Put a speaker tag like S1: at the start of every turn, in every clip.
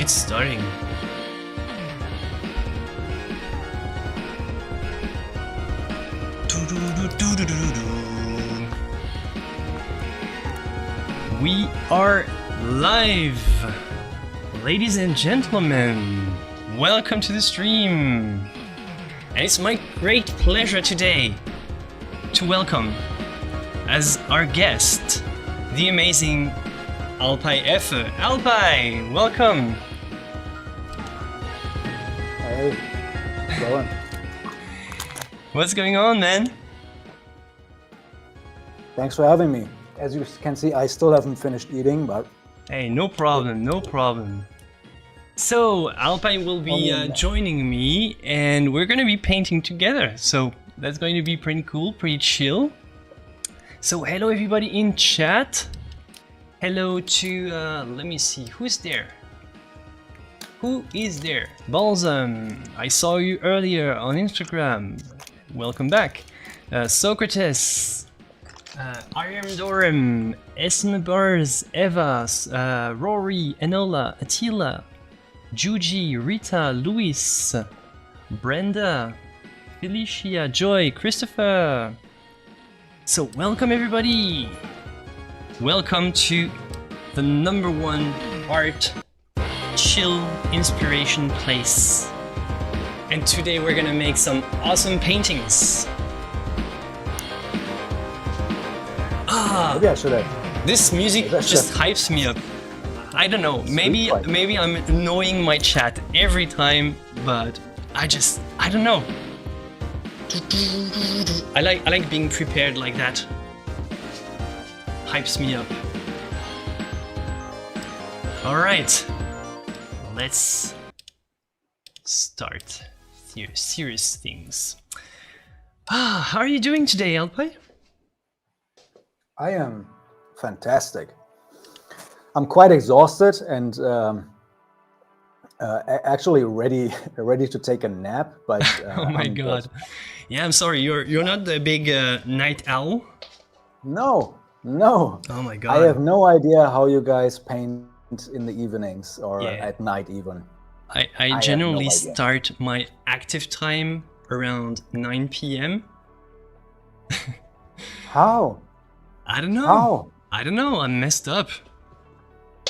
S1: It's starting. We are live! Ladies and gentlemen, welcome to the stream! And it's my great pleasure today to welcome as our guest the amazing Alpay Efe. Alpay, welcome!
S2: Hey, going.
S1: What's going on, man?
S2: Thanks for having me. As you can see, I still haven't finished eating, but...
S1: Hey, no problem, no problem. So, Alpay will be joining me, and we're gonna be painting together. So, that's going to be pretty cool, pretty chill. So, hello everybody in chat. Hello to, let me see, who's there? Who is there? Balsam, I saw you earlier on Instagram. Welcome back. Socrates, Ariam Dorim, Esme Bars, Eva, Rory, Enola, Attila, Juji, Rita, Luis, Brenda, Felicia, Joy, Christopher. So welcome everybody. Welcome to the #1 art chill inspiration place. And today we're gonna make some awesome paintings.
S2: Maybe I should have...
S1: This music just hypes me up. I don't know, maybe I'm annoying my chat every time, but I don't know. I like being prepared like that. Hypes me up. Alright, let's start serious things. How are you doing today, Alpay?
S2: I am fantastic. I'm quite exhausted and actually ready to take a nap, but...
S1: oh my god. Yeah, I'm sorry, you're not the big night owl?
S2: No.
S1: Oh my god.
S2: I have no idea how you guys paint in the evenings or at night even.
S1: I generally start my active time around 9 p.m.
S2: How?
S1: I don't know.
S2: How?
S1: I don't know. I'm messed up.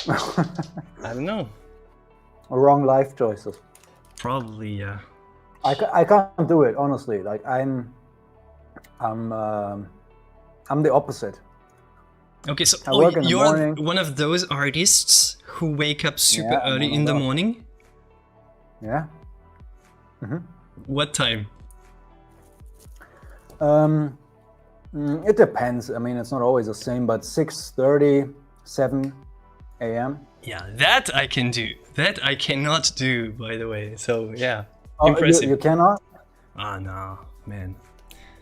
S1: I don't know.
S2: Wrong life choices.
S1: Probably, yeah.
S2: I can't do it, honestly. Like I'm the opposite.
S1: Okay, so
S2: you're
S1: one of those artists who wake up super early in the morning?
S2: Yeah. Mm-hmm.
S1: What time?
S2: It depends. I mean, it's not always the same, but 6:30, 7 a.m.
S1: Yeah, that I can do. That I cannot do, by the way. So yeah,
S2: oh,
S1: impressive.
S2: You cannot?
S1: Ah, no, man.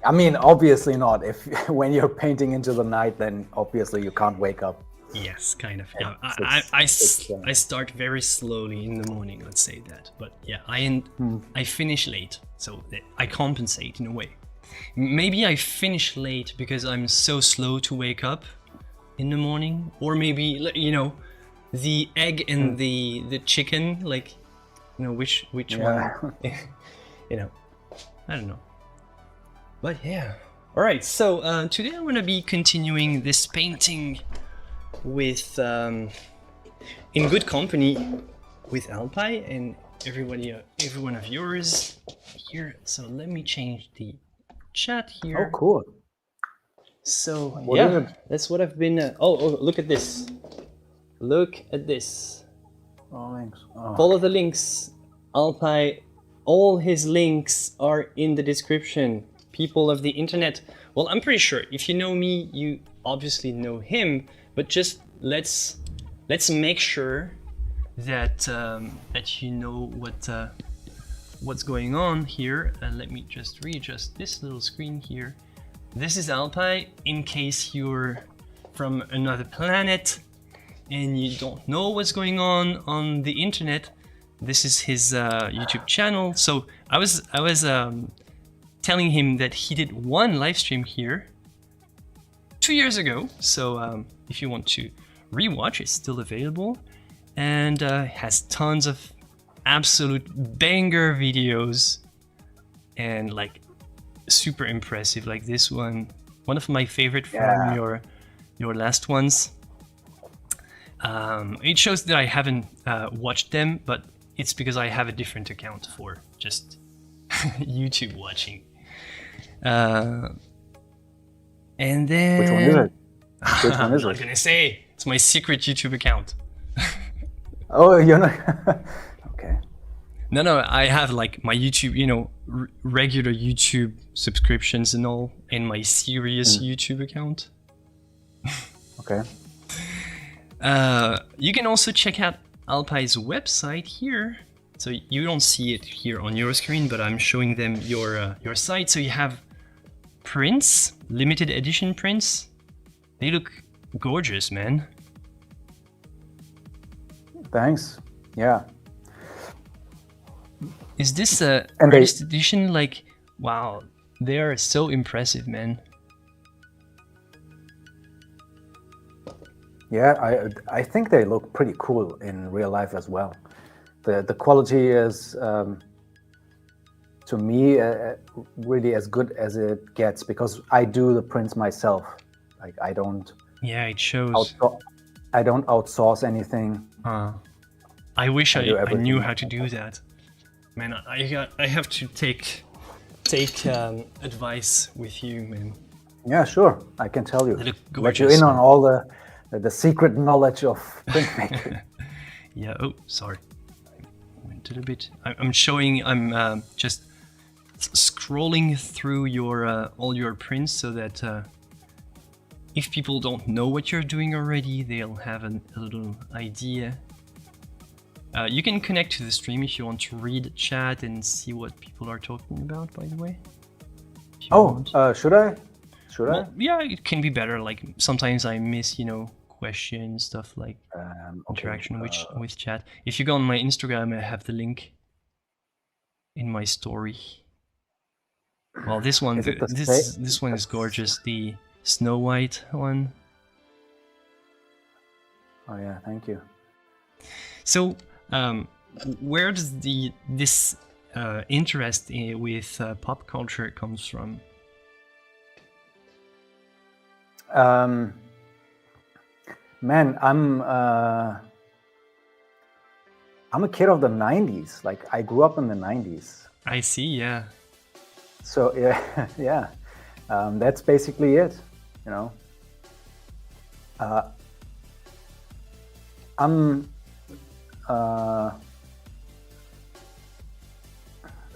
S2: I mean, obviously not. If when you're painting into the night, then obviously you can't wake up.
S1: Yes, kind of. Yeah, I start very slowly in the morning. Let's say that. But yeah, I finish late, so I compensate in a way. Maybe I finish late because I'm so slow to wake up in the morning, or maybe the egg and the chicken, like which one? I don't know. But yeah. All right. So today I'm gonna be continuing this painting with in good company with Alpay and every one of yours here. So let me change the chat here.
S2: Oh, cool.
S1: So that's what I've been. Oh, look at this! Look at this!
S2: Oh, thanks. Oh.
S1: Follow the links, Alpay. All his links are in the description. People of the internet. Well, I'm pretty sure if you know me, you obviously know him. But just let's make sure that that you know what's going on here. Let me just readjust this little screen here. This is Alpay, in case you're from another planet and you don't know what's going on the internet. This is his YouTube channel. So I was telling him that he did one live stream here 2 years ago. So if you want to rewatch, it's still available. and has tons of absolute banger videos, and like super impressive, like this one of my favorite from your last ones. It shows that I haven't watched them, but it's because I have a different account for just YouTube watching. And then
S2: Which one is it? Which one is
S1: I'm
S2: it?
S1: not gonna say. It's my secret YouTube account.
S2: Oh, you're not. Okay.
S1: No, I have like my YouTube, regular YouTube subscriptions and all, and my serious YouTube account.
S2: Okay.
S1: You can also check out Alpay's website here. So you don't see it here on your screen, but I'm showing them your site. So you have prints, limited edition prints. They look gorgeous, man.
S2: Thanks. Yeah.
S1: Is this a artist edition? Like, wow, they are so impressive, man.
S2: Yeah, I think they look pretty cool in real life as well. The quality is, to me, really as good as it gets, because I do the prints myself. Like, I don't.
S1: Yeah, it shows.
S2: I don't outsource anything.
S1: I wish I knew how to do that. Man, I have to take advice with you, man.
S2: Yeah, sure. I can tell you.
S1: Let
S2: you in on all the secret knowledge of printmaking.
S1: Yeah. Oh, sorry. I went a little bit. I'm showing. I'm just scrolling through your all your prints so that if people don't know what you're doing already, they'll have a little idea. You can connect to the stream if you want to read chat and see what people are talking about, by the way.
S2: Should I?
S1: Well, yeah, it can be better. Like, sometimes I miss, questions, stuff like interaction with chat. If you go on my Instagram, I have the link in my story. Well, this one, this one is gorgeous. The Snow White one.
S2: Oh yeah, thank you.
S1: So, where does this interest with pop culture comes from?
S2: Man, I'm a kid of the 90s. Like, I grew up in the 90s.
S1: I see, yeah.
S2: So yeah, yeah. That's basically it, I'm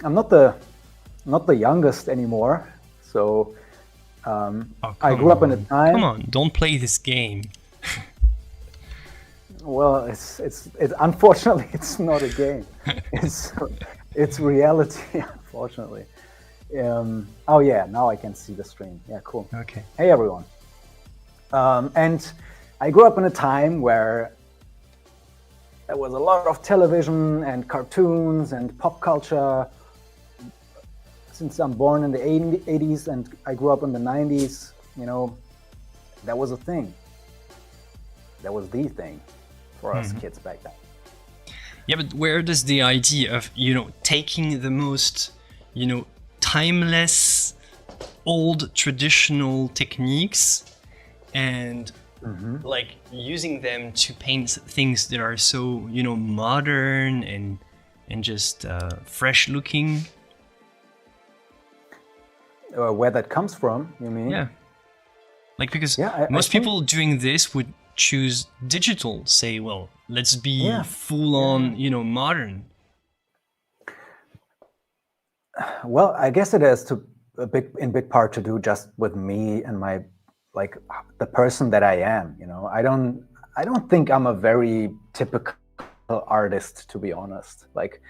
S2: not the youngest anymore, so I grew up in a time.
S1: Come on, don't play this game.
S2: Well, it's unfortunately it's not a game. It's reality, unfortunately. Oh yeah, now I can see the stream. Yeah, cool.
S1: Okay.
S2: Hey everyone. And I grew up in a time where there was a lot of television and cartoons and pop culture. Since I'm born in the 80s and I grew up in the 90s, that was a thing. That was the thing for us kids back then.
S1: Yeah, but where does the idea of, taking the most, timeless, old traditional techniques and like using them to paint things that are so, modern and just fresh looking?
S2: Where that comes from, you mean?
S1: Yeah. Like, because most people doing this would choose digital, say, well, let's be full on, modern.
S2: Well, I guess it has in big part to do just with me and my, like, the person that I am, I don't think I'm a very typical artist, to be honest. Like,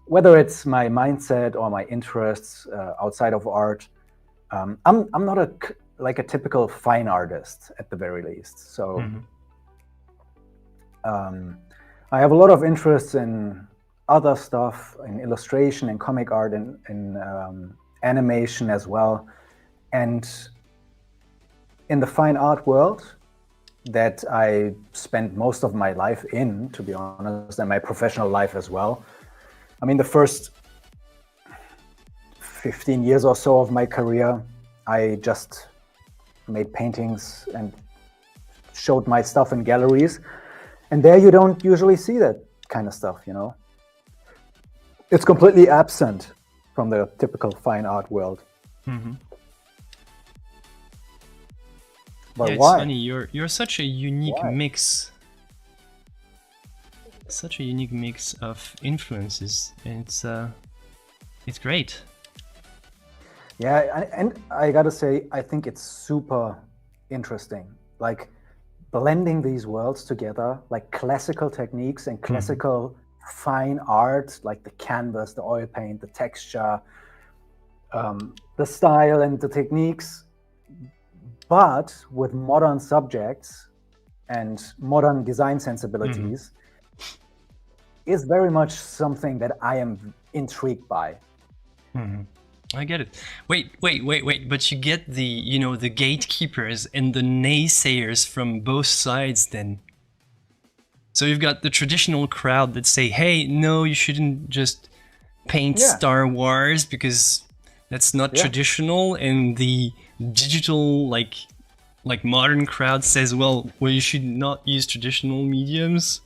S2: whether it's my mindset or my interests outside of art, I'm not a typical fine artist at the very least. So I have a lot of interests in other stuff, in illustration and comic art and in animation as well. And in the fine art world, that I spent most of my life in, to be honest, and my professional life as well. I mean, the first 15 years or so of my career, I just made paintings and showed my stuff in galleries. And there you don't usually see that kind of stuff, you know? It's completely absent from the typical fine art world.
S1: Mm-hmm.
S2: But
S1: yeah,
S2: why?
S1: It's funny. You're such a unique mix. Such a unique mix of influences, and it's great.
S2: Yeah, and I gotta say, I think it's super interesting. Like blending these worlds together, like classical techniques and classical fine art, like the canvas, the oil paint, the texture, the style and the techniques, but with modern subjects and modern design sensibilities is very much something that I am intrigued by.
S1: I get it. Wait, but you get the, you know, the gatekeepers and the naysayers from both sides then. So you've got the traditional crowd that say, hey, no, you shouldn't just paint Star Wars because that's not traditional, and the digital, like modern crowd says, well, you should not use traditional mediums.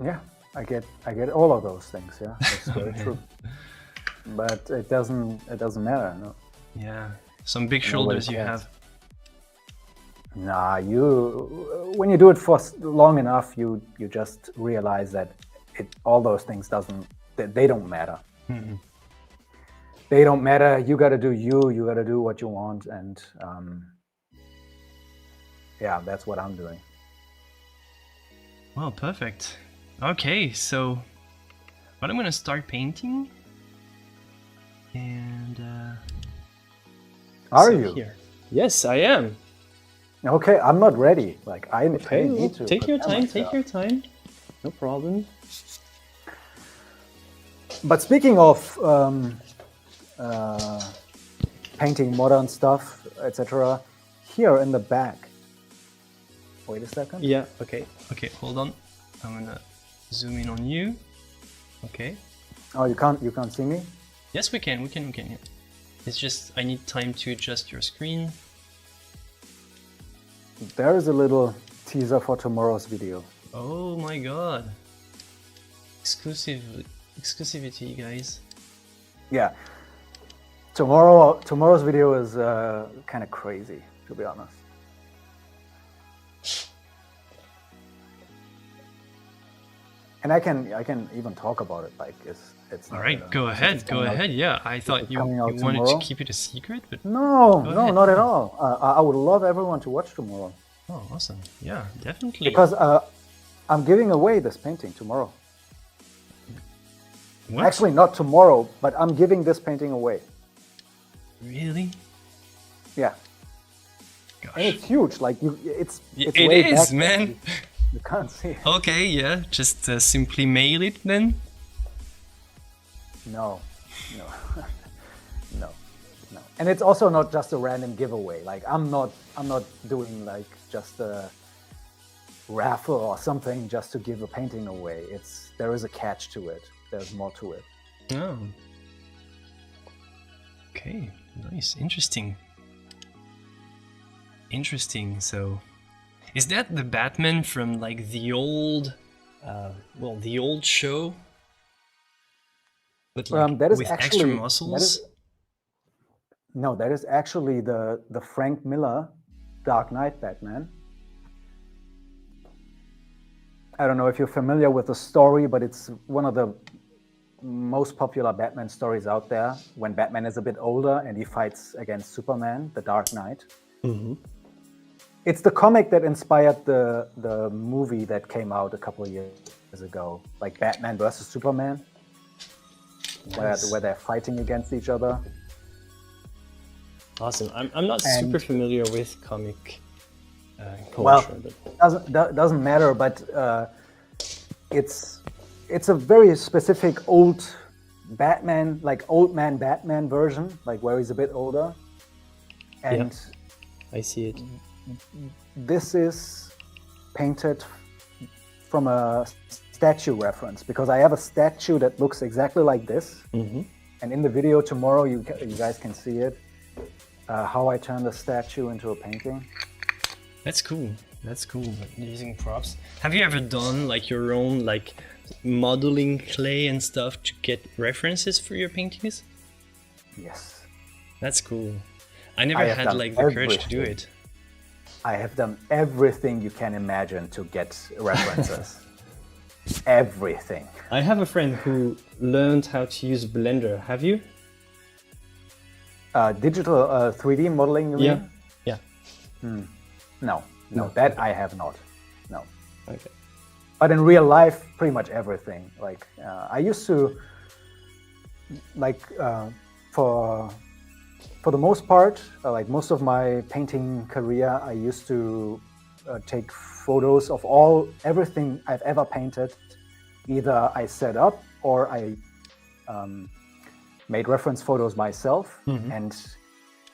S2: Yeah, I get all of those things. Yeah, that's very true. But it doesn't matter. No.
S1: Yeah, some big shoulders you have.
S2: Nah, when you do it for long enough, you just realize that all those things they don't matter. They don't matter. You got to do you got to do what you want, and yeah, that's what I'm doing.
S1: Well, perfect. Okay, so but I'm gonna start painting, and
S2: are you?
S1: Here. Yes, I am.
S2: Okay, I'm not ready. Like I need to
S1: take your time. Take your time. No problem.
S2: But speaking of painting modern stuff, etc., here in the back. Wait a second.
S1: Yeah. Okay. Okay. Hold on. I'm gonna zoom in on you. Okay.
S2: Oh, you can't see me?
S1: Yes, we can. Yeah. It's just I need time to adjust your screen.
S2: There is a little teaser for tomorrow's video.
S1: Oh my god. Exclusivity, guys.
S2: Yeah. Tomorrow's video is kind of crazy, to be honest. And I can even talk about it, like it's
S1: all right. Go ahead. Yeah, I thought you wanted to keep it a secret, but
S2: no, not at all. I would love everyone to watch tomorrow.
S1: Oh, awesome! Yeah, definitely.
S2: Because I'm giving away this painting tomorrow.
S1: What?
S2: Actually, not tomorrow, but I'm giving this painting away.
S1: Really?
S2: Yeah.
S1: Gosh.
S2: And it's huge. Like it's
S1: it
S2: way
S1: is,
S2: back
S1: man.
S2: You can't see it.
S1: Okay, yeah. Just simply mail it then.
S2: No. And it's also not just a random giveaway. Like I'm not doing like just a raffle or something just to give a painting away. There is a catch to it. There's more to it.
S1: Oh. Okay, nice, interesting. So, is that the Batman from like the old, the old show? But like
S2: that is
S1: with
S2: actually,
S1: extra muscles?
S2: That is actually the Frank Miller Dark Knight Batman. I don't know if you're familiar with the story, but it's one of the most popular Batman stories out there, when Batman is a bit older and he fights against Superman, the Dark Knight. It's the comic that inspired the movie that came out a couple of years ago, like Batman versus Superman,
S1: Nice.
S2: where they're fighting against each other.
S1: Awesome. I'm not super familiar with comic culture.
S2: Well, doesn't matter, but it's a very specific old Batman, like old man Batman version, like where he's a bit older. And
S1: I see it.
S2: this is painted from a statue reference, because I have a statue that looks exactly like this. And in the video tomorrow, you guys can see it, how I turn the statue into a painting.
S1: That's cool. That's cool. Using props. Have you ever done like your own like modeling clay and stuff to get references for your paintings?
S2: Yes.
S1: That's cool. I never had like the courage to do it.
S2: I have done everything you can imagine to get references. Everything.
S1: I have a friend who learned how to use Blender. Have you?
S2: Digital 3D modeling, you mean?
S1: Yeah.
S2: No, that I have not. No.
S1: Okay.
S2: But in real life, pretty much everything. Like I used to, like for the most part, like most of my painting career, I used to take photos of everything I've ever painted. Either I set up or I made reference photos myself. And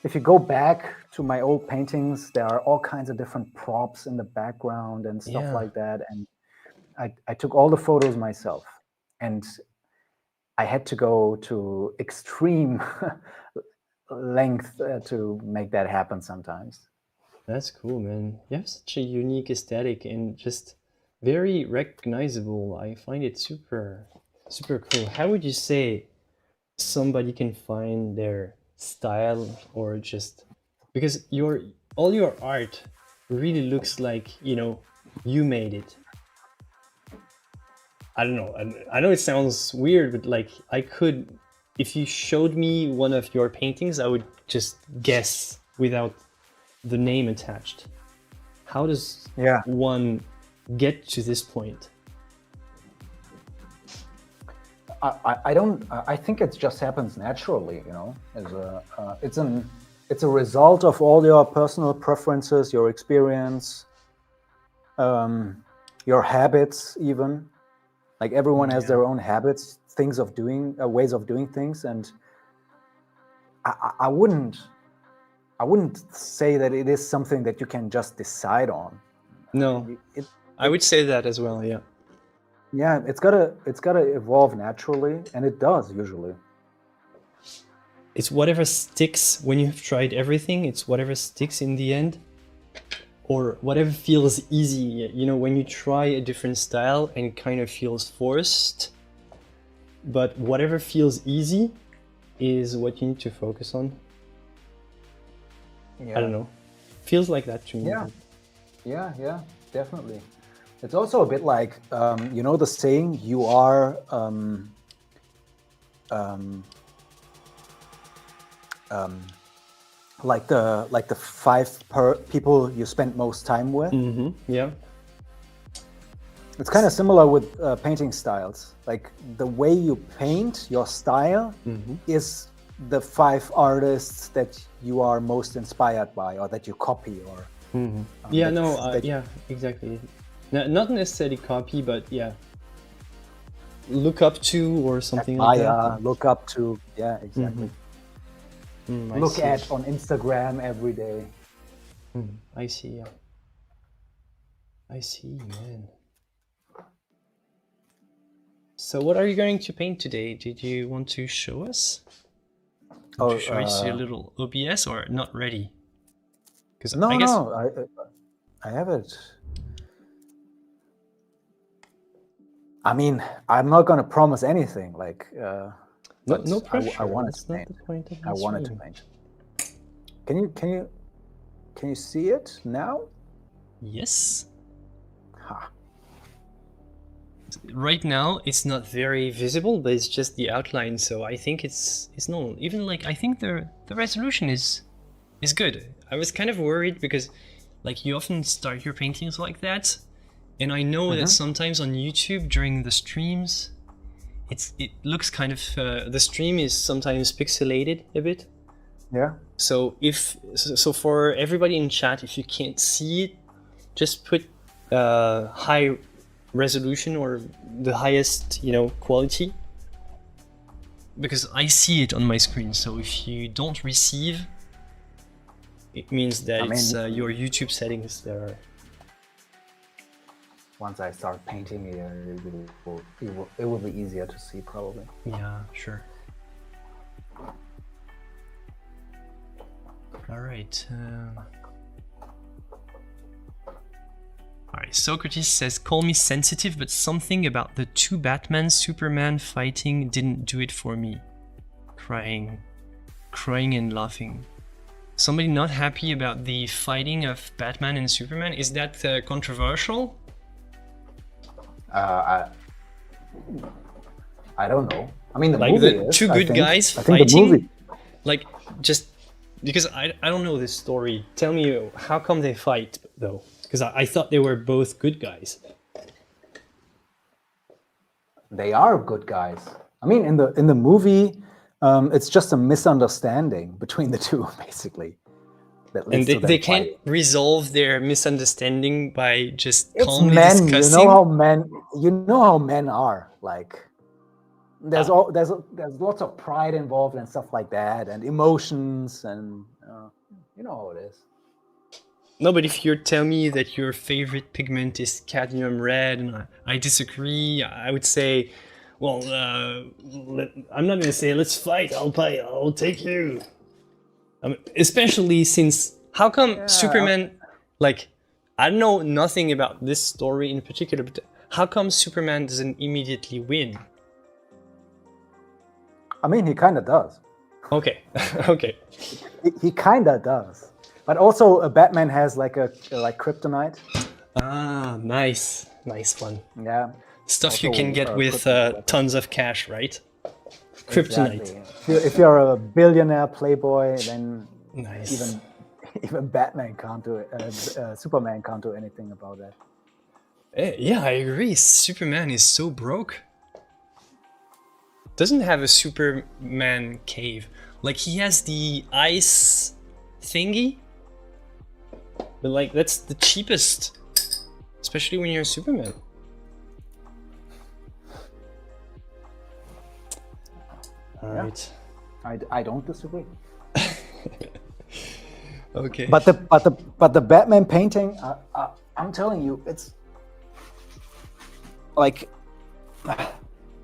S2: if you go back to my old paintings, there are all kinds of different props in the background and stuff like that. And I took all the photos myself. And I had to go to extreme length to make that happen sometimes.
S1: That's cool, man. You have such a unique aesthetic and just very recognizable. I find it super, super cool. How would you say somebody can find their style, or just because all your art really looks like, you know, you made it? I don't know. I know it sounds weird, but like if you showed me one of your paintings, I would just guess without the name attached. How does one get to this point?
S2: I think it just happens naturally, you know. It's a result of all your personal preferences, your experience, your habits even. Like everyone has their own habits, ways of doing things, and I wouldn't say that it is something that you can just decide on.
S1: No, I would say that as well. Yeah.
S2: Yeah, it's gotta evolve naturally, and it does usually.
S1: It's whatever sticks when you've tried everything. It's whatever sticks in the end, or whatever feels easy. You know, when you try a different style and it kind of feels forced, but whatever feels easy is what you need to focus on.
S2: Yeah.
S1: I don't know. Feels like that to me.
S2: Yeah, definitely. It's also a bit like, you know, the saying, you are like the five people you spend most time with.
S1: Yeah.
S2: It's kind of similar with painting styles. Like the way you paint, your style is the 5 artists that you are most inspired by, or that you copy, or
S1: yeah, exactly. Not necessarily copy, but yeah, look up to, or something like that.
S2: Look up to, yeah, exactly. Look at on Instagram every day.
S1: I see, yeah. I see, man. So what are you going to paint today? Did you want to show us? Should I see a little OBS, or not ready? Because
S2: I have it. I mean, I'm not going to promise anything. Like,
S1: no pressure.
S2: I wanted
S1: That's
S2: to paint.
S1: not the point of
S2: I wanted to paint. Can you see it now?
S1: Yes. Right now it's not very visible, but it's just the outline. So I think it's normal. Even like I think the resolution is good. I was kind of worried because like you often start your paintings like that. And I know that sometimes on YouTube during the streams, it looks kind of the stream is sometimes pixelated a bit.
S2: Yeah.
S1: So so for everybody in chat, if you can't see it, just put high resolution or the highest, you know, quality. Because I see it on my screen. So if you don't receive it means that
S2: I mean,
S1: it's your YouTube settings that are...
S2: Once I start painting it will be easier to see probably.
S1: Yeah, sure. All right. Alright, Socrates says, call me sensitive, but something about the two Batman, Superman fighting didn't do it for me. Crying and laughing. Somebody not happy about the fighting of Batman and Superman? Is that controversial?
S2: I don't know. I mean, the
S1: like
S2: movie
S1: the
S2: is,
S1: two good guys
S2: I think
S1: fighting?
S2: the movie.
S1: Like, just because I don't know this story. Tell me, how come they fight, though? Because I thought they were both good guys.
S2: They are good guys. I mean, in the movie, it's just a misunderstanding between the two, basically. That
S1: And
S2: leads to
S1: they
S2: them
S1: can't
S2: fighting.
S1: resolve their misunderstanding by just
S2: It's
S1: calmly
S2: men.
S1: discussing.
S2: You know how men are. Like, there's lots of pride involved and stuff like that, and emotions, and you know how it is.
S1: No, but if you tell me that your favorite pigment is cadmium red, and I disagree, I would say, well, I'm not going to say, let's fight, I'll take you. Especially since, how come Superman, like, I know nothing about this story in particular, but how come Superman doesn't immediately win?
S2: I mean, he kind of does.
S1: Okay, okay.
S2: He kind of does. But also, Batman has like kryptonite.
S1: Ah, nice one.
S2: Yeah.
S1: Stuff
S2: Also,
S1: you can get with tons of cash, right? Kryptonite.
S2: Exactly. If you're a billionaire playboy, then
S1: Nice.
S2: even Batman can't do it. Superman can't do anything about that.
S1: Yeah, I agree. Superman is so broke. Doesn't have a Superman cave. Like, he has the ice thingy, but like, that's the cheapest, especially when you're Superman. All right.
S2: I don't disagree.
S1: Okay.
S2: But the Batman painting, I'm telling you, it's like,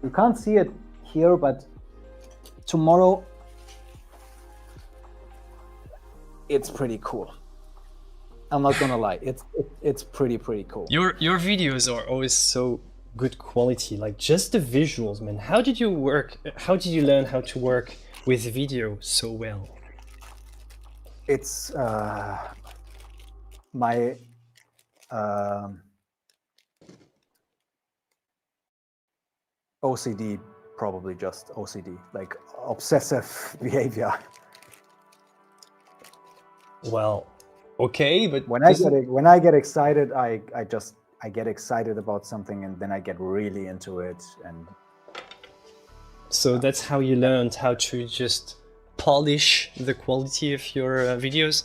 S2: you can't see it here, but tomorrow it's pretty cool. I'm not gonna lie, it's pretty cool.
S1: Your videos are always so good quality, like just the visuals, man. How did you learn how to work with video so well?
S2: It's my OCD, probably just OCD, like obsessive behavior.
S1: Well, okay, but
S2: when I get excited, I get excited about something, and then I get really into it. And
S1: so that's how you learned how to just polish the quality of your videos?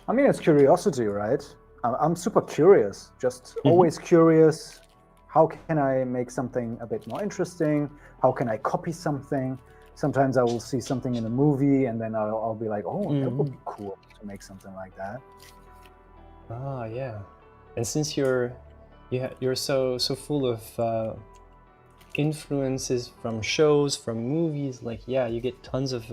S2: I mean, it's curiosity, right? I'm super curious, just always curious. How can I make something a bit more interesting? How can I copy something? Sometimes I will see something in a movie, and then I'll be like, oh, that would be cool to make something like that.
S1: Ah, yeah. And since you're so full of influences from shows, from movies, like, yeah, you get tons of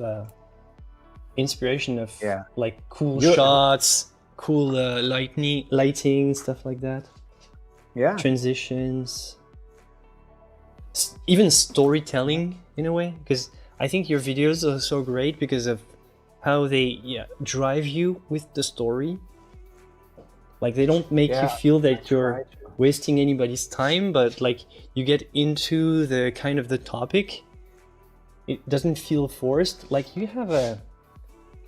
S1: inspiration of like cool shots, cool lighting, stuff like that.
S2: Yeah.
S1: Transitions, even storytelling in a way, because I think your videos are so great because of how they drive you with the story. Like, they don't make you feel that you're wasting anybody's time, but like, you get into the kind of the topic. It doesn't feel forced. Like, you have a...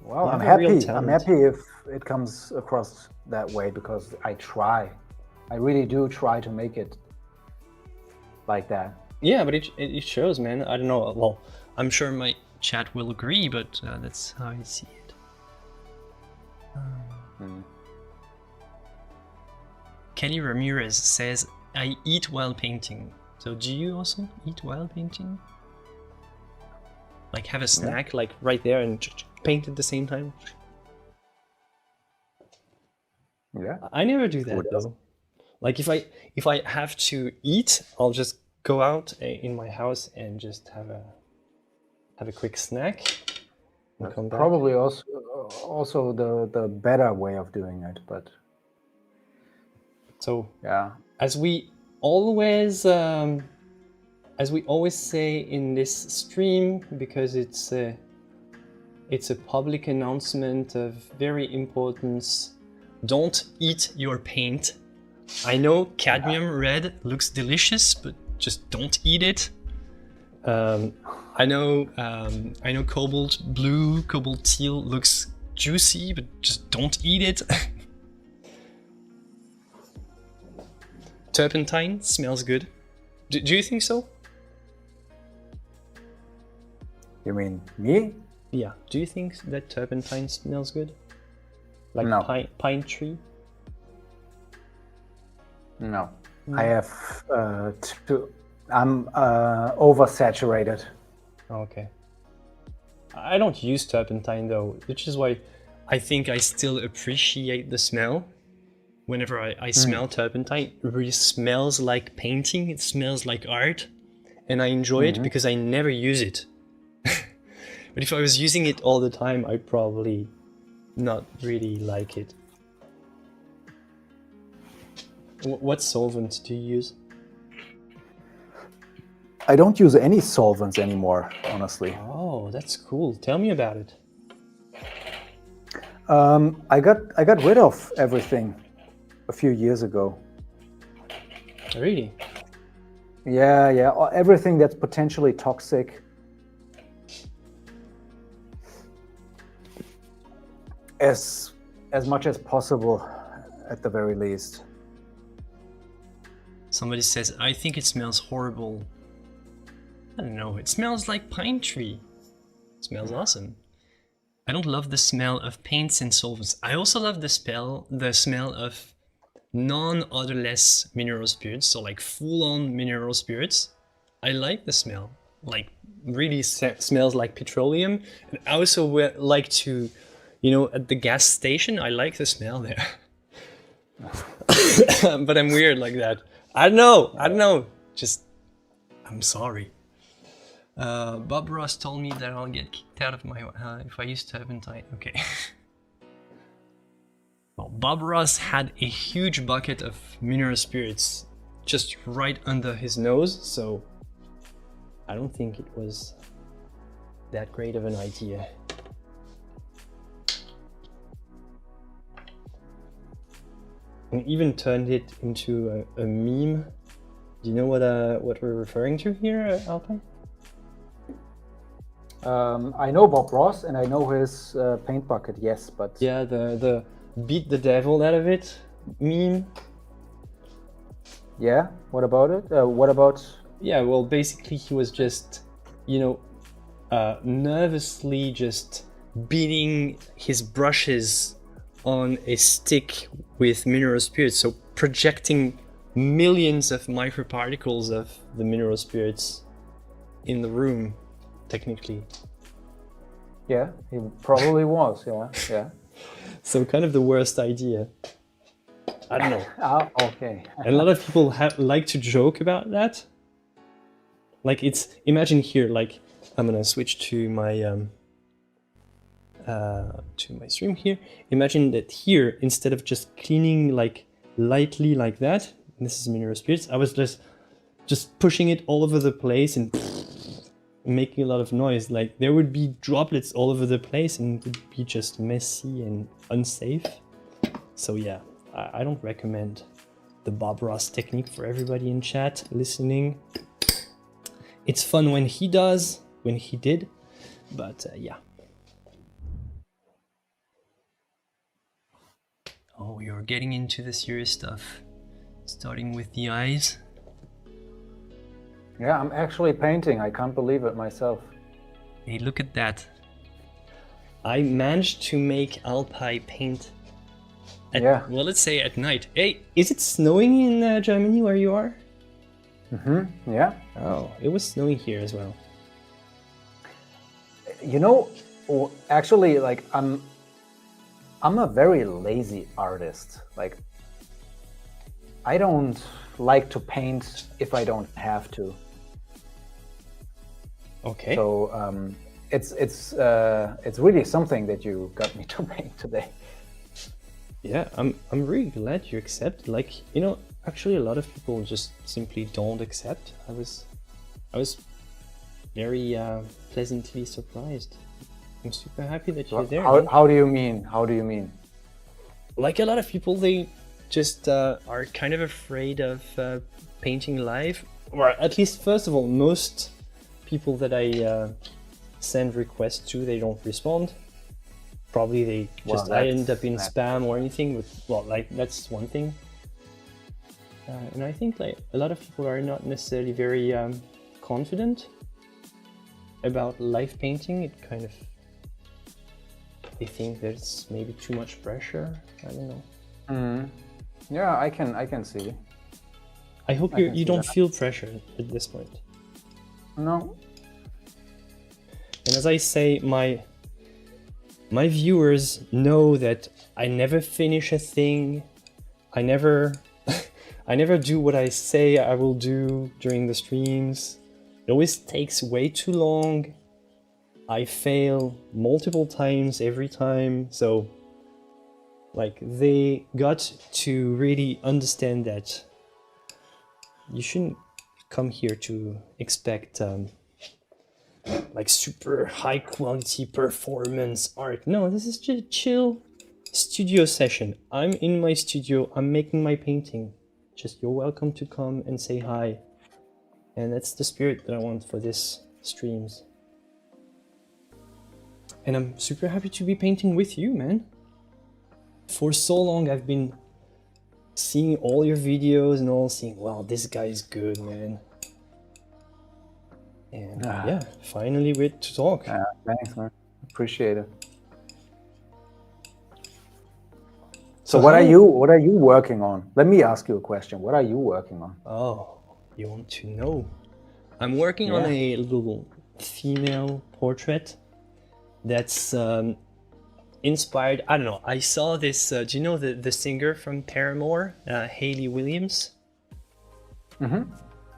S2: Well, I'm happy if it comes across that way, because I really do try to make it like that. Yeah,
S1: but it shows, man. I don't know. Well, I'm sure my chat will agree, but that's how I see it. Kelly Ramirez says, I eat while painting. So do you also eat while painting? Like, have a snack like right there and paint at the same time?
S2: Yeah.
S1: I never do that
S2: Who does?
S1: though. Like if I have to eat, I'll just go out in my house and just have a quick snack and come back.
S2: Probably also the better way of doing it, but
S1: So
S2: yeah.
S1: as we always say in this stream, because it's a public announcement of very importance, don't eat your paint. I know cadmium red looks delicious, but just don't eat it. I know cobalt blue, cobalt teal looks juicy, but just don't eat it. Turpentine smells good. Do you think so?
S2: You mean me?
S1: Yeah. Do you think that turpentine smells good? Like
S2: No.
S1: pine tree?
S2: No. I have I'm oversaturated.
S1: Okay. I don't use turpentine though, which is why I think I still appreciate the smell. Whenever I smell turpentine, it really smells like painting, it smells like art, and I enjoy it because I never use it. But if I was using it all the time, I'd probably not really like it. What solvent do you use?
S2: I don't use any solvents anymore, honestly.
S1: Oh, that's cool. Tell me about it.
S2: I got rid of everything a few years ago.
S1: Really?
S2: Yeah, everything that's potentially toxic. As much as possible, at the very least.
S1: Somebody says, I think it smells horrible. I don't know, it smells like pine tree. It smells awesome. I don't love the smell of paints and solvents. I also love the smell of non-odorless mineral spirits, so like full-on mineral spirits. I like the smell, like really smells like petroleum. And I also like to, you know, at the gas station, I like the smell there. But I'm weird like that. I don't know. Just, I'm sorry. Bob Ross told me that I'll get kicked out of my if I use turpentine. Okay. Well, Bob Ross had a huge bucket of mineral spirits just right under his nose, so I don't think it was that great of an idea. And even turned it into a meme. Do you know what we're referring to here, Alpay?
S2: I know Bob Ross and I know his paint bucket, yes, but...
S1: Yeah, the beat the devil out of it meme.
S2: Yeah, what about it? What about...
S1: Yeah, well, basically he was just, you know, nervously just beating his brushes on a stick with mineral spirits, so projecting millions of microparticles of the mineral spirits in the room, technically.
S2: Yeah, he probably was, yeah.
S1: So kind of the worst idea. I don't know.
S2: Ah, okay.
S1: And a lot of people like to joke about that. Like it's, imagine here, like I'm gonna switch to my stream here. Imagine that here, instead of just cleaning like lightly like that, this is mineral spirits, I was just pushing it all over the place and making a lot of noise. Like there would be droplets all over the place and it would be just messy and unsafe. So yeah, I don't recommend the Bob Ross technique for everybody in chat listening. It's fun when he did, but yeah. Oh, you're getting into the serious stuff. Starting with the eyes.
S2: Yeah, I'm actually painting. I can't believe it myself.
S1: Hey, look at that. I managed to make Alpay paint at, well, let's say at night. Hey, is it snowing in Germany where you are?
S2: Mm-hmm, yeah.
S1: Oh, it was snowing here as well.
S2: You know, actually, like I'm a very lazy artist. Like, I don't like to paint if I don't have to.
S1: Okay.
S2: So it's really something that you got me to paint today.
S1: Yeah, I'm really glad you accept. Like, you know, actually a lot of people just simply don't accept. I was very pleasantly surprised. I'm super happy that you're there.
S2: How do you mean? How do you mean?
S1: Like a lot of people, they just are kind of afraid of painting live, or at least, first of all, most people that I send requests to, they don't respond. Probably they just I end up in spam or anything. But well, like that's one thing. And I think like a lot of people are not necessarily very confident about live painting. It kind of, they think there's maybe too much pressure. I don't know.
S2: Yeah, I can see.
S1: I hope you don't feel pressure at this point.
S2: No.
S1: And as I say, my viewers know that I never finish a thing. I never I never do what I say I will do during the streams. It always takes way too long. I fail multiple times every time. So like they got to really understand that you shouldn't come here to expect like super high quality performance art. No, this is just a chill studio session. I'm in my studio, I'm making my painting. Just you're welcome to come and say hi. And that's the spirit that I want for this streams. And I'm super happy to be painting with you, man. For so long I've been seeing all your videos and all seeing, wow, this guy is good, man. And yeah, finally we're to talk.
S2: Thanks, man. Appreciate it. So what are you working on? Let me ask you a question. What are you working on?
S1: Oh, you want to know? I'm working on a little female portrait that's inspired. I don't know. I saw this. Do you know the singer from Paramore, Hayley Williams?
S2: Mm-hmm.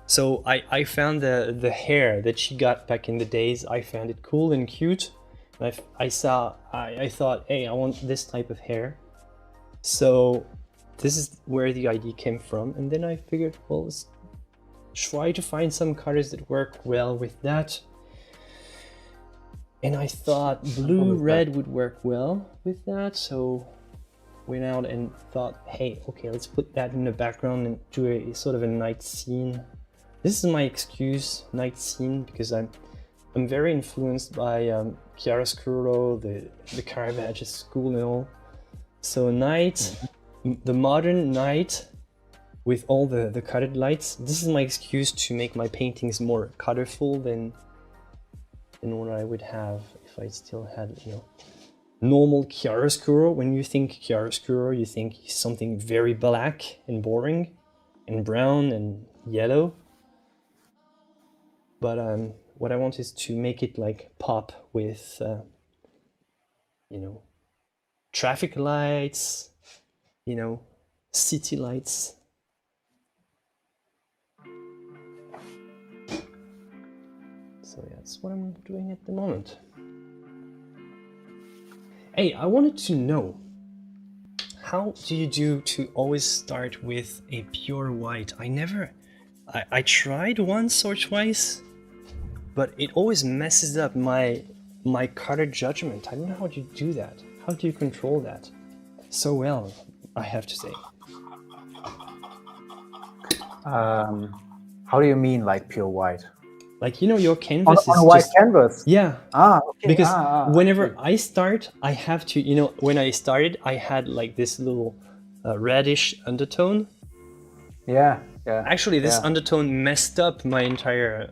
S1: So I found the hair that she got back in the days. I found it cool and cute. And I thought, hey, I want this type of hair. So this is where the idea came from. And then I figured, well, let's try to find some colors that work well with that. And I thought blue, red would work well with that. So went out and thought, hey, okay, let's put that in the background and do a sort of a night scene. This is my excuse, night scene, because I'm very influenced by chiaroscuro, the Caravaggio school and all. So night, the modern night with all the colored lights. This is my excuse to make my paintings more colorful than what I would have if I still had, you know, normal chiaroscuro. When you think chiaroscuro, you think something very black and boring and brown and yellow. But what I want is to make it like pop with, you know, traffic lights, you know, city lights. So yeah, that's what I'm doing at the moment. Hey, I wanted to know, how do you do to always start with a pure white? I tried once or twice, but it always messes up my color judgment. I don't know how to do that. How do you control that so well, I have to say?
S2: How do you mean, like pure white?
S1: Like, you know, your canvas is
S2: on a white canvas?
S1: Yeah.
S2: Okay.
S1: Because whenever I start, I have to, you know, when I started, I had like this little reddish undertone.
S2: Yeah.
S1: Actually, this undertone messed up my entire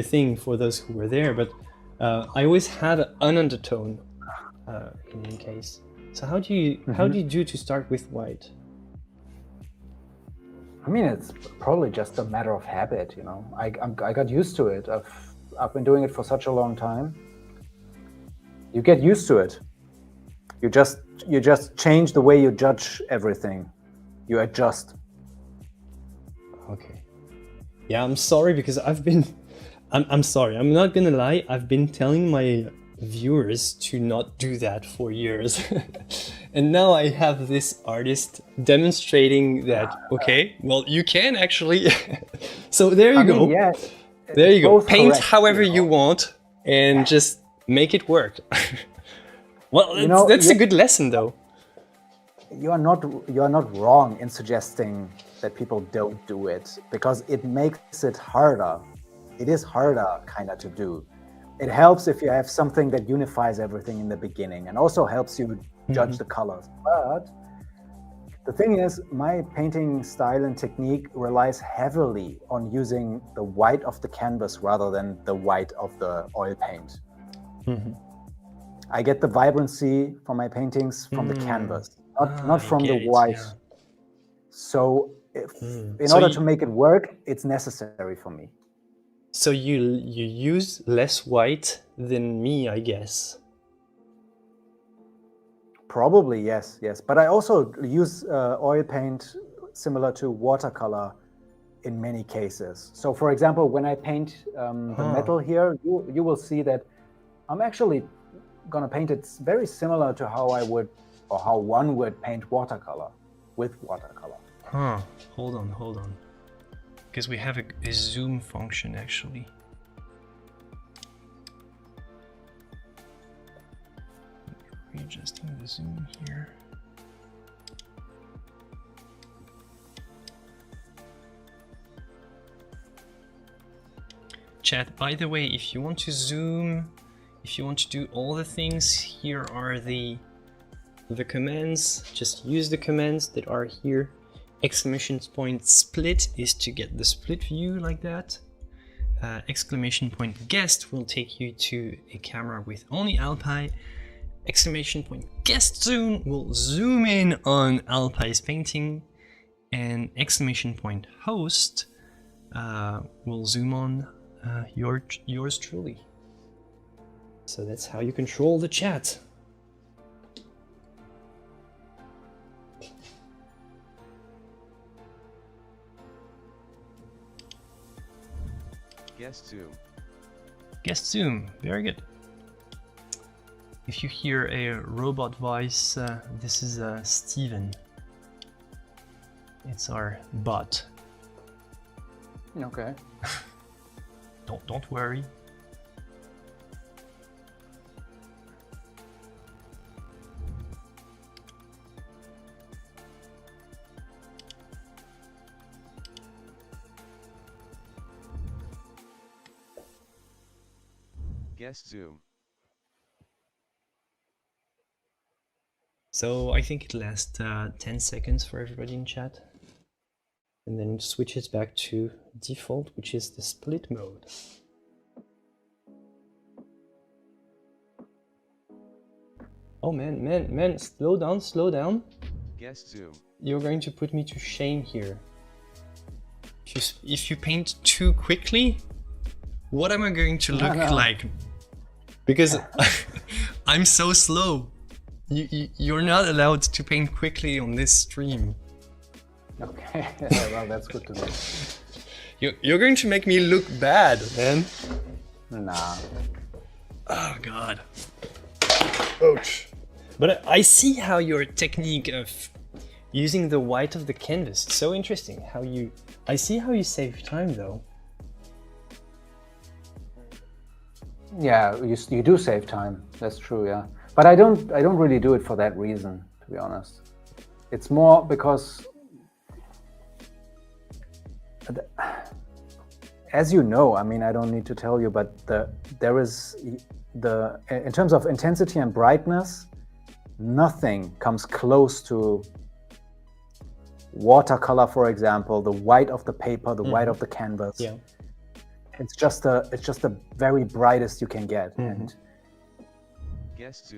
S1: thing for those who were there. But I always had an undertone in any case. So how do you do to start with white?
S2: I mean, it's probably just a matter of habit, you know. I got used to it. I've been doing it for such a long time. You get used to it. You just change the way you judge everything. You adjust.
S3: Okay. Yeah, I'm sorry because I'm sorry. I'm not gonna lie. I've been telling my viewers to not do that for years. And now I have this artist demonstrating that, okay, well, you can actually. So there you go.
S2: Yeah,
S3: there you go.
S2: both
S3: Paint
S2: correct,
S3: however
S2: you know.
S3: you want and just make it work. Well,
S2: You know,
S3: that's a good lesson though.
S2: You are not wrong in suggesting that people don't do it, because it makes it harder. It is harder kind of to do. It helps if you have something that unifies everything in the beginning, and also helps you judge the colors. But the thing is, my painting style and technique relies heavily on using the white of the canvas rather than the white of the oil paint. I get the vibrancy from my paintings from the canvas, not from the white. Yeah. So in order to make it work, it's necessary for me.
S3: So you use less white than me, I guess.
S2: Probably, yes. But I also use oil paint similar to watercolor in many cases. So for example, when I paint the metal here, you will see that I'm actually gonna paint it very similar to how I would, or how one would paint watercolor with watercolor.
S1: Hold on. Because we have a zoom function actually. Readjusting the zoom here. Chat, by the way, if you want to zoom, if you want to do all the things, here are the commands. Just use the commands that are here. Exclamation point split is to get the split view like that. Exclamation point guest will take you to a camera with only Alpay. Exclamation point guest zoom will zoom in on Alpay's painting. And exclamation point host will zoom on yours truly. So that's how you control the chat.
S4: Guest zoom.
S1: Guest zoom, very good. If you hear a robot voice, this is Steven. It's our bot.
S2: Okay.
S1: Don't worry.
S4: Guest zoom.
S3: So I think it lasts 10 seconds for everybody in chat. And then switches back to default, which is the split mode. Oh man, slow down.
S4: Guest zoom.
S3: You're going to put me to shame here.
S1: If you paint too quickly, what am I going to look like? Because I'm so slow. You're not allowed to paint quickly on this stream.
S2: Okay, well, that's good to know.
S3: You're going to make me look bad, man.
S2: Nah.
S1: Oh god.
S3: Ouch. But I see how your technique of using the white of the canvas, it's so interesting how I see how you save time though.
S2: Yeah, you do save time. That's true, yeah. But I don't really do it for that reason, to be honest. It's more because, as you know, I mean, I don't need to tell you, but in terms of intensity and brightness, nothing comes close to watercolor, for example, the white of the paper, the white of the canvas.
S3: Yeah.
S2: It's just the very brightest you can get, and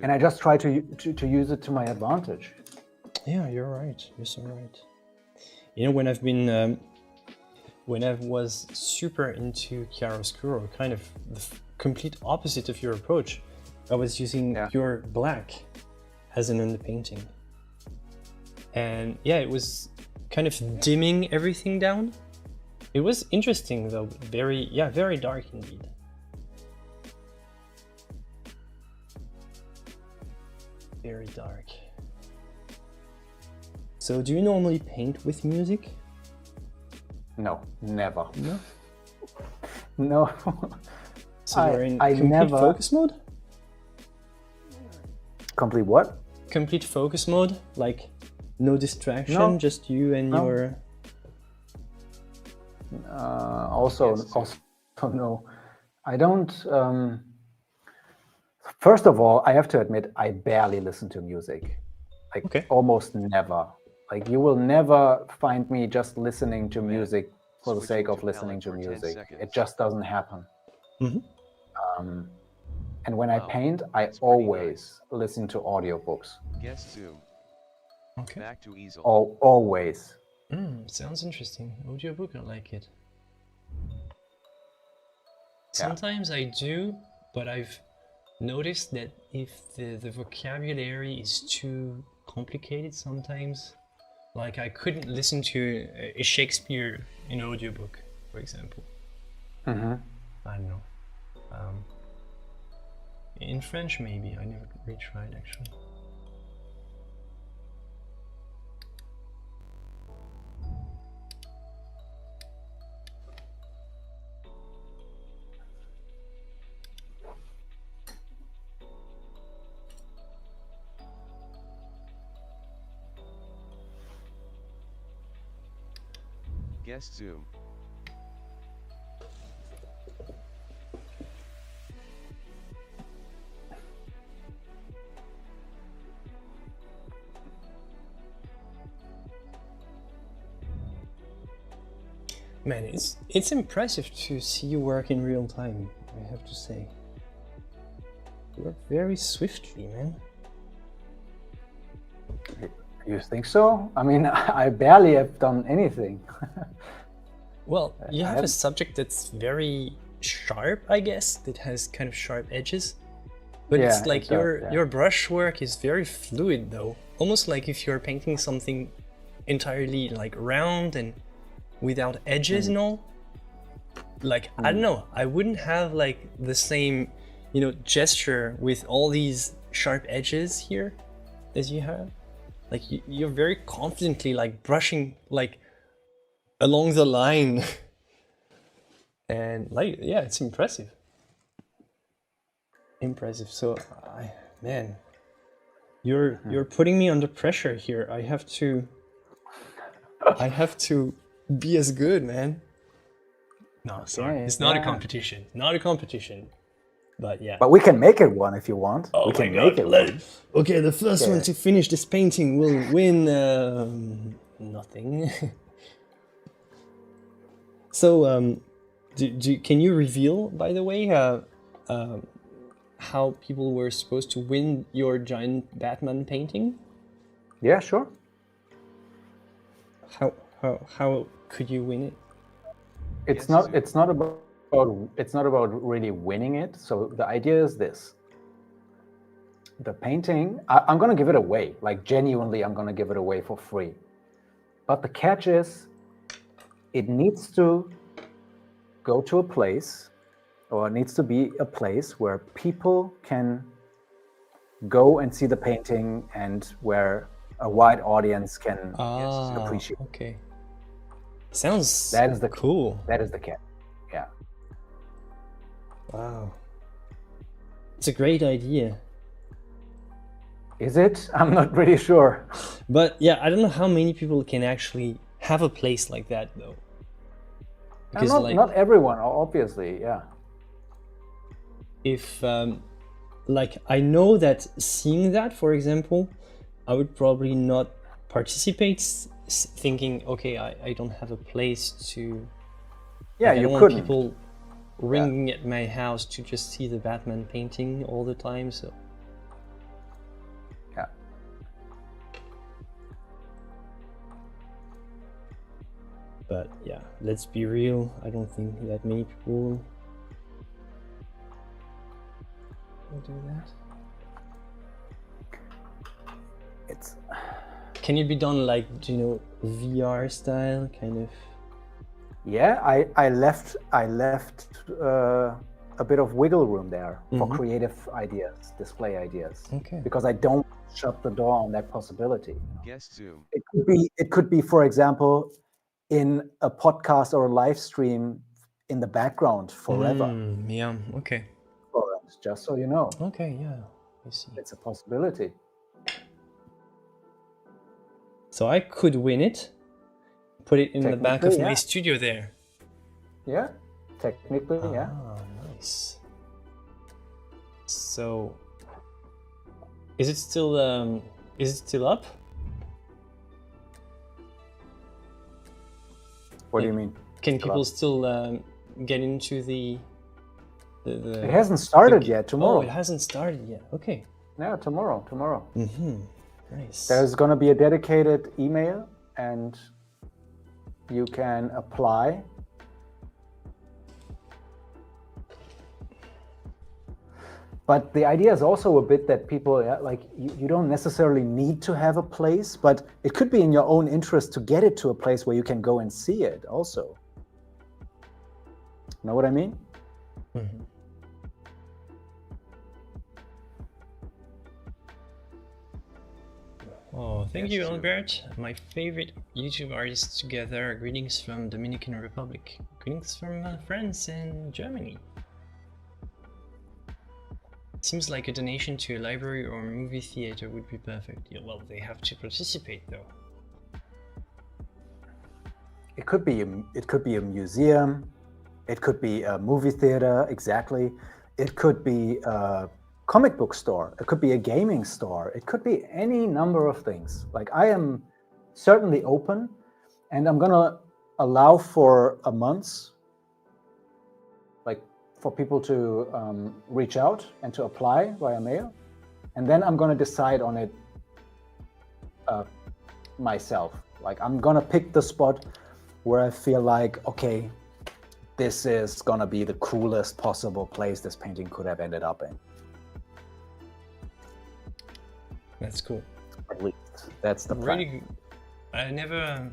S2: I just try to use it to my advantage.
S3: Yeah, you're right. You're so right. You know, when I've been when I was super into chiaroscuro, kind of the complete opposite of your approach, I was using pure black, as an underpainting. And yeah, it was kind of dimming everything down. It was interesting though, very dark indeed. Very dark. So do you normally paint with music?
S2: No, never.
S3: No?
S2: No.
S3: So you're in
S2: I
S3: complete
S2: never...
S3: focus mode?
S2: Complete what?
S3: Complete focus mode? Like no distraction,
S2: No.
S3: just you and
S2: No.
S3: your...
S2: Also no. I don't... First of all, I have to admit, I barely listen to music. Like
S3: Okay.
S2: almost never. Like you will never find me just listening to music for the
S4: Switching
S2: sake of
S4: to
S2: listening
S4: palette
S2: to
S4: for 10
S2: music.
S4: seconds.
S2: It just doesn't happen.
S3: Mhm.
S2: And when I
S4: Wow,
S2: paint, I
S4: that's pretty
S2: always listen to audiobooks.
S4: Guest zoom.
S1: Okay.
S4: Back to easel.
S2: Always.
S1: Sounds interesting. Audiobook, I like it. Sometimes I do, but I've noticed that if the vocabulary is too complicated sometimes, like I couldn't listen to a Shakespeare in audiobook, for example.
S2: Mm-hmm.
S1: I don't know. In French maybe, I never really tried actually.
S4: Guest zoom.
S3: Man, it's impressive to see you work in real time, I have to say. You work very swiftly, man.
S2: You think so? I mean, I barely have done anything.
S3: Well, you
S2: I
S3: have a
S2: haven't-
S3: subject that's very sharp, I guess, that has kind of sharp edges. But
S2: Yeah,
S3: it's like
S2: it does, yeah.
S3: your brush work is very fluid though. Almost like if you're painting something entirely like round and without edges and all. Like, I don't know, I wouldn't have like the same, you know, gesture with all these sharp edges here as you have. Like you're very confidently like brushing like along the line. And like, yeah, it's impressive. Impressive. So, man, you're putting me under pressure here. I have to be as good, man.
S1: No, sorry, it's not a competition. Not a competition.
S3: But yeah.
S2: But we can make it one if you want.
S3: Oh
S2: we
S3: my
S2: can
S3: God,
S2: make it one.
S3: Okay, the first one to finish this painting will win nothing. So, can you reveal, by the way, how people were supposed to win your giant Batman painting?
S2: Yeah, sure.
S3: How could you win it?
S2: It's
S4: Yes,
S2: not about really winning it. So the idea is this. The painting, I'm going to give it away. Like genuinely, I'm going to give it away for free. But the catch is, it needs to go to a place, or it needs to be a place where people can go and see the painting and where a wide audience can appreciate.
S3: Okay. Sounds
S2: That is the
S3: cool.
S2: That is the catch. Yeah.
S3: Wow. It's a great idea.
S2: Is it? I'm not really sure.
S3: But yeah, I don't know how many people can actually have a place like that though. Because
S2: Not everyone, obviously, yeah.
S3: If like I know that seeing that, for example, I would probably not participate, thinking, okay, I don't have a place to.
S2: Yeah,
S3: I don't
S2: you
S3: want
S2: couldn't.
S3: people ringing at my house to just see the Batman painting all the time. So
S2: Yeah.
S3: but yeah, let's be real. I don't think that many people will do that.
S2: it's
S3: Can it be done like, do you know, VR style kind of?
S2: yeah. I left a bit of wiggle room there for creative ideas, display ideas.
S3: Okay.
S2: Because I don't shut the door on that possibility.
S4: Guest Zoom.
S2: It could be, for example, in a podcast or a live stream in the background forever.
S3: Yeah. Okay.
S2: Just so you know,
S3: Okay. Yeah. I see.
S2: it's a possibility.
S3: So I could win it, put it in the back of
S2: Technically,
S3: my
S2: yeah.
S3: studio there.
S2: Yeah, technically, yeah.
S3: Ah, nice. So, is it still up?
S2: What do you mean?
S3: Can
S2: Still
S3: people
S2: up?
S3: still get into the?
S2: It hasn't started yet. Tomorrow.
S3: Oh, it hasn't started yet. Okay.
S2: Yeah, tomorrow.
S3: Nice.
S2: There's going to be a dedicated email, and you can apply. But the idea is also a bit that people, like, you don't necessarily need to have a place, but it could be in your own interest to get it to a place where you can go and see it also. Know what I mean?
S1: Oh, thank
S4: Yes,
S1: you,
S4: Zoom.
S1: Albert. My favorite YouTube artists together. Greetings from Dominican Republic. Greetings from friends in Germany. Seems like a donation to a library or a movie theater would be perfect. Yeah, well, they have to participate though.
S2: It could be a museum, it could be a movie theater, exactly. It could be a comic book store, it could be a gaming store, it could be any number of things. Like, I am certainly open, and I'm gonna allow for a month, like, for people to reach out and to apply via mail, and then I'm gonna decide on it myself. Like, I'm gonna pick the spot where I feel like, okay, this is gonna be the coolest possible place this painting could have ended up in.
S1: That's cool.
S2: At least that's the plan.
S1: Really, I never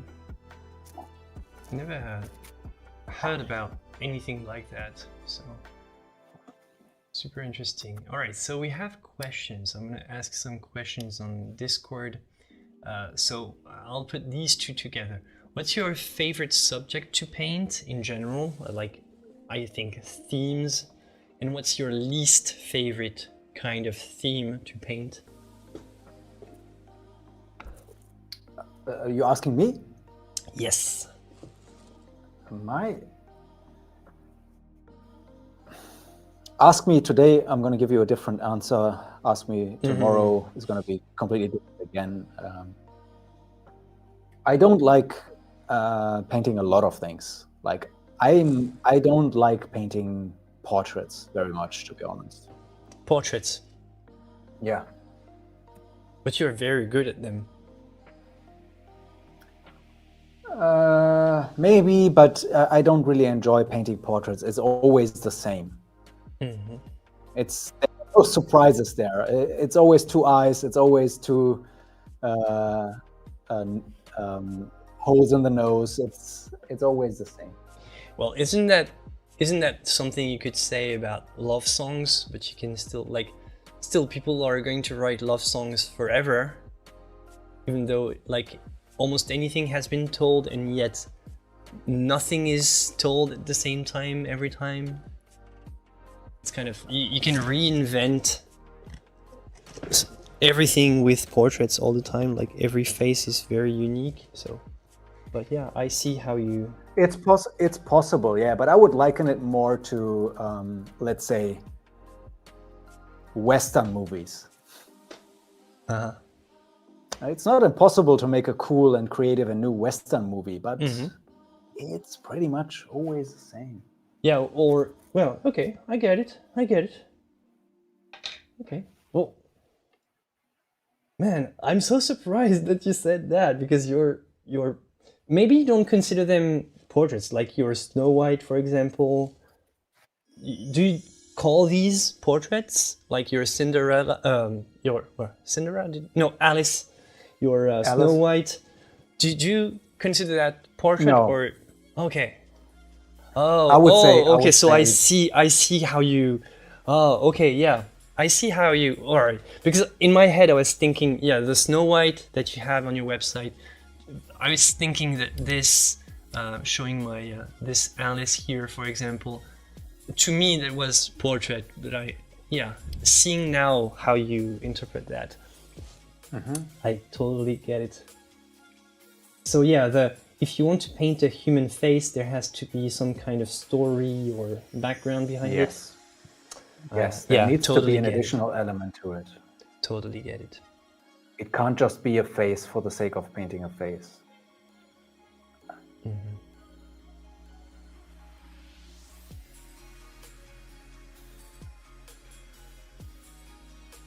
S1: heard about anything like that. So super interesting. All right, so we have questions. I'm gonna ask some questions on Discord. So I'll put these two together. What's your favorite subject to paint in general? Like, I think themes. And what's your least favorite kind of theme to paint?
S2: Are you asking me?
S1: Yes.
S2: Ask me today, I'm going to give you a different answer. Ask me tomorrow, it's going to be completely different again. I don't like painting a lot of things. Like, I don't like painting portraits very much, to be honest.
S1: Portraits.
S2: Yeah.
S1: But you're very good at them.
S2: Maybe, but I don't really enjoy painting portraits. It's always the same. It's no surprises there. It's always two eyes. It's always two holes in the nose. It's always the same.
S1: Well, isn't that something you could say about love songs? But you can still people are going to write love songs forever, even though like almost anything has been told, and yet nothing is told at the same time every time. It's kind of, you can reinvent everything with portraits all the time. Like, every face is very unique. So, but yeah, I see how you.
S2: It's possible, yeah. But I would liken it more to, let's say, Western movies. It's not impossible to make a cool and creative and new Western movie, but it's pretty much always the same.
S3: Yeah, or, well, okay, I get it. Okay, well, man, I'm so surprised that you said that, because you're maybe you don't consider them portraits, like your Snow White, for example. Do you call these portraits? Like your Cinderella, Alice your Snow
S2: Alice?
S3: White. Did you consider that portrait
S2: No.
S3: or okay? Oh,
S2: I would say- I
S3: okay.
S2: would
S3: So I
S2: say-
S3: see how you. Oh, okay, yeah. I see how you. All right, because in my head I was thinking, yeah, the Snow White that you have on your website. I was thinking that this, showing my this Alice here, for example, to me that was portrait. But seeing now how you interpret that, I totally get it. So yeah, if you want to paint a human face, there has to be some kind of story or background behind it.
S2: Yes, there
S3: yeah,
S2: needs to
S3: totally
S2: be an
S3: get it.
S2: additional element to it.
S3: Totally get it.
S2: It can't just be a face for the sake of painting a face.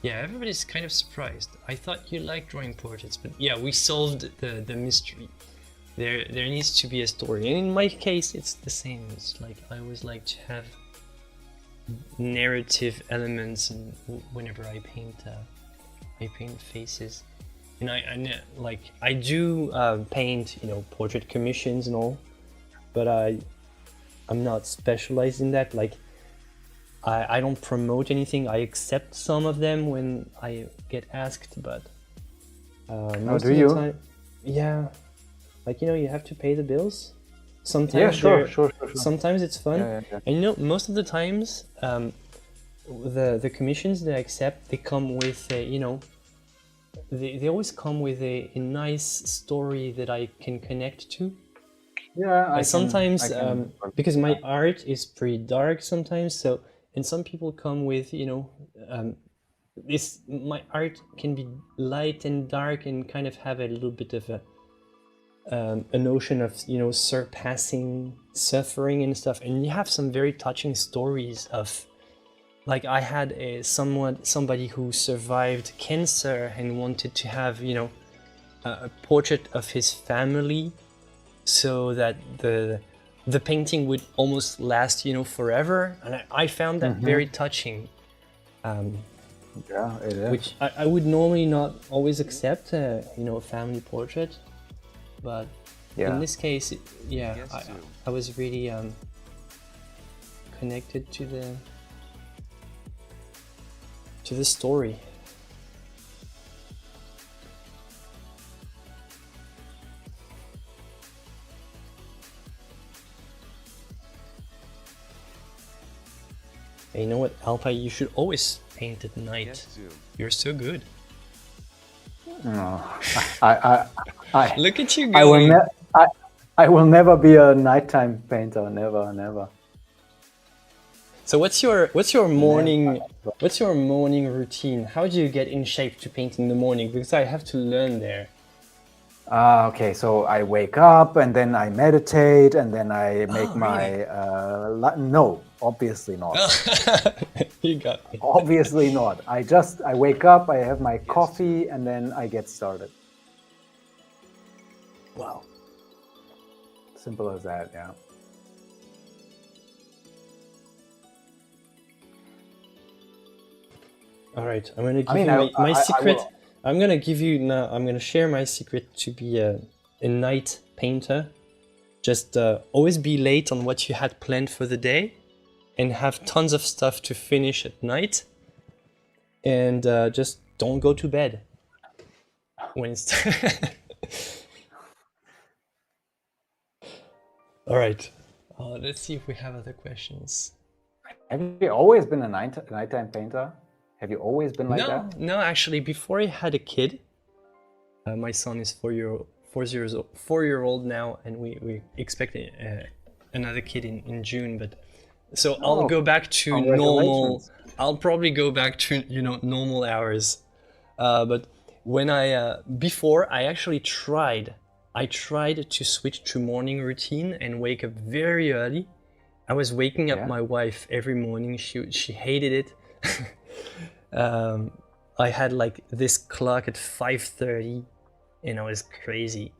S1: Yeah, everybody's kind of surprised. I thought you liked drawing portraits, but yeah, we solved the mystery. There needs to be a story, and in my case, it's the same. It's like I always like to have narrative elements, and whenever I paint faces, and I do paint, portrait commissions and all, but I'm not specialized in that. Like I don't promote anything. I accept some of them when I get asked, but most
S2: do
S1: Oh,
S3: of
S2: you?
S3: the time, yeah, like you have to pay the bills. Sometimes
S2: Yeah, sure.
S3: Sometimes it's fun,
S2: Yeah.
S3: and most of the times, the commissions that I accept, they come with they always come with a nice story that I can connect to.
S2: Yeah,
S3: Sometimes
S2: work
S3: because
S2: with
S3: my
S2: that.
S3: art is pretty dark sometimes, and some people come with my art can be light and dark and kind of have a little bit of a notion of surpassing suffering and stuff, and you have some very touching stories of, like, I had somebody who survived cancer and wanted to have a portrait of his family, so that the painting would almost last forever, and I found that very touching,
S2: Yeah, it is.
S3: which I would normally not always accept a family portrait, but
S2: Yeah.
S3: in this case
S4: Yes, Zoom.
S3: I was really connected to the story. Hey, you know what, Alpay, you should always paint at night.
S4: Yes, Zoom.
S1: You're so good.
S2: No, I
S1: Look at you
S2: I will
S1: going.
S2: I will never be a nighttime painter. Never.
S3: So what's your morning routine? How do you get in shape to paint in the morning? Because I have to learn there.
S2: Okay, so I wake up and then I meditate and then I make my no, obviously not.
S3: You got me.
S2: Obviously not. I wake up, I have my coffee, and then I get started.
S3: Wow.
S2: Simple as that, yeah.
S3: All right, I'm gonna give
S2: I mean,
S3: you my
S2: I
S3: secret.
S2: will.
S3: I'm gonna give you now. I'm gonna share my secret to be a night painter. Just always be late on what you had planned for the day, and have tons of stuff to finish at night. And just don't go to bed when it's. All right. Let's see if we have other questions.
S2: Have you always been a nighttime painter? Have you always been like that?
S1: No, actually, before I had a kid, my son is 4-year-old now, and we expect another kid in June. But so I'll go back to normal.
S2: Congratulations.
S1: I'll probably go back to normal hours. But when before I actually tried to switch to morning routine and wake up very early. I was waking up my wife every morning. She hated it. I had like this clock at 5:30, and I was crazy.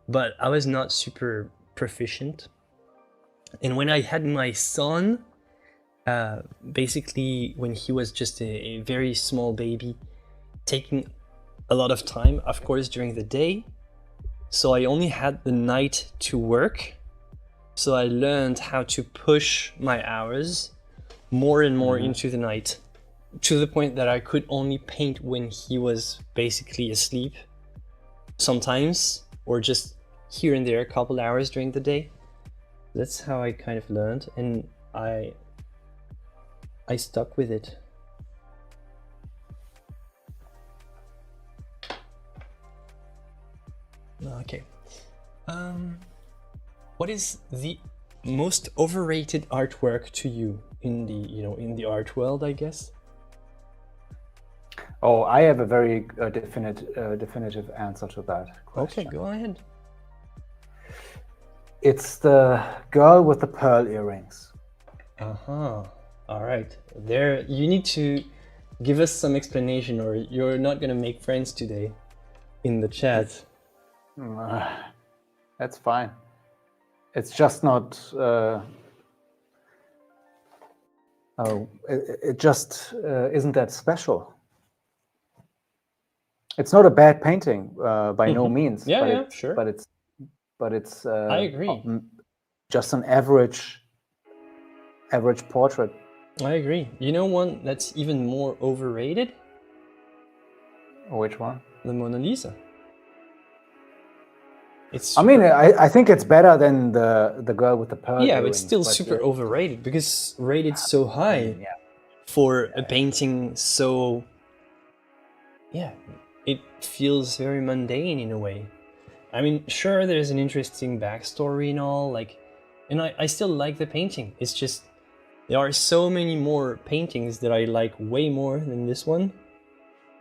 S1: But I was not super proficient. And when I had my son, basically when he was just a very small baby, taking
S3: a lot of time, of course, during the day. So I only had the night to work. So I learned how to push my hours more and more into the night, to the point that I could only paint when he was basically asleep sometimes, or just here and there a couple hours during the day. That's how I kind of learned, and I stuck with it. Okay. What is the most overrated artwork to you in the, in the art world, I guess?
S2: Oh, I have a very definitive answer to that question.
S3: Okay, go ahead.
S2: It's the girl with the pearl earrings.
S3: Uh-huh. All right. There, you need to give us some explanation, or you're not gonna make friends today in the chat.
S2: That's fine. It's just not. It just isn't that special. It's not a bad painting by no means.
S3: Yeah,
S2: but
S3: yeah,
S2: it's,
S3: sure.
S2: But it's.
S3: I agree.
S2: Just an average portrait.
S3: I agree. You know one that's even more overrated?
S2: Which one?
S3: The Mona Lisa. It's
S2: I mean, I think it's better than the girl with the pearl
S3: yeah,
S2: earrings,
S3: but it's still super overrated because rated so high
S2: yeah.
S3: for a painting. So yeah, it feels very mundane in a way. I mean, sure, there's an interesting backstory and all, like, and I still like the painting. It's just there are so many more paintings that I like way more than this one,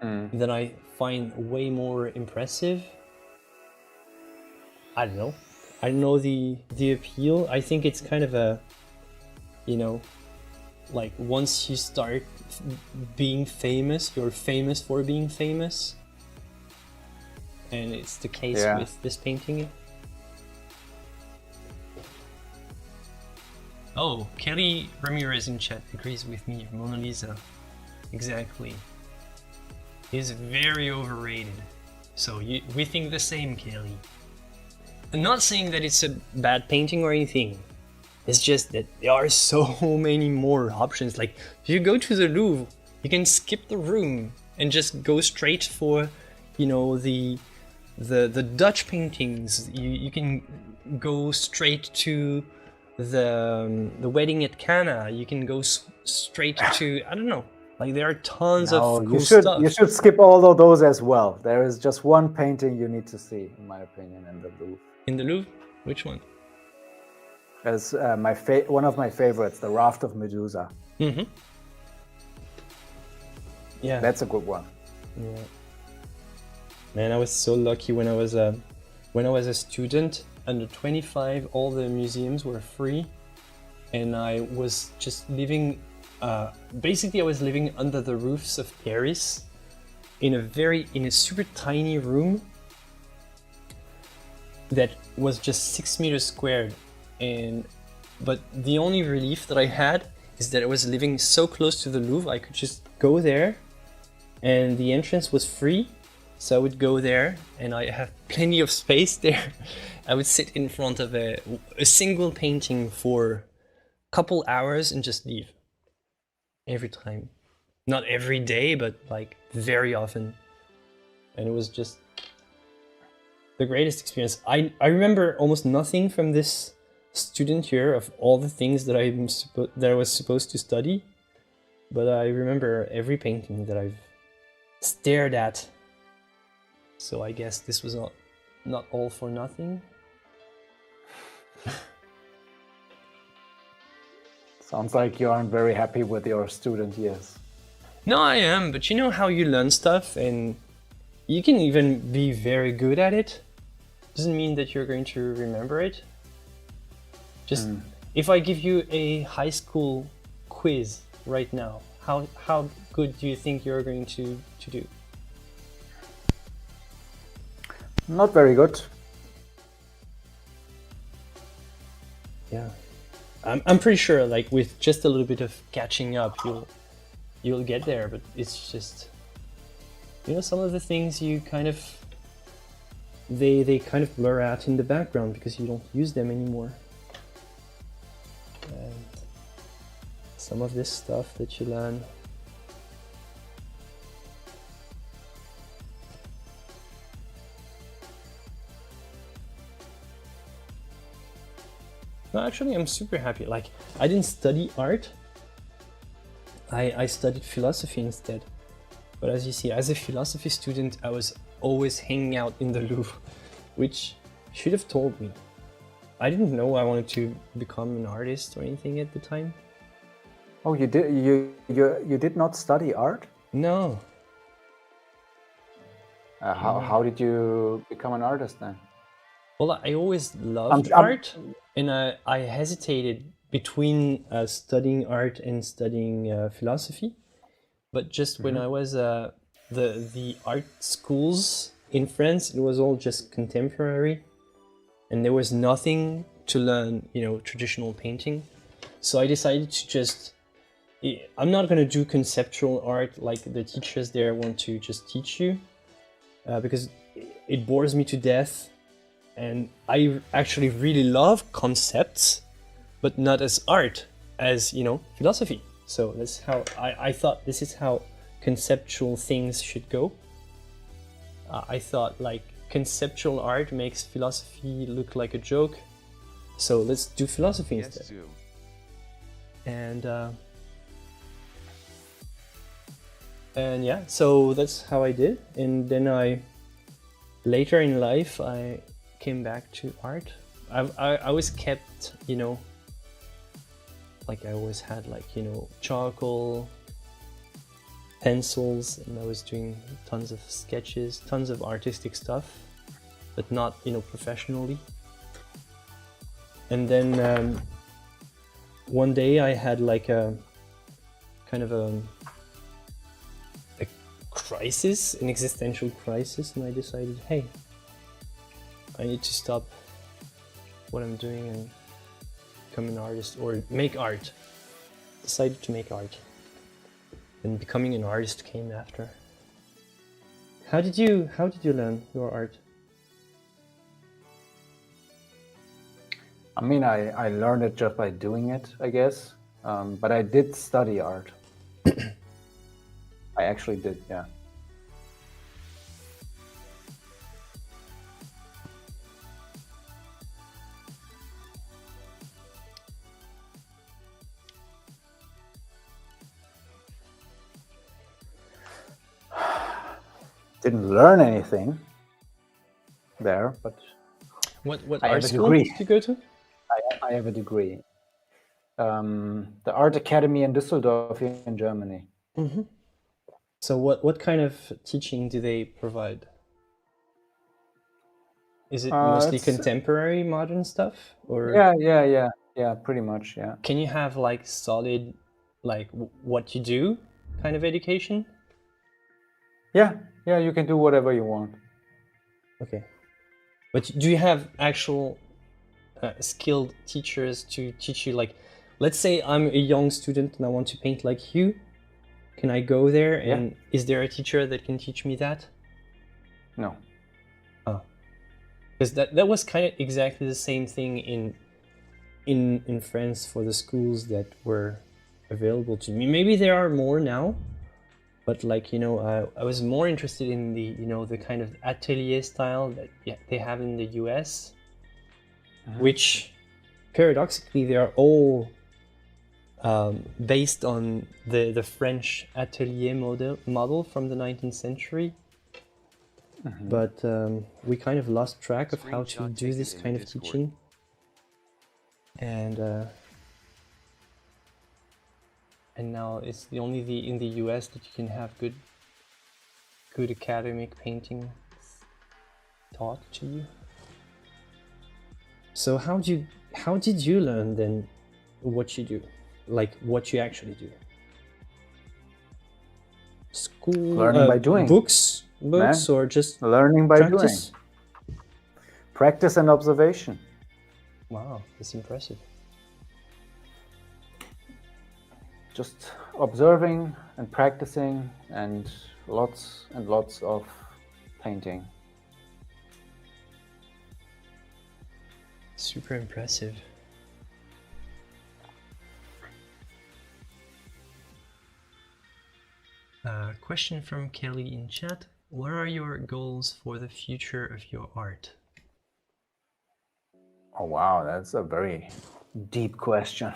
S3: that I find way more impressive. I don't know the appeal. I think it's kind of a, like once you start being famous, you're famous for being famous. And it's the case with this painting.
S1: Oh, Kelly Ramirez in chat agrees with me. Mona Lisa, exactly, is very overrated. So we think the same, Kelly. I'm not saying that it's a bad painting or anything. It's just that there are so many more options. Like, if you go to the Louvre, you can skip the room and just go straight for, the Dutch paintings. You can go straight to the wedding at Cana. You can go straight to, I don't know. Like, there are tons of cool stuff.
S2: You should skip all of those as well. There is just one painting you need to see, in my opinion, in the Louvre.
S1: In the Louvre? Which one?
S2: As one of my favorites, the Raft of Medusa.
S3: Mm-hmm. Yeah,
S2: that's a good one.
S3: Yeah. Man, I was so lucky when I was a student. Under 25, all the museums were free, and I was just living. Basically, I was living under the roofs of Paris, in a super tiny room that was just 6 meters squared, but the only relief that I had is that I was living so close to the Louvre. I could just go there, and the entrance was free, so I would go there, and I have plenty of space there. I would sit in front of a single painting for a couple hours and just leave every time. Not every day, but like very often, and it was just the greatest experience. I remember almost nothing from this student year of all the things that I was supposed to study, but I remember every painting that I've stared at. So I guess this was not all for nothing.
S2: Sounds like you aren't very happy with your student years.
S1: No, I am, but you know how you learn stuff and
S3: You can even be very good at it. Doesn't mean that you're going to remember it. Just if I give you a high school quiz right now, how good do you think you're going to do?
S2: Not very good.
S3: Yeah, I'm pretty sure, like with just a little bit of catching up, you'll get there. But it's just you know, some of the things you kind of, they kind of blur out in the background because you don't use them anymore. And some of this stuff that you learn. No, actually, I'm super happy. Like, I didn't study art. I studied philosophy instead. But as you see, as a philosophy student, I was always hanging out in the Louvre, which should have told me. I didn't know I wanted to become an artist or anything at the time.
S2: Oh, you did not study art?
S3: No.
S2: How did you become an artist then?
S3: Well, I always loved
S2: I'm-
S3: art, and I hesitated between studying art and studying philosophy. But just when I was the art schools in France, it was all just contemporary, and there was nothing to learn, you know, traditional painting. So I decided to just, I'm not going to do conceptual art like the teachers there want to just teach you, because it bores me to death. And I actually really love concepts, but not as art, as, you know, philosophy. So that's how I thought this is how conceptual things should go. I thought like conceptual art makes philosophy look like a joke. So let's do philosophy
S4: Yes,
S3: instead.
S4: Zoom.
S3: And yeah, so that's how I did. And then later in life, I came back to art. I always kept, you know, like I always had like, you know, charcoal, pencils, and I was doing tons of sketches, tons of artistic stuff, but not, you know, professionally. And then one day I had like a kind of a crisis, an existential crisis, and I decided, hey, I need to stop what I'm doing and become an artist or make art. Decided to make art. And becoming an artist came after. How did you learn your art?
S2: I mean, I learned it just by doing it, I guess. But I did study art. I actually did, yeah. Didn't learn anything there, but
S3: What
S2: I have
S3: art
S2: a
S3: school
S2: degree.
S3: did you go to?
S2: I have a degree. The Art Academy in Düsseldorf here in Germany.
S3: So what kind of teaching do they provide? Is it mostly
S2: It's-
S3: contemporary modern stuff, or
S2: Yeah, pretty much, yeah.
S3: can you have like solid, like what you do kind of education?
S2: Yeah, you can do whatever you want.
S3: Okay. But do you have actual skilled teachers to teach you, like, let's say I'm a young student and I want to paint like you. Can I go there and is there a teacher that can teach me that?
S2: No.
S3: Oh. Because that was kind of exactly the same thing in France for the schools that were available to me. Maybe there are more now, but like, you know, I was more interested in the, you know, the kind of atelier style that they have in the US, which paradoxically they are all based on the French atelier model from the 19th century. But we kind of lost track of how to do this kind of teaching. And now it's only in the US that you can have good academic painting taught to you. So how did you learn then what you do, like what you actually do? School,
S2: Learning by doing.
S3: books,
S2: Man.
S3: or just
S2: Learning by
S3: practice?
S2: doing. Practice and observation.
S3: Wow, that's impressive.
S2: Just observing and practicing and lots and lots of painting.
S3: Super impressive. Question from Kelly in chat. What are your goals for the future of your art?
S2: Oh wow, that's a very deep question.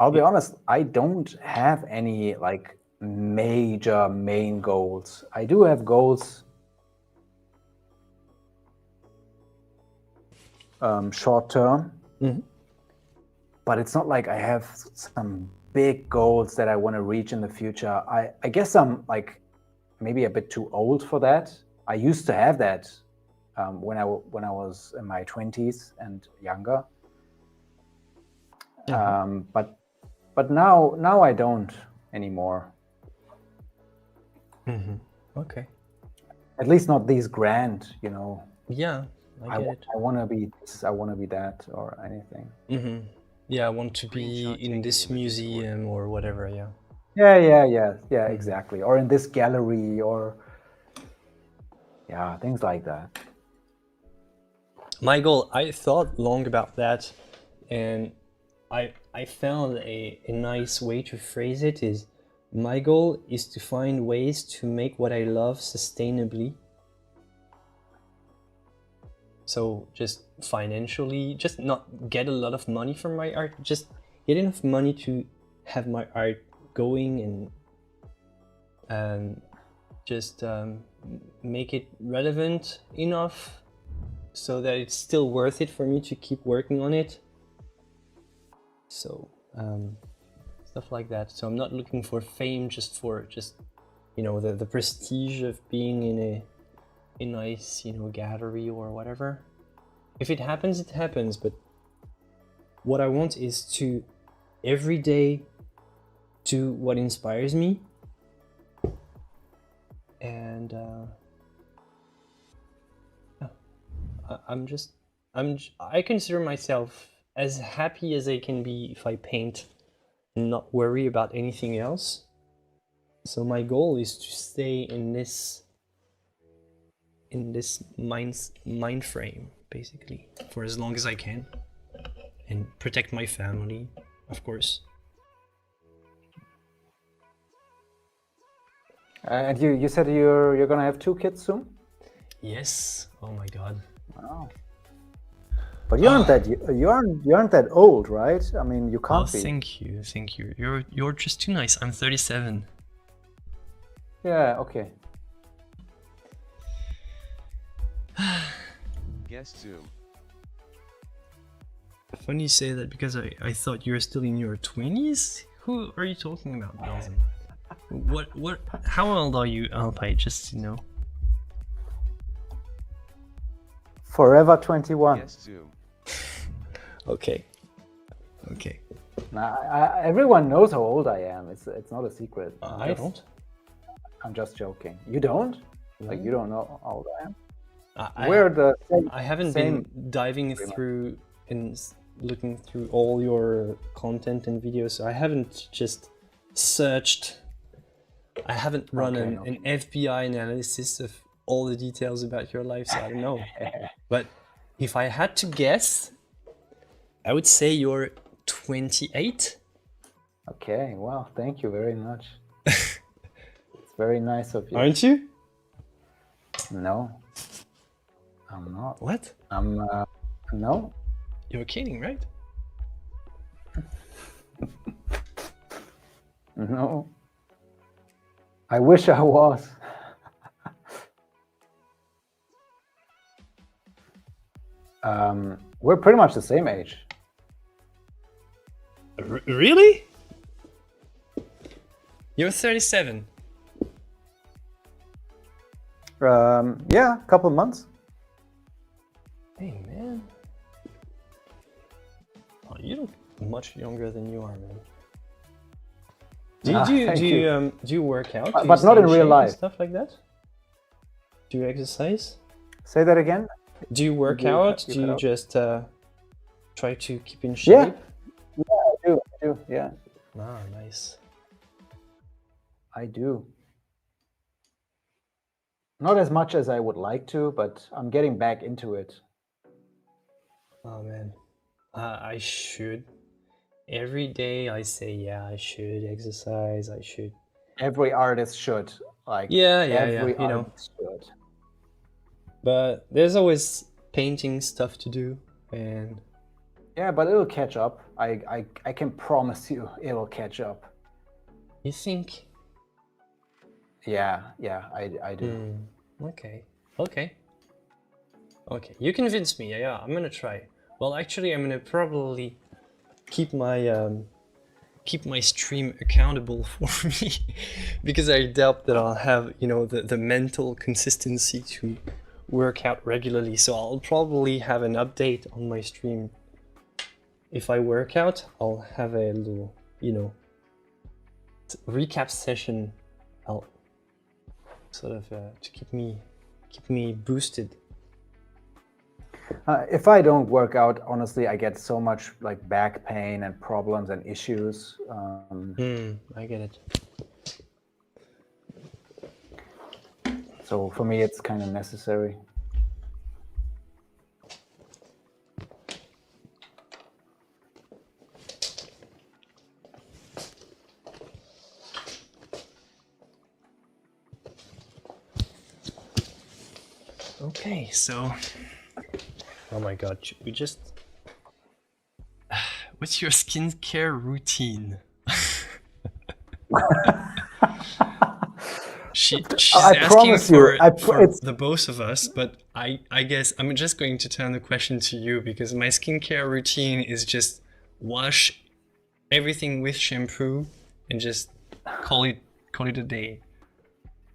S2: I'll be honest, I don't have any like major main goals. I do have goals short term, but it's not like I have some big goals that I want to reach in the future. I guess I'm like maybe a bit too old for that. I used to have that when I was in my 20s and younger. But now I don't anymore.
S3: Okay.
S2: At least not these grand, you know.
S3: Yeah, I get it.
S2: I want to be this, I want to be that, or anything.
S3: Yeah, I want to be in this museum or whatever, yeah.
S2: Yeah, exactly. Or in this gallery, or yeah, things like that.
S3: My goal, I thought long about that, and I found a nice way to phrase it is, my goal is to find ways to make what I love sustainably. So just financially, just not get a lot of money from my art, just get enough money to have my art going and just make it relevant enough so that it's still worth it for me to keep working on it. So stuff like that. So I'm not looking for fame just you know, the prestige of being in a nice, you know, gallery or whatever. If it happens, it happens, but what I want is to every day do what inspires me, and I consider myself as happy as I can be if I paint and not worry about anything else. So my goal is to stay in this mind frame, basically, for as long as I can, and protect my family, of course.
S2: And you said you're gonna have 2 kids soon?
S3: Yes. Oh my God.
S2: Wow. But you aren't that old, right? I mean, you can't be.
S3: Thank you. You're just too nice. I'm 37.
S2: Yeah. Okay.
S4: Guess Zoom.
S3: Funny you say that because I thought you were still in your 20s. Who are you talking about, Belzen? What? How old are you, Alpay? Just to know.
S2: Forever 21.
S4: Guess Zoom.
S3: Okay.
S2: Now, everyone knows how old I am. It's not a secret.
S3: I don't.
S2: I'm just joking. You don't? Like, you don't know how old I am?
S3: I haven't been diving through and looking through all your content and videos, so I haven't just searched. I haven't run an FBI analysis of all the details about your life, so I don't know. But if I had to guess, I would say you're 28.
S2: Okay, well, thank you very much. It's very nice of you.
S3: Aren't you?
S2: No, I'm not.
S3: What?
S2: No.
S3: You're kidding, right?
S2: No. I wish I was. We're pretty much the same age.
S3: Really? You're 37.
S2: Yeah, a couple months.
S3: Hey, man. Oh, you look much younger than you are, man. Do you work out?
S2: But not in real life.
S3: Stuff like that? Do you exercise?
S2: Say that again?
S3: Do you work out? Do you just try to keep in shape?
S2: Yeah, I do, yeah.
S3: Ah, nice.
S2: I do. Not as much as I would like to, but I'm getting back into it.
S3: Oh man, I should. Every day I say, yeah, I should exercise, I should.
S2: Every artist should. Like,
S3: Yeah,
S2: every
S3: you know.
S2: artist should.
S3: But there's always painting stuff to do, and
S2: Yeah, but it'll catch up. I can promise you it'll catch up.
S3: you think?
S2: Yeah, I do.
S3: Okay. You convinced me. Yeah, I'm gonna try. Well, actually, I'm gonna probably keep my stream accountable for me because I doubt that I'll have, you know, the mental consistency to work out regularly. So I'll probably have an update on my stream. If I work out, I'll have a little, you know, recap session. I'll sort of to keep me boosted.
S2: If I don't work out, honestly, I get so much like back pain and problems and issues.
S3: I get it.
S2: So for me, it's kind of necessary.
S1: Okay, so
S3: Oh my god, we just...
S1: what's your skincare routine? She's asking for the both of us, but I guess I'm just going to turn the question to you because my skincare routine is just wash everything with shampoo and just call it a day,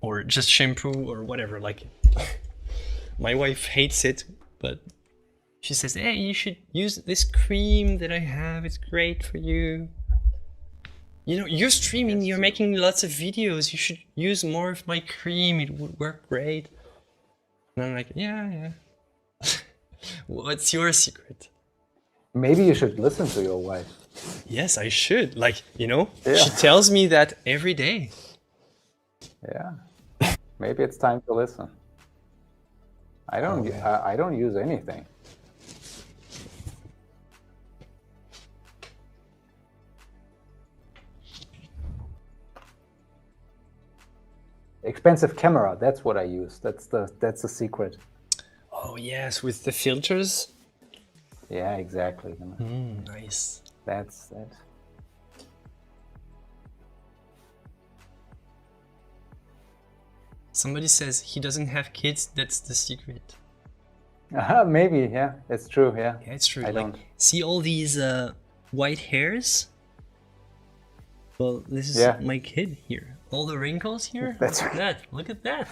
S1: or just shampoo or whatever. Like, my wife hates it, but she says, "Hey, you should use this cream that I have. It's great for you. You know, you're streaming, you're making lots of videos. You should use more of my cream. It would work great." And I'm like, yeah. What's your secret?
S2: Maybe you should listen to your wife.
S1: Yes, I should. Like, you know, she tells me that every day.
S2: Yeah. Maybe it's time to listen. I don't use anything. Expensive camera, that's what I use. That's the secret.
S1: Oh yes, with the filters.
S2: Yeah, exactly.
S1: Nice.
S2: That's that.
S1: Somebody says he doesn't have kids. That's the secret.
S2: Maybe, yeah, it's true. Yeah,
S1: Yeah, it's true.
S2: I
S1: Like,
S2: don't.
S1: see all these white hairs? Well, this is my kid here. All the wrinkles here.
S2: That's
S1: Look at that. Look at that.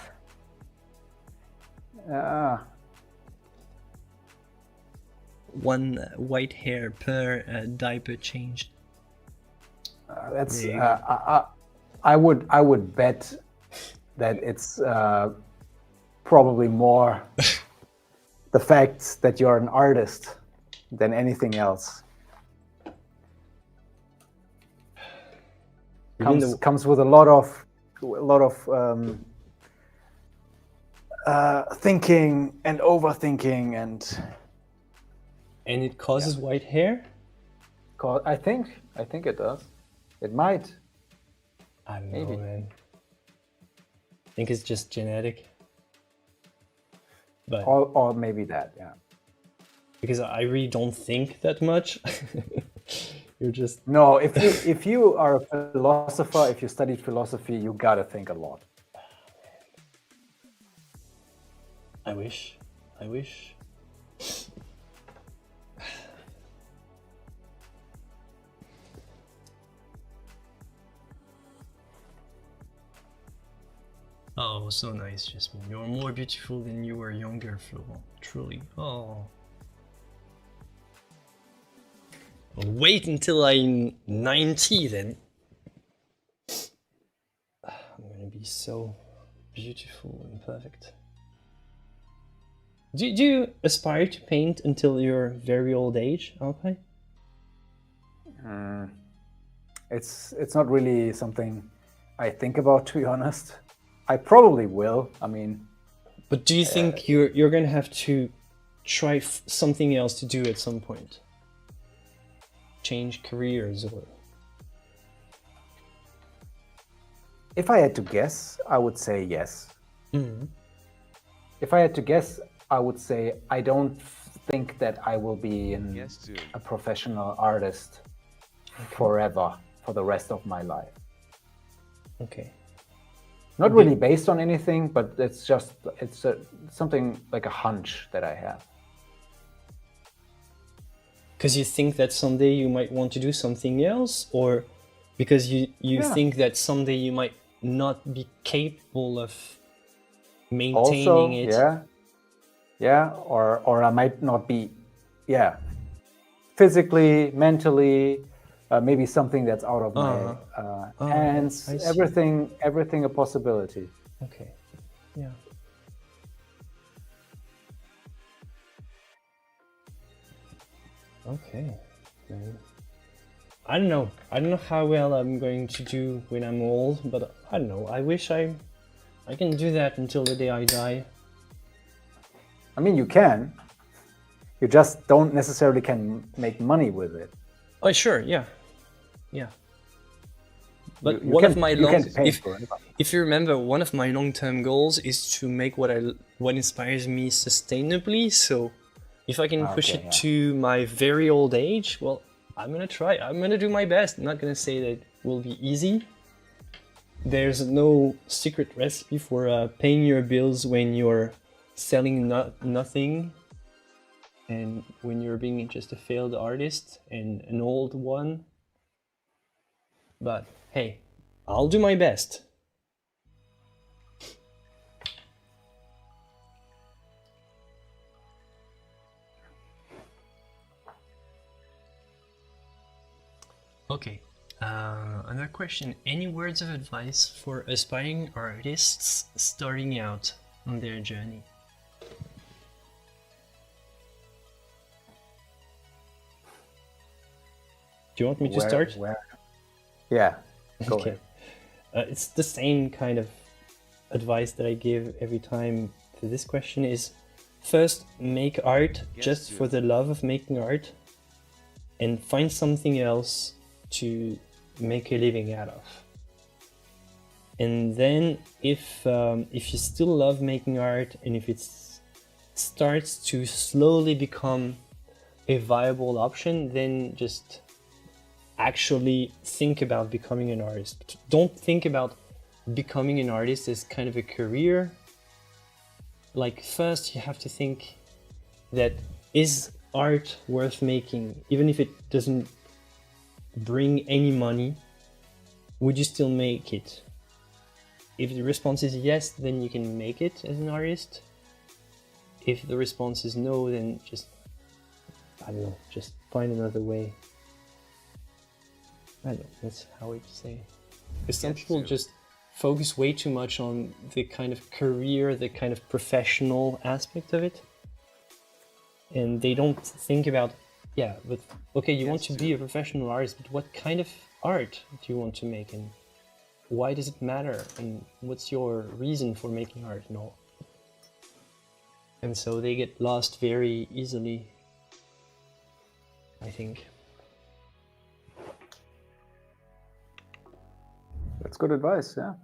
S1: One white hair per diaper changed.
S2: That's. I would bet that it's probably more the fact that you're an artist than anything else. Comes with a lot of thinking and overthinking
S3: And it causes white hair?
S2: I think it does. It might.
S3: I don't
S2: Maybe.
S3: know, man. I think it's just genetic. But
S2: Or maybe that, yeah.
S3: because I really don't think that much. You're just...
S2: No, if you are a philosopher, if you studied philosophy, you gotta think a lot.
S3: I wish.
S1: Oh, so nice, Jasmine. You're more beautiful than you were younger, Flo. Truly. Oh. Well, wait until I'm 90 then.
S3: I'm gonna be so beautiful and perfect. Do you aspire to paint until your very old age, Alpay?
S2: It's not really something I think about, to be honest. I probably will. I mean,
S3: But do you think you're gonna have to try something else to do at some point? Change careers or?
S2: if I had to guess, I would say yes.
S3: Mm-hmm.
S2: If I had to guess, I would say I don't think that I will be
S4: Guess Zoom.
S2: a professional artist forever, for the rest of my life.
S3: Okay.
S2: Not really based on anything, but it's just, something like a hunch that I have.
S3: Because you think that someday you might want to do something else, or because you
S2: Yeah.
S3: think that someday you might not be capable of maintaining
S2: Also,
S3: it.
S2: yeah, or I might not be, physically, mentally, maybe something that's out of my hands.
S3: I see.
S2: Everything a possibility.
S3: Okay. Yeah. Okay. I don't know. I don't know how well I'm going to do when I'm old, but I don't know. I wish I can do that until the day I die.
S2: I mean, you can. You just don't necessarily can make money with it.
S3: Oh, sure. Yeah. Yeah. But
S2: You
S3: one of
S2: can-
S3: my
S2: you
S3: long,
S2: can pay for it.
S3: if you remember, one of my long-term goals is to make what inspires me sustainably. So, if I can push
S2: Okay,
S3: it to my very old age, well, I'm gonna try. I'm gonna do my best. I'm not gonna say that it will be easy. There's no secret recipe for paying your bills when you're selling nothing, and when you're being just a failed artist and an old one. But hey, I'll do my best. Okay, another question. Any words of advice for aspiring artists starting out on their journey? Do you want me to start?
S2: Yeah, go
S3: Okay.
S2: ahead.
S3: It's the same kind of advice that I give every time to this question is, first, make art just for the love of making art, and find something else to make a living out of. And then if you still love making art, and if it starts to slowly become a viable option, then just actually think about becoming an artist. Don't think about becoming an artist as kind of a career. Like, first you have to think that, is art worth making? Even if it doesn't bring any money, would you still make it? If the response is yes, then you can make it as an artist. If the response is no, then just, I don't know, just find another way. I don't know, that's how I say. Because some people just focus way too much on the kind of career, the kind of professional aspect of it. And they don't think about, yeah, but okay, you want to be a professional artist, but what kind of art do you want to make? And why does it matter? And what's your reason for making art and all? And so they get lost very easily, I think.
S2: That's good advice, yeah.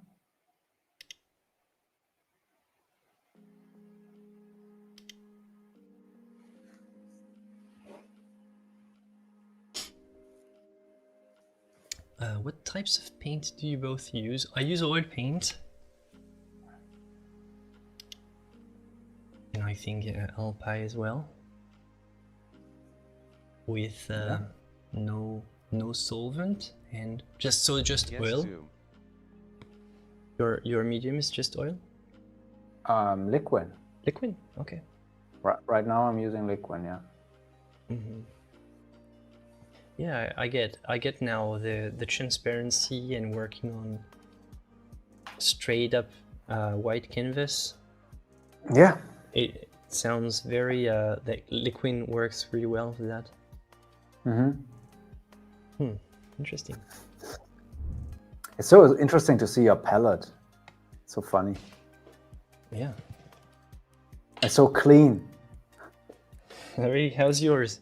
S3: What types of paint do you both use? I use oil paint. And I think Alpay as well. With no solvent and just oil. Your medium is just oil?
S2: Liquid.
S3: Liquid? Okay.
S2: Right now I'm using liquid, yeah.
S3: Mm-hmm. Yeah, I get now the transparency and working on straight up white canvas.
S2: Yeah.
S3: It sounds very that liquid works really well for that.
S2: Mm-hmm.
S3: Interesting.
S2: It's so interesting to see your palette. It's so funny.
S3: Yeah.
S2: It's so clean.
S3: Harry, how's yours?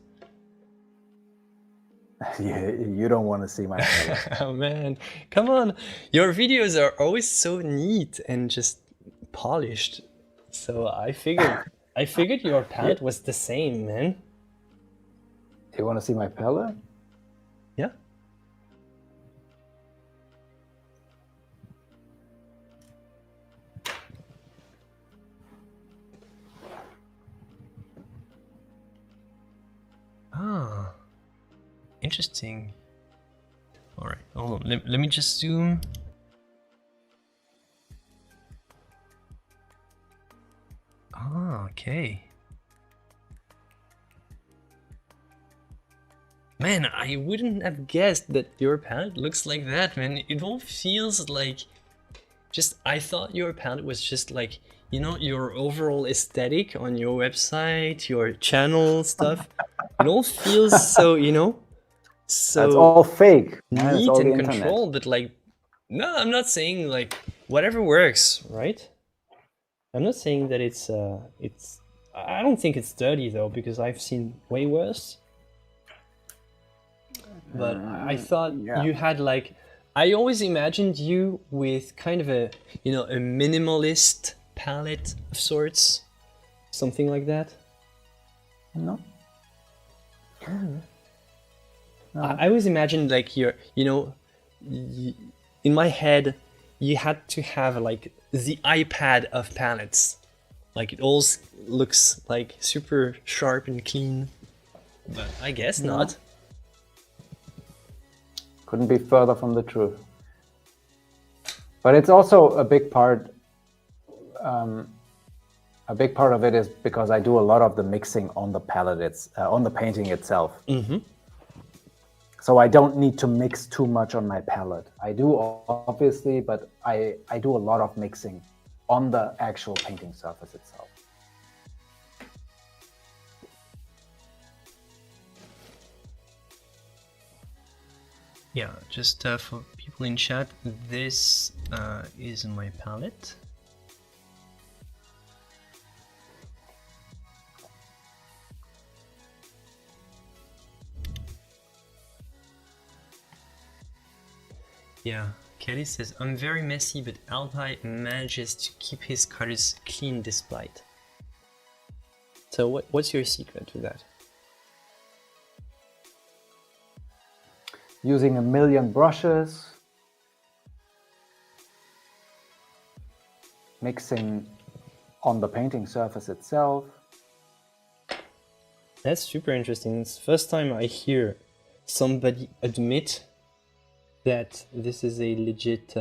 S2: You don't want to see my palette.
S3: Oh man, come on. Your videos are always so neat and just polished. So I figured your palette was the same, man.
S2: You want to see my palette?
S3: Yeah.
S1: Ah, interesting. All right, hold on. Let me just zoom. Ah, okay. Man, I wouldn't have guessed that your palette looks like that, man. It all feels like I thought your palette was just like, you know, your overall aesthetic on your website, your channel stuff. It all feels so, you know, so
S2: That's all fake. Man. It's
S3: neat
S2: all the
S3: and
S2: internet.
S3: controlled, but like, no, I'm not saying like whatever works, right? I'm not saying that it's I don't think it's dirty though, because I've seen way worse. But I thought you had like, I always imagined you with kind of a, you know, a minimalist palette of sorts, something like that.
S2: No.
S3: I always imagined like you're, you know, in my head, you had to have like the iPad of palettes. Like it all looks like super sharp and clean, but I guess not.
S2: Couldn't be further from the truth. But it's also a big part. A big part of it is because I do a lot of the mixing on the palette. It's on the painting itself.
S3: Mm-hmm.
S2: So I don't need to mix too much on my palette. I do obviously, but I do a lot of mixing on the actual painting surface itself.
S1: Yeah, just for people in chat, this is my palette. Yeah, Kelly says, I'm very messy, but Alpay manages to keep his colors clean despite.
S3: So what's your secret to that?
S2: Using a million brushes, mixing on the painting surface itself.
S3: That's super interesting. It's the first time I hear somebody admit that this is a legit,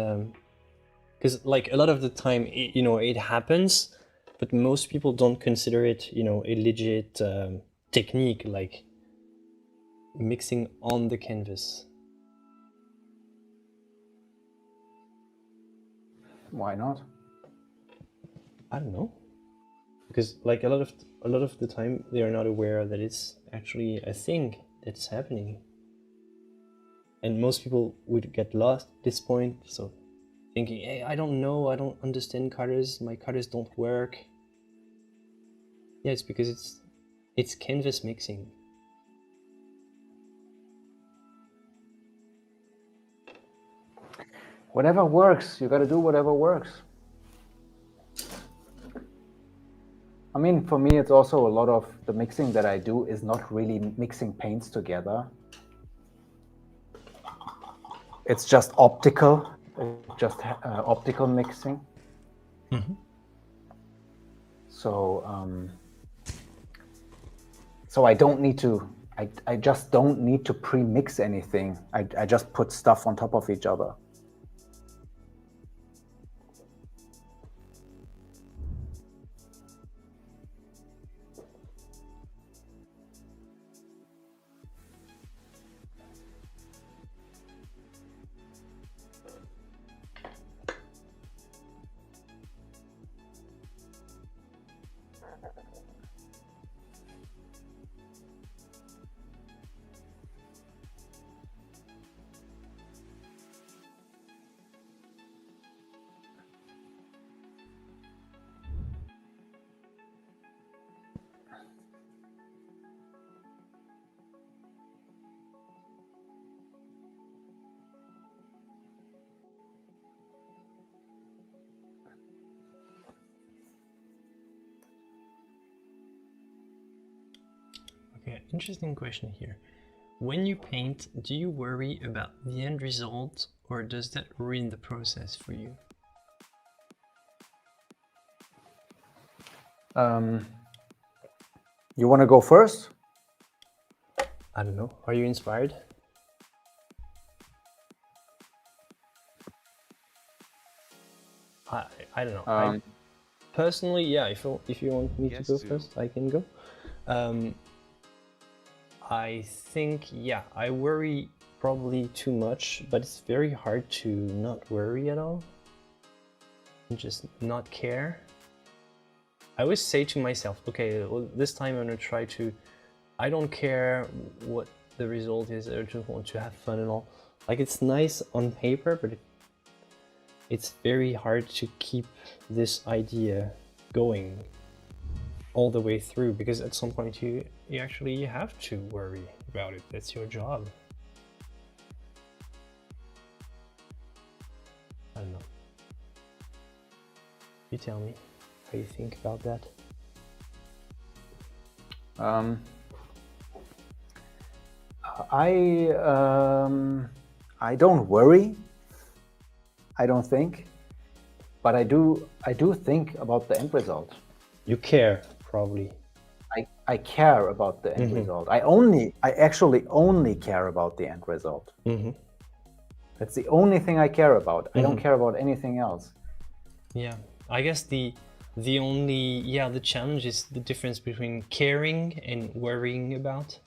S3: because like a lot of the time, you know, it happens, but most people don't consider it, you know, a legit technique, like mixing on the canvas.
S2: Why not?
S3: I don't know, because like a lot of the time they are not aware that it's actually a thing that's happening. And most people would get lost at this point, so thinking, hey, I don't know, I don't understand colors, my colors don't work. Yeah, it's because it's canvas mixing.
S2: Whatever works, you gotta do whatever works. I mean, for me, it's also a lot of the mixing that I do is not really mixing paints together. It's just optical, optical mixing.
S1: Mm-hmm.
S2: So, so I don't need to. I just don't need to pre-mix anything. I just put stuff on top of each other.
S1: Okay, interesting question here. When you paint, do you worry about the end result, or does that ruin the process for you?
S2: You want to go first?
S3: I don't know. Are you inspired? I don't know. Personally, yeah. If you want me to
S4: Yes,
S3: go
S4: do.
S3: first, I can go. I think, yeah, I worry probably too much, but it's very hard to not worry at all and just not care. I always say to myself, okay, well, this time I'm gonna try to, I don't care what the result is, I just want to have fun and all. Like, it's nice on paper, but it's very hard to keep this idea going all the way through, because at some point you actually have to worry about it. That's your job. I don't know. You tell me how you think about that.
S2: I don't worry. I don't think, but I do think about the end result.
S3: You care, probably.
S2: I care about the end result. I actually only care about the end result. That's the only thing I care about. I don't care about anything else.
S1: Yeah, I guess the challenge is the difference between caring and worrying about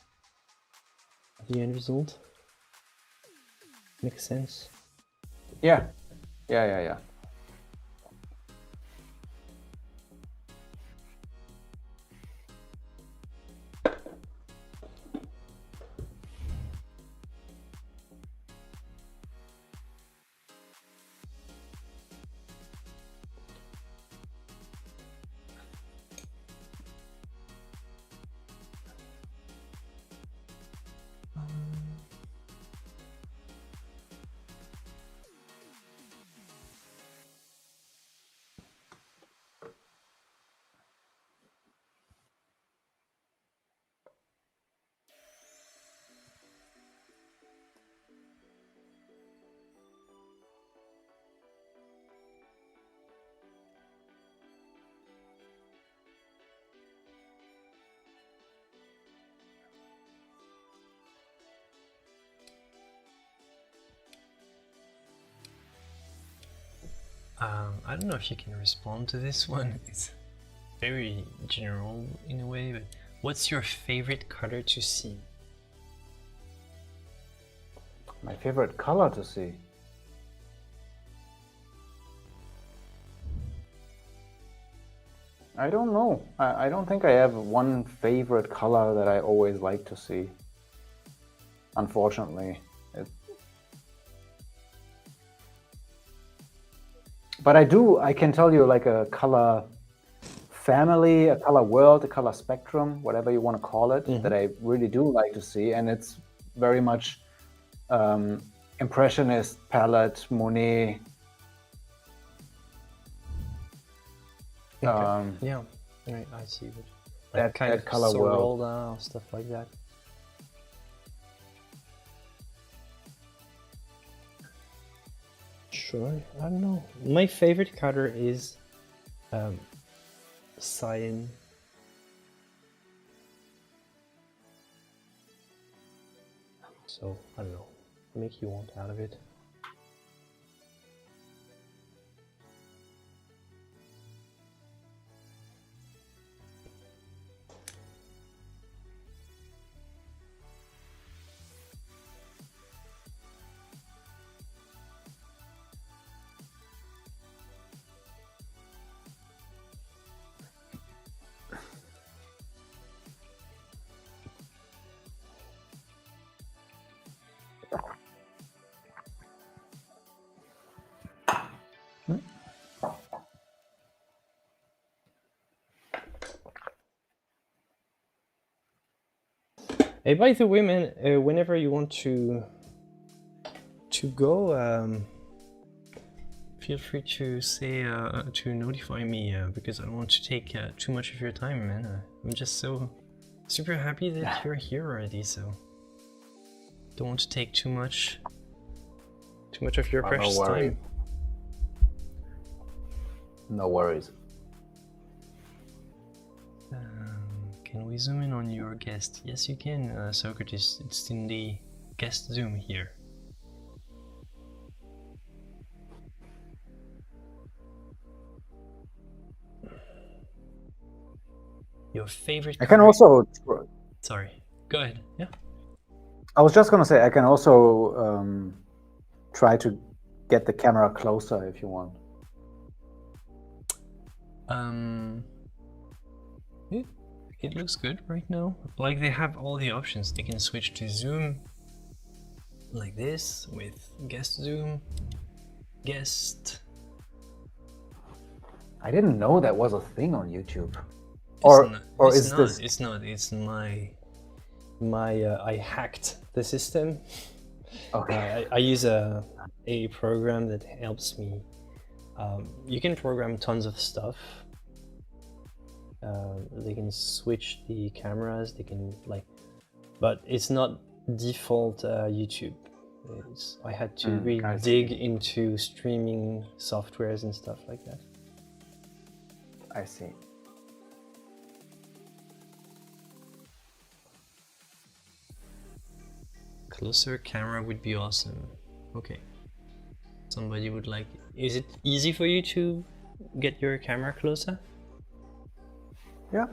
S1: the end result. Makes sense.
S2: Yeah.
S1: I don't know if you can respond to this one. It's very general in a way, but what's your favorite color to see?
S2: My favorite color to see. I don't know. I don't think I have one favorite color that I always like to see. Unfortunately. But I can tell you like a color family, a color world, a color spectrum, whatever you want to call it, that I really do like to see. And it's very much Impressionist palette, Monet.
S1: Okay. Yeah, right, I see. But like
S2: that color world.
S3: Or stuff like that. Sure, I don't know. My favorite color is cyan. So, I don't know. Make you want out of it. Hey, by the way, man, whenever you want to go, feel free to say to notify me because I don't want to take too much of your time, man. I'm just so
S1: super happy that you're here already. So don't want to take too much of your precious
S2: no worries.
S1: time.
S2: No worries.
S1: Can we zoom in on your guest? Yes, you can, Socrates. It's in the guest zoom here. Your favorite.
S2: I can also.
S1: Sorry. Go ahead. Yeah.
S2: I was just gonna say I can also try to get the camera closer if you want.
S1: It looks good right now. Like they have all the options. They can switch to zoom like this with guest zoom, guest.
S2: I didn't know that was a thing on YouTube.
S1: It's not. It's my I hacked the system.
S2: Okay.
S1: I use a program that helps me. You can program tons of stuff. They can switch the cameras. They can but it's not default YouTube. I had to really dig into streaming softwares and stuff like that.
S2: I see.
S1: Closer camera would be awesome. Okay. Somebody would like it. Is it easy for you to get your camera closer?
S2: Yeah.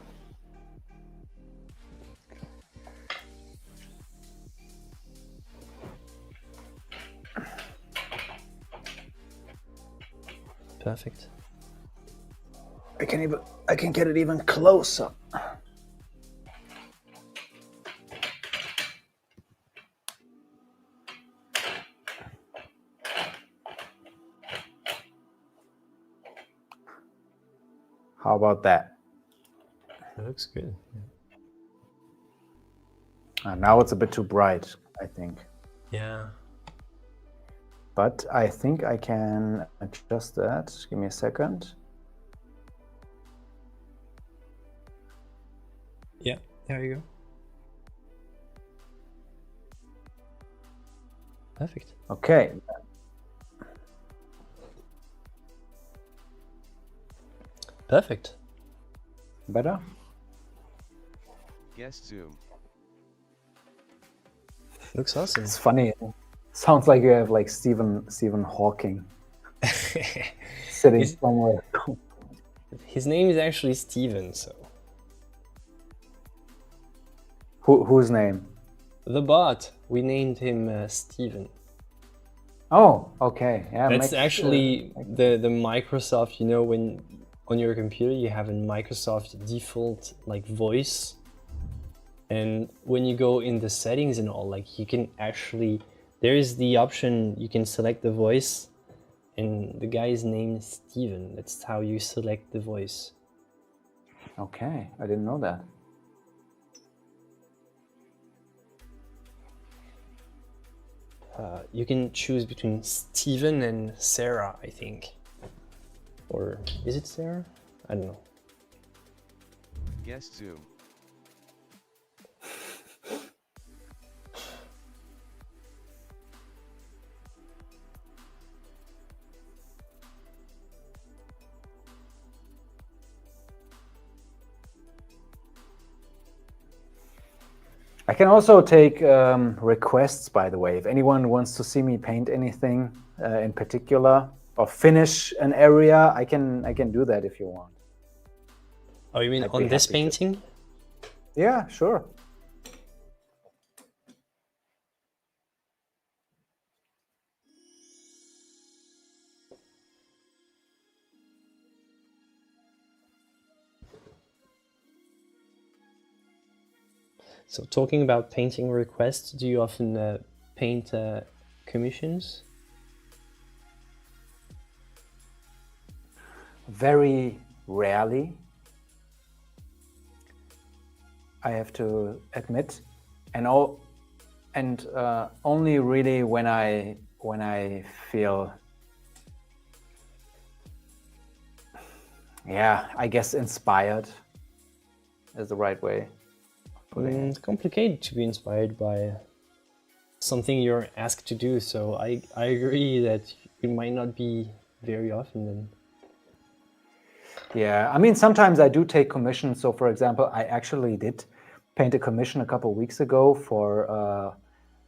S1: Perfect.
S2: I can get it even closer. How about that?
S1: That looks good.
S2: Now it's a bit too bright, I think.
S1: Yeah.
S2: But I think I can adjust that. Give me a second.
S1: Yeah, there you go. Perfect.
S2: Okay.
S1: Perfect.
S2: Better?
S4: Guest zoom.
S1: Looks awesome.
S2: It's funny. Sounds like you have like Stephen Hawking sitting somewhere.
S1: His name is actually Steven, so.
S2: Whose name?
S1: The bot. We named him Steven.
S2: Oh, okay. Yeah.
S1: That's actually the Microsoft. You know, when on your computer you have a Microsoft default like voice, and when you go in the settings and all, like you can actually, there is the option you can select the voice, and the guy's name is Steven. That's how you select the voice.
S2: Okay, I didn't know that.
S1: You can choose between Steven and Sarah, I think. Or is it Sarah? I don't know.
S4: Guest zoom.
S2: I can also take requests, by the way. If anyone wants to see me paint anything in particular or finish an area, I can do that if you want.
S1: Oh, you mean on this painting?
S2: Yeah, sure.
S1: So talking about painting requests, do you often paint commissions?
S2: Very rarely, I have to admit, and only really when I feel, yeah, I guess inspired is the right way.
S3: complicated to be inspired by something you're asked to do. So I agree that it might not be very often then.
S2: Yeah, I mean, sometimes I do take commissions. So, for example, I actually did paint a commission a couple of weeks ago for a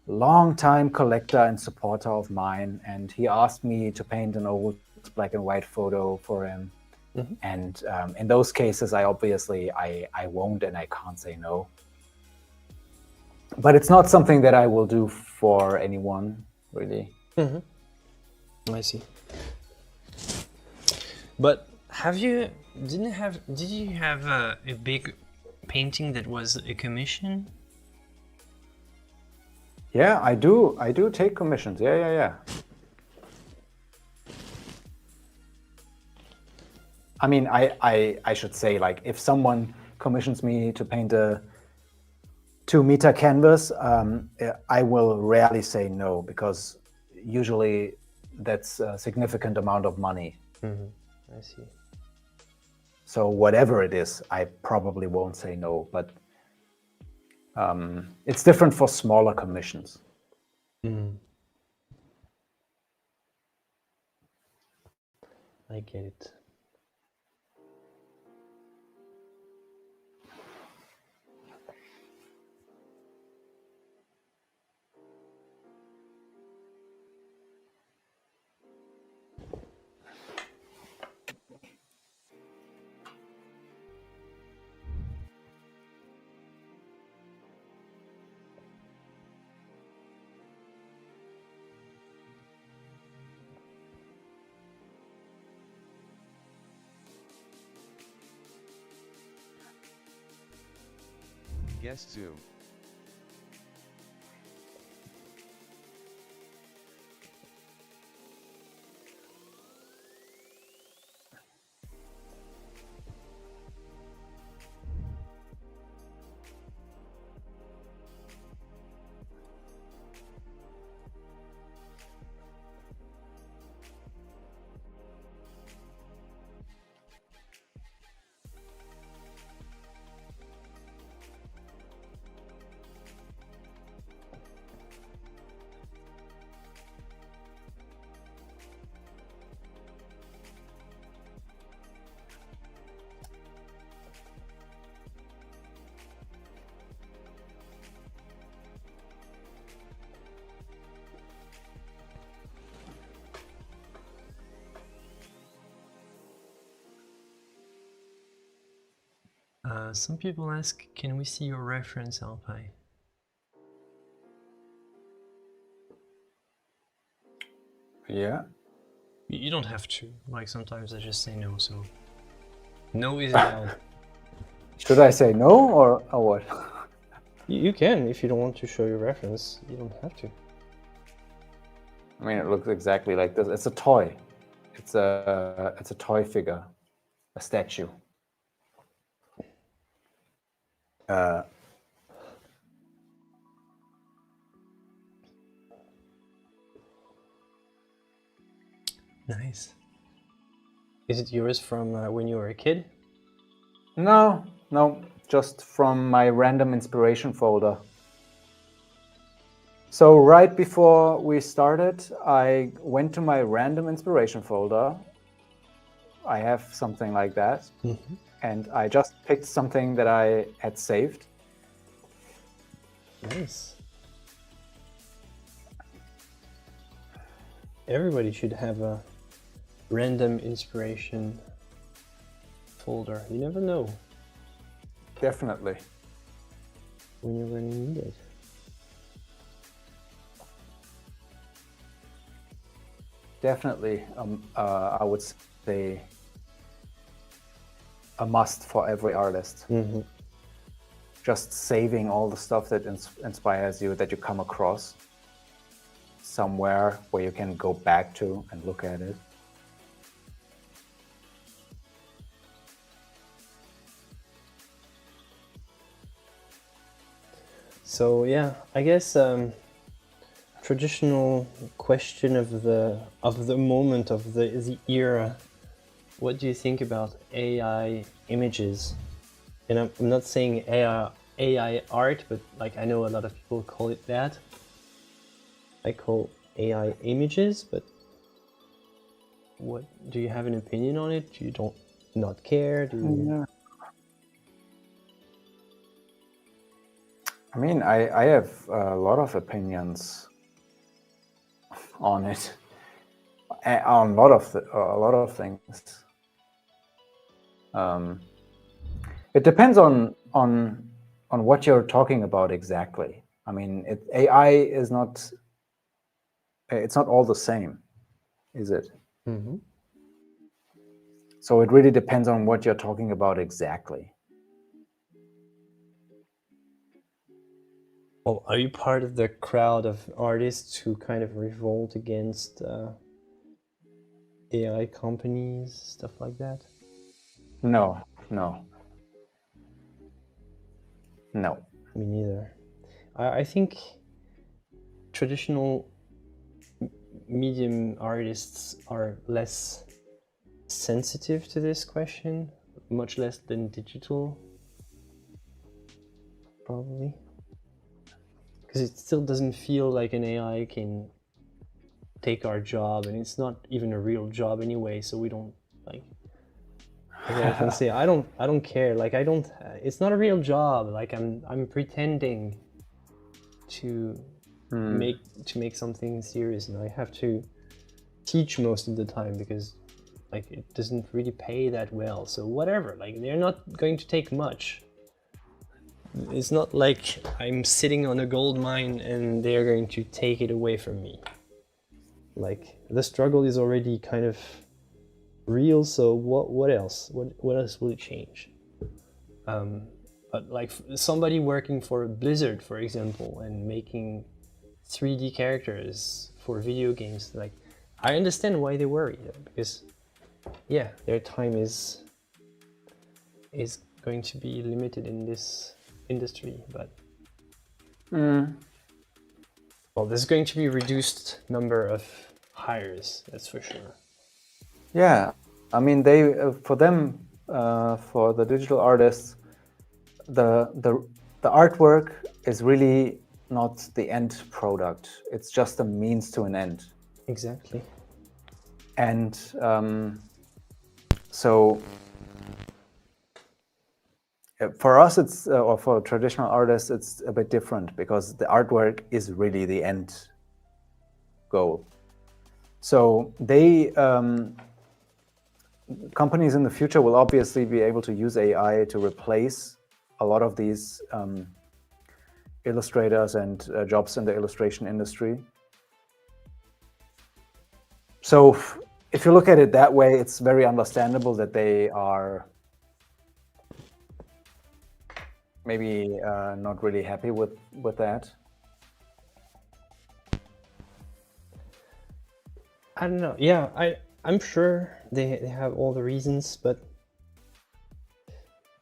S2: long-time collector and supporter of mine, and he asked me to paint an old black and white photo for him. And in those cases, I obviously I won't and I can't say no. But it's not something that I will do for anyone, really.
S3: I see. But did you have a big painting that was a commission?
S2: Yeah, I do take commissions. Yeah. I mean, I should say, like, if someone commissions me to paint a 2-meter canvas, I will rarely say no, because usually that's a significant amount of money.
S3: I see.
S2: So whatever it is, I probably won't say no, but it's different for smaller commissions.
S3: I get it.
S4: Guest Zoom.
S1: Some people ask, can we see your reference, Alpay?
S2: Yeah.
S1: You don't have to. Like, sometimes I just say no, so no is allowed.
S2: Should I say no or what?
S3: You can, if you don't want to show your reference, you don't have to.
S2: I mean, it looks exactly like this. It's a toy. It's a toy figure, a statue.
S1: Nice.
S3: Is it yours from when you were a kid?
S2: No, just from my random inspiration folder. So right before we started, I went to my random inspiration folder. I have something like that. And I just picked something that I had saved.
S3: Nice. Everybody should have a random inspiration folder. You never know
S2: Definitely.
S3: when you're going to need it.
S2: Definitely, I would say a must for every artist. Just saving all the stuff that inspires you, that you come across somewhere where you can go back to and look at it.
S3: So yeah, I guess traditional question of the moment, of the era. What do you think about AI images? And I'm not saying AI art, but like I know a lot of people call it that. I call AI images, but what do you have an opinion on it? Do you don't not care? Do you...
S2: Yeah. I mean, I have a lot of opinions on it, on a lot of things. It depends on what you're talking about exactly. I mean, AI is not. It's not all the same, is it?
S3: Mm-hmm.
S2: So it really depends on what you're talking about exactly.
S3: Well, are you part of the crowd of artists who kind of revolt against AI companies, stuff like that?
S2: No.
S3: Me neither. I think traditional medium artists are less sensitive to this question, much less than digital, probably. Because it still doesn't feel like an AI can take our job, and it's not even a real job anyway, so we don't like I often say I don't care, like it's not a real job, like I'm pretending to make something serious, and I have to teach most of the time because like it doesn't really pay that well, so whatever, like they're not going to take much. It's not like I'm sitting on a gold mine and they're going to take it away from me. Like the struggle is already kind of real, so what else? What else will it change? But like somebody working for Blizzard, for example, and making 3D characters for video games, like I understand why they worry, because yeah, their time is going to be limited in this industry, but well, there's going to be reduced number of hires, that's for sure.
S2: Yeah, I mean, they for them, for the digital artists, the artwork is really not the end product. It's just a means to an end.
S3: Exactly.
S2: And so for us, it's or for traditional artists, it's a bit different because the artwork is really the end goal. So they companies in the future will obviously be able to use AI to replace a lot of these illustrators and jobs in the illustration industry. So if you look at it that way, it's very understandable that they are maybe not really happy with that.
S3: I don't know. Yeah, I'm sure they have all the reasons, but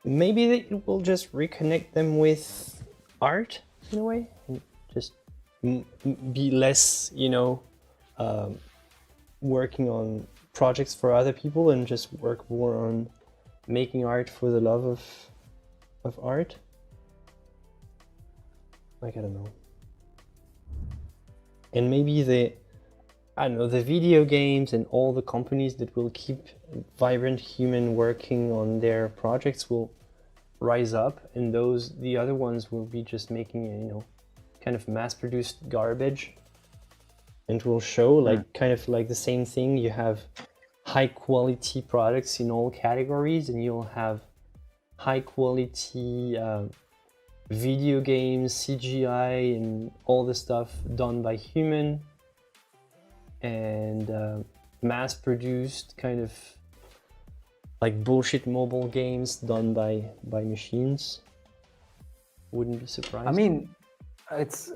S3: maybe they will just reconnect them with art in a way, and just be less, working on projects for other people and just work more on making art for the love of art. Like, I don't know. And maybe the video games and all the companies that will keep vibrant human working on their projects will rise up, and the other ones will be just making, kind of mass-produced garbage, and will show kind of like the same thing. You have high-quality products in all categories, and you'll have high-quality video games, CGI, and all the stuff done by human, and mass-produced kind of like bullshit mobile games done by machines. Wouldn't be surprised.
S2: I mean, it's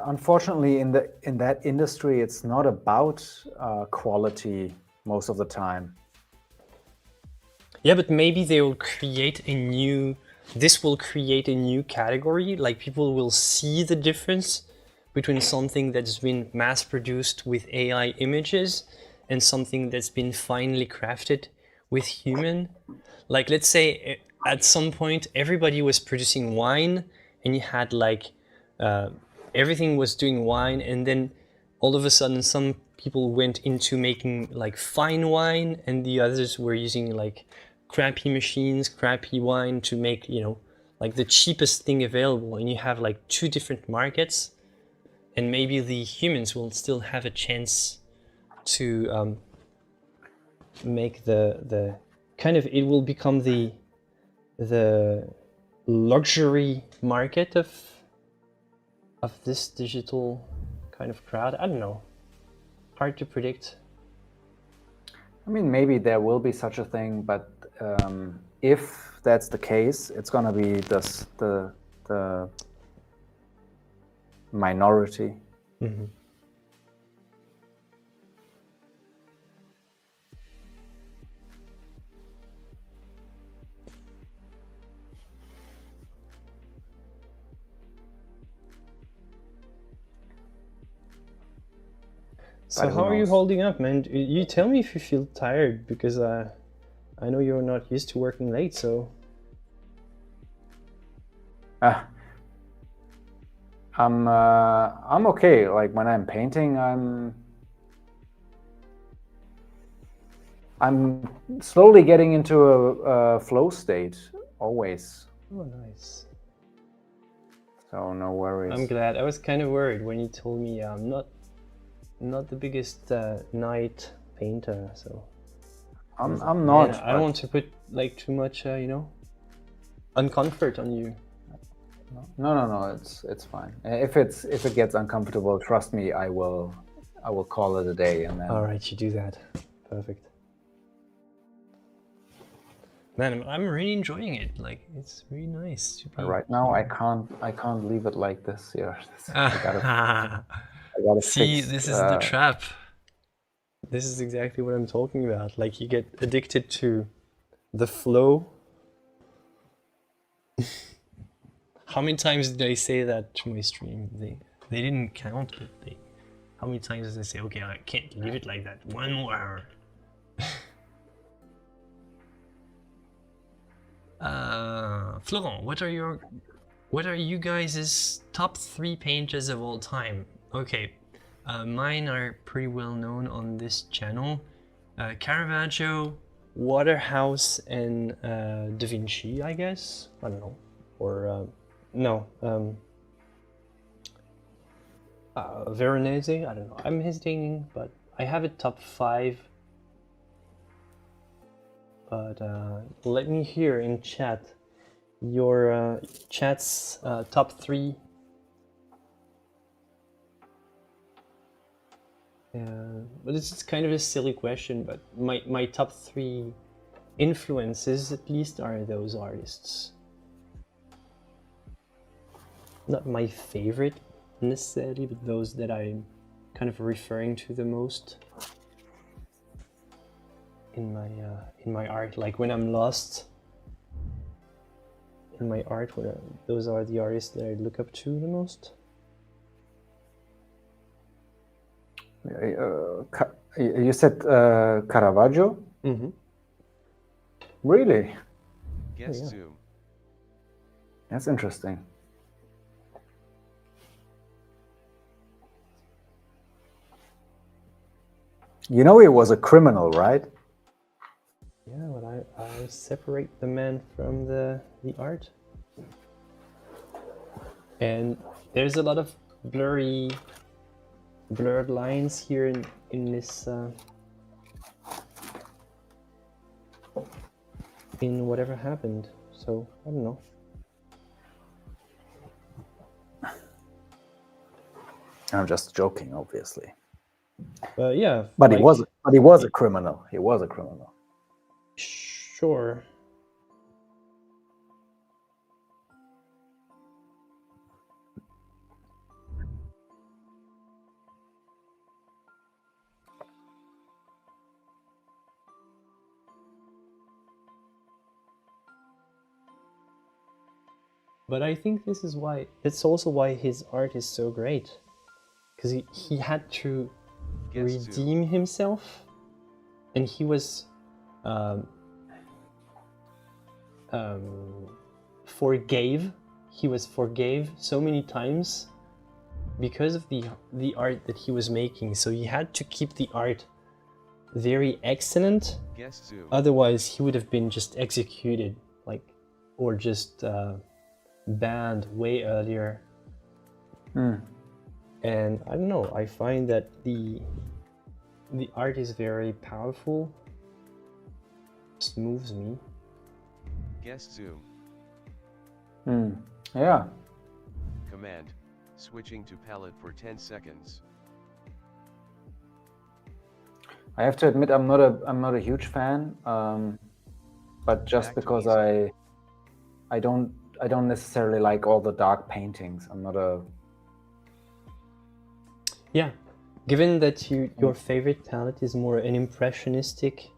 S2: unfortunately in that industry, it's not about quality most of the time.
S3: Yeah, but maybe they will create this will create a new category. Like people will see the difference between something that's been mass-produced with AI images and something that's been finely crafted with human. Like, let's say at some point everybody was producing wine, and you had like everything was doing wine, and then all of a sudden some people went into making like fine wine, and the others were using like crappy machines, crappy wine to make, you know, like the cheapest thing available, and you have like two different markets, and maybe the humans will still have a chance to make the kind of, it will become the luxury market of this digital kind of crowd. I don't know, hard to predict.
S2: I mean, maybe there will be such a thing, but if that's the case, it's gonna be the minority.
S3: Mm-hmm. So how are you holding up, man? You tell me if you feel tired, because I know you're not used to working late, so.
S2: I'm okay. Like when I'm painting, I'm slowly getting into a flow state, always.
S3: Oh, nice.
S2: So no worries.
S3: I'm glad. I was kind of worried when you told me I'm not the biggest night painter, so.
S2: I'm not.
S3: Man, I don't want to put like too much, you know, uncomfort on you.
S2: No. It's fine. If it gets uncomfortable, trust me, I will call it a day, and then.
S3: All right, you do that. Perfect. Man, I'm really enjoying it. Like, it's really nice to be.
S2: Right now, I can't leave it like this here. I gotta
S1: See,
S2: fix,
S1: this is the trap.
S3: This is exactly what I'm talking about. Like, you get addicted to the flow.
S1: How many times did I say that to my stream? They didn't count, but how many times did they say, okay, I can't leave it like that, one more hour. Florent, what are you guys' top 3 painters of all time? Okay, mine are pretty well known on this channel. Caravaggio,
S3: Waterhouse, and Da Vinci, I guess. I don't know. Or no, Veronese. I don't know. I'm hesitating, but I have a top 5. But let me hear in chat your chat's top 3. But this is kind of a silly question, but my top 3 influences, at least, are those artists. Not my favorite necessarily, but those that I'm kind of referring to the most in my art. Like when I'm lost in my art, those are the artists that I look up to the most.
S2: You said Caravaggio?
S3: Mm-hmm.
S2: Really?
S4: Guess
S3: yeah.
S4: Zoom.
S2: That's interesting. You know he was a criminal, right?
S3: Yeah, but I separate the man from the art. And there's a lot of blurred lines here in this in whatever happened. So I don't know.
S2: I'm just joking, obviously.
S3: Yeah.
S2: But
S3: like,
S2: he was a criminal. He was a criminal.
S3: Sure. But I think this is why, it's also why his art is so great. Because he had to redeem himself, and he was forgave. He was forgave so many times because of the art that he was making. So he had to keep the art very excellent.
S4: Guess Zoom.
S3: Otherwise, he would have been just executed, like, or just banned way earlier. And I don't know. I find that the art is very powerful. Just moves me.
S4: Guess Zoom.
S2: Yeah.
S4: Command. Switching to palette for 10 seconds.
S2: I have to admit I'm not a huge fan, but just
S4: Back to
S2: because
S4: easy.
S2: I don't necessarily like all the dark paintings. I'm not a
S3: Yeah, given that your favorite palette is more an impressionistic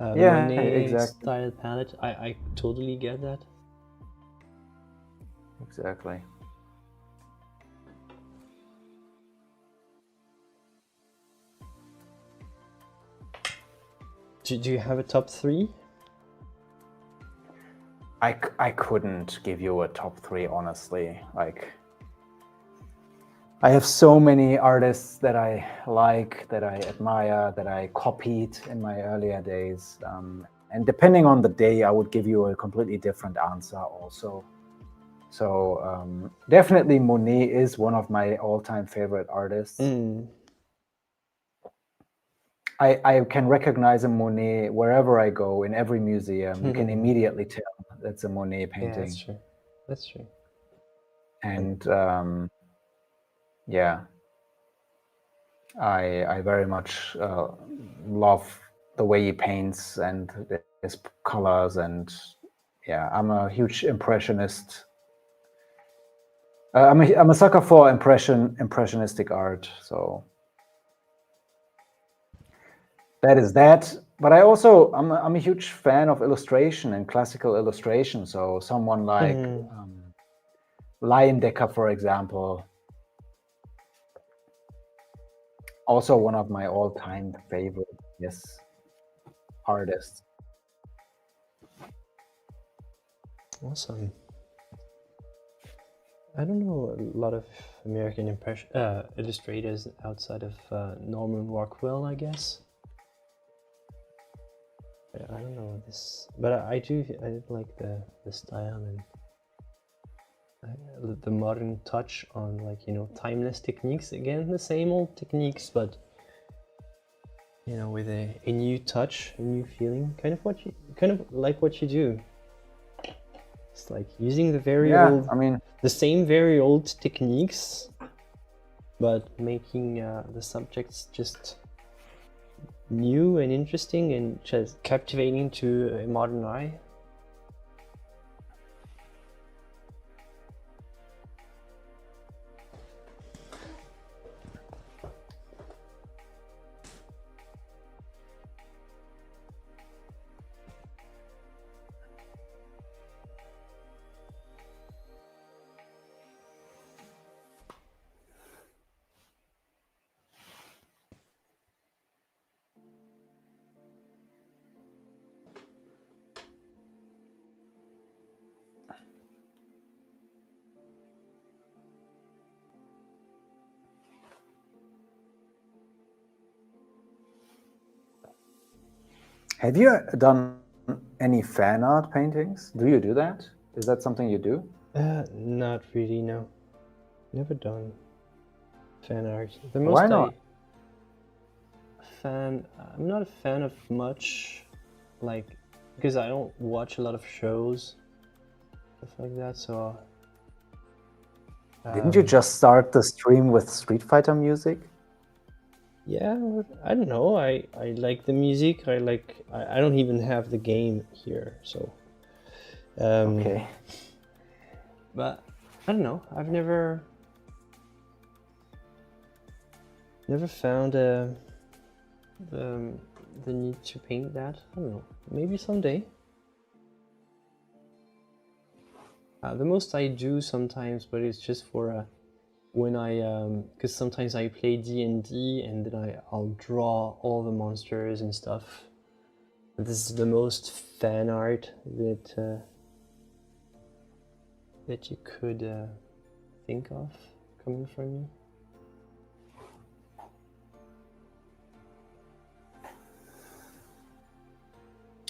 S2: Yeah,
S3: Monet
S2: exactly.
S3: style palette, I totally get that.
S2: Exactly.
S3: Do you have a top 3?
S2: I couldn't give you a top 3, honestly. Like, I have so many artists that I like, that I admire, that I copied in my earlier days. And depending on the day, I would give you a completely different answer also. So definitely Monet is one of my all-time favorite artists. I can recognize a Monet wherever I go, in every museum. You can immediately tell that's a Monet painting.
S3: Yeah, that's true. That's true.
S2: And yeah, I very much love the way he paints and his colors, and yeah, I'm a huge impressionist. I'm a sucker for impressionistic art, so that is that. But I'm a huge fan of illustration and classical illustration. So someone like Leyendecker, for example, also one of my all-time favorite artists.
S3: Awesome. I don't know a lot of American illustrators outside of Norman Rockwell, I guess. I don't know this, but I did like the style and the modern touch on, like, you know, timeless techniques. Again, the same old techniques, but you know, with a new touch, a new feeling. Kind of like what you do. It's like using the the same very old techniques, but making the subjects just new and interesting and just captivating to a modern eye.
S2: Have you done any fan art paintings? Do you do that? Is that something you do?
S3: Not really, no. Never done fan art. The
S2: Why
S3: most
S2: not?
S3: I'm not a fan of much, like, because I don't watch a lot of shows, stuff like that, so...
S2: Didn't you just start the stream with Street Fighter music?
S3: Yeah, I don't know. I like the music. I don't even have the game here, so.
S2: Okay.
S3: But I don't know. I've never found the need to paint that. I don't know. Maybe someday. The most I do sometimes, but it's just for when I because sometimes I play D&D and then I'll draw all the monsters and stuff. This is the most fan art that that you could think of coming from me?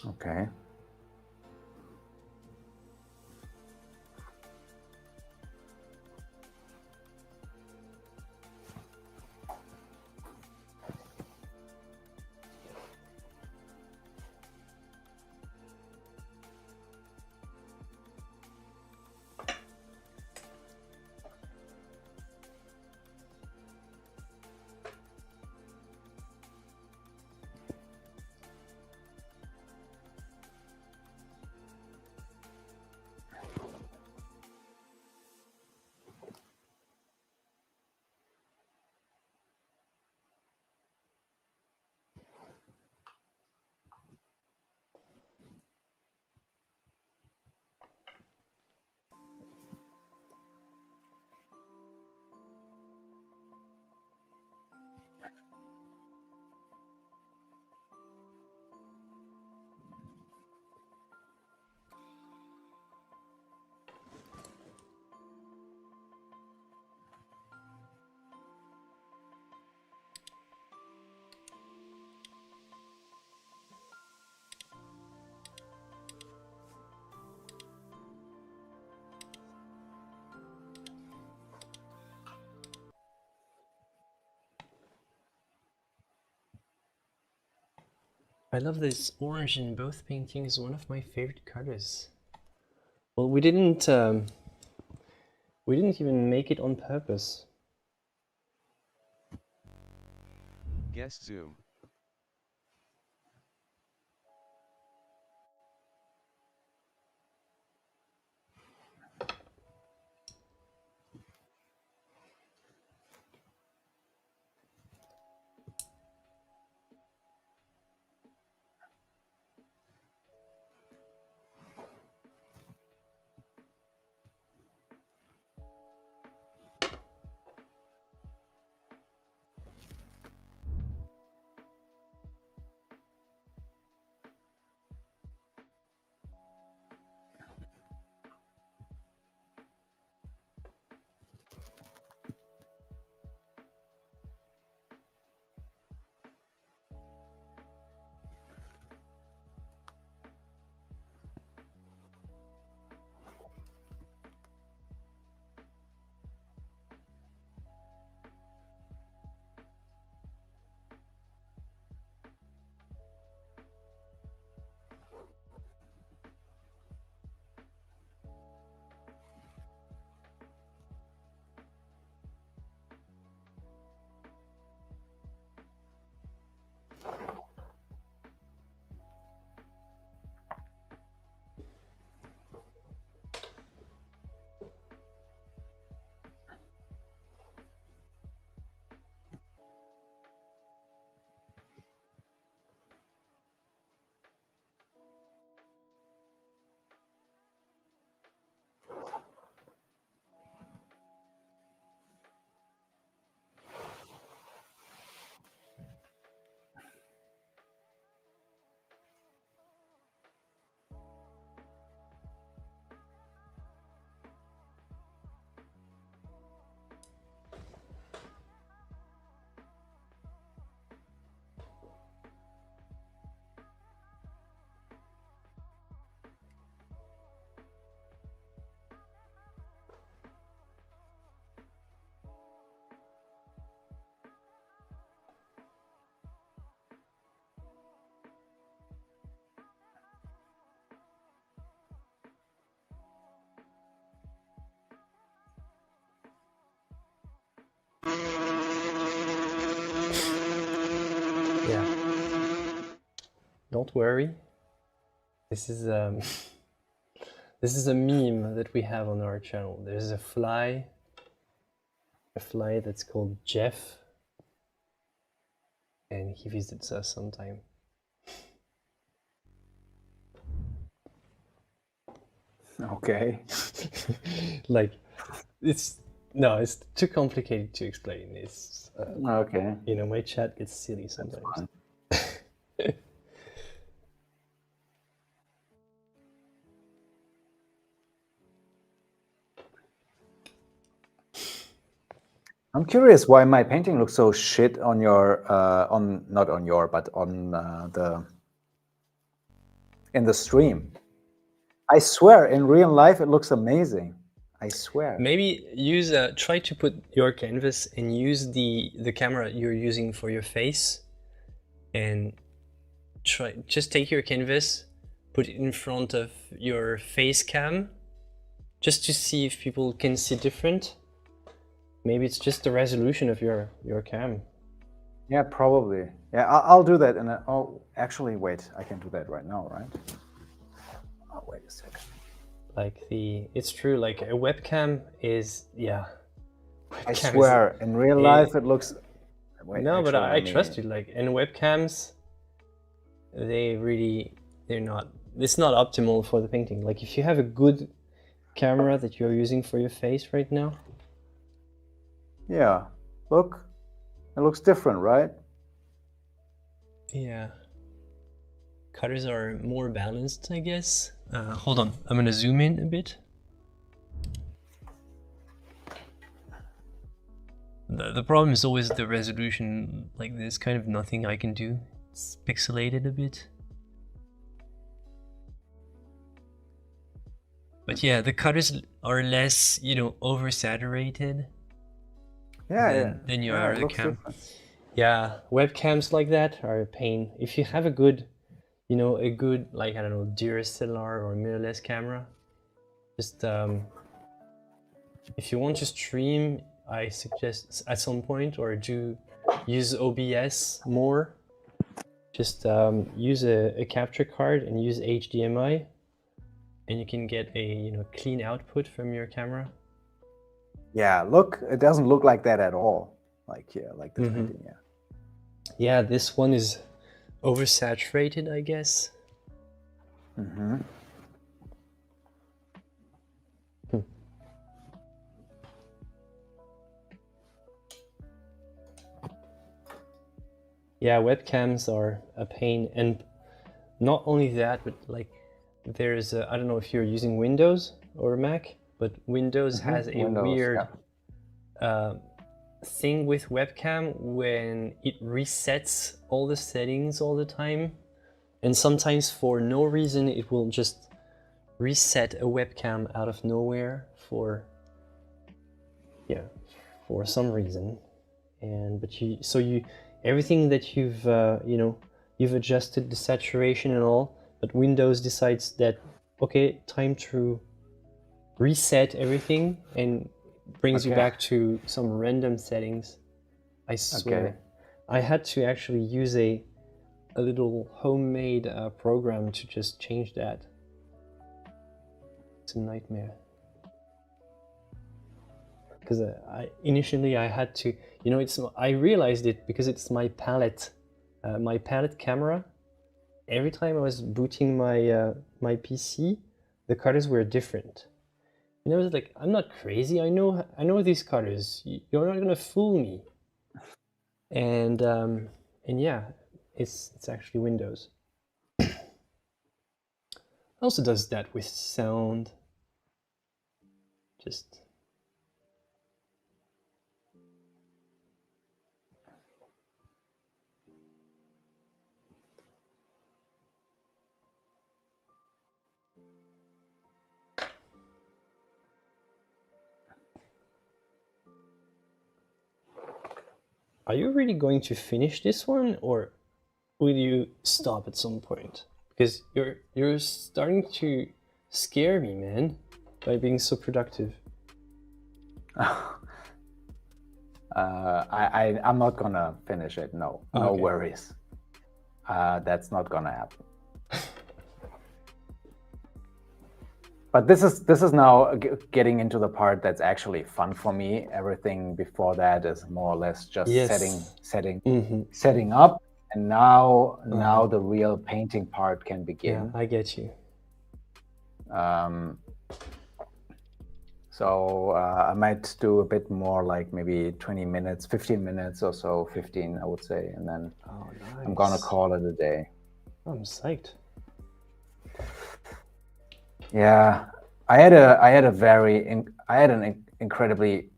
S2: Okay.
S3: I love this orange in both paintings, one of my favorite colors. Well, we didn't even make it on purpose.
S4: Guest zoom.
S3: Yeah. Don't worry. This is this is a meme that we have on our channel. There's a fly that's called Jeff, and he visits us sometime.
S2: Okay.
S3: Like, it's too complicated to explain. It's
S2: Okay.
S3: you know, my chat gets silly sometimes.
S2: I'm curious why my painting looks so shit on your not on your, but on in the stream. I swear, in real life, it looks amazing. I swear.
S3: Maybe use try to put your canvas and use the camera you're using for your face, and just take your canvas, put it in front of your face cam, just to see if people can see different. Maybe it's just the resolution of your cam.
S2: Yeah, probably. Yeah, I'll do that. And oh, actually, wait, I can do that right now, right? Oh, wait a second.
S3: Like it's true. Like a webcam is, yeah.
S2: I swear, in real life, it looks. Wait,
S3: no,
S2: actually,
S3: but I trust you. Like in webcams, they're not. It's not optimal for the painting. Like if you have a good camera that you're using for your face right now.
S2: Yeah, look, it looks different, right?
S3: Yeah. Colors are more balanced, I guess. Hold on, I'm gonna zoom in a bit. The problem is always the resolution. Like there's kind of nothing I can do. It's pixelated a bit. But yeah, the colors are less, you know, oversaturated.
S2: Yeah,
S3: than you
S2: yeah,
S3: are
S2: it
S3: the
S2: looks
S3: cam.
S2: different.
S3: Yeah, webcams like that are a pain. If you have a good, you know, a good, like, I don't know, DSLR or mirrorless camera, just if you want to stream, I suggest at some point, or do use OBS more. Just use a capture card and use HDMI, and you can get a, you know, clean output from your camera.
S2: Yeah, look, it doesn't look like that at all. Like, yeah, like the painting, yeah.
S3: Yeah, this one is oversaturated, I guess.
S2: Mm-hmm.
S3: Yeah, webcams are a pain, and not only that, but like there's I don't know if you're using Windows or Mac, but Windows has a weird thing with webcam when it resets all the settings all the time, and sometimes for no reason it will just reset a webcam out of nowhere for some reason. And but everything that you've you know, you've adjusted the saturation and all, but Windows decides that, okay, time to reset everything, and brings you back to some random settings. I swear. I had to actually use a little homemade program to just change that. It's a nightmare. Because initially I had to, you know, I realized it because it's my palette camera. Every time I was booting my my PC, the colors were different. And I was like, I'm not crazy. I know these colors. You're not gonna fool me. And yeah, it's actually Windows. Also does that with sound. Just. Are you really going to finish this one, or will you stop at some point? Because you're starting to scare me, man, by being so productive.
S2: I'm not gonna finish it. No, no worries. That's not gonna happen. But this is now getting into the part that's actually fun for me. Everything before that is more or less just setting up, and now the real painting part can begin.
S3: Yeah, I get you.
S2: So I might do a bit more, like maybe 20 minutes, 15 minutes or so, 15 I would say, and then
S3: nice.
S2: I'm gonna call it a day.
S3: I'm psyched.
S2: Yeah, I had an incredibly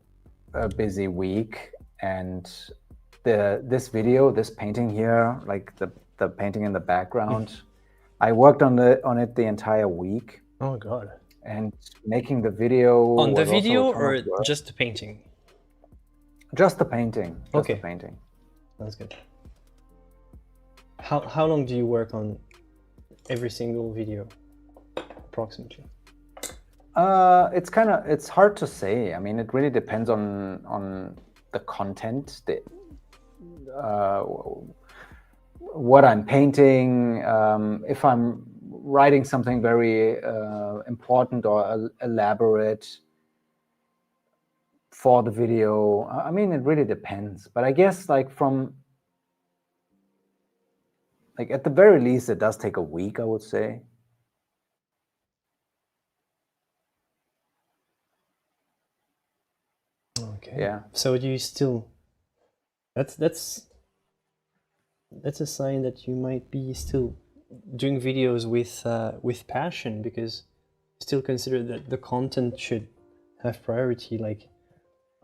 S2: a busy week, and this painting here, like the painting in the background, I worked on it the entire week.
S3: Oh god.
S2: And making the video
S3: On the
S2: was also
S3: video
S2: a ton
S3: or
S2: of work.
S3: just the painting?
S2: Just the painting. Just
S3: Okay.
S2: the painting.
S3: That's good. How long do you work on every single video, approximately?
S2: It's hard to say. I mean, it really depends on the content, what I'm painting. If I'm writing something very important or elaborate for the video, I mean, it really depends. But I guess like at the very least, it does take a week, I would say.
S3: Okay.
S2: Yeah.
S3: So do you still? That's a sign that you might be still doing videos with passion, because you still consider that the content should have priority. Like,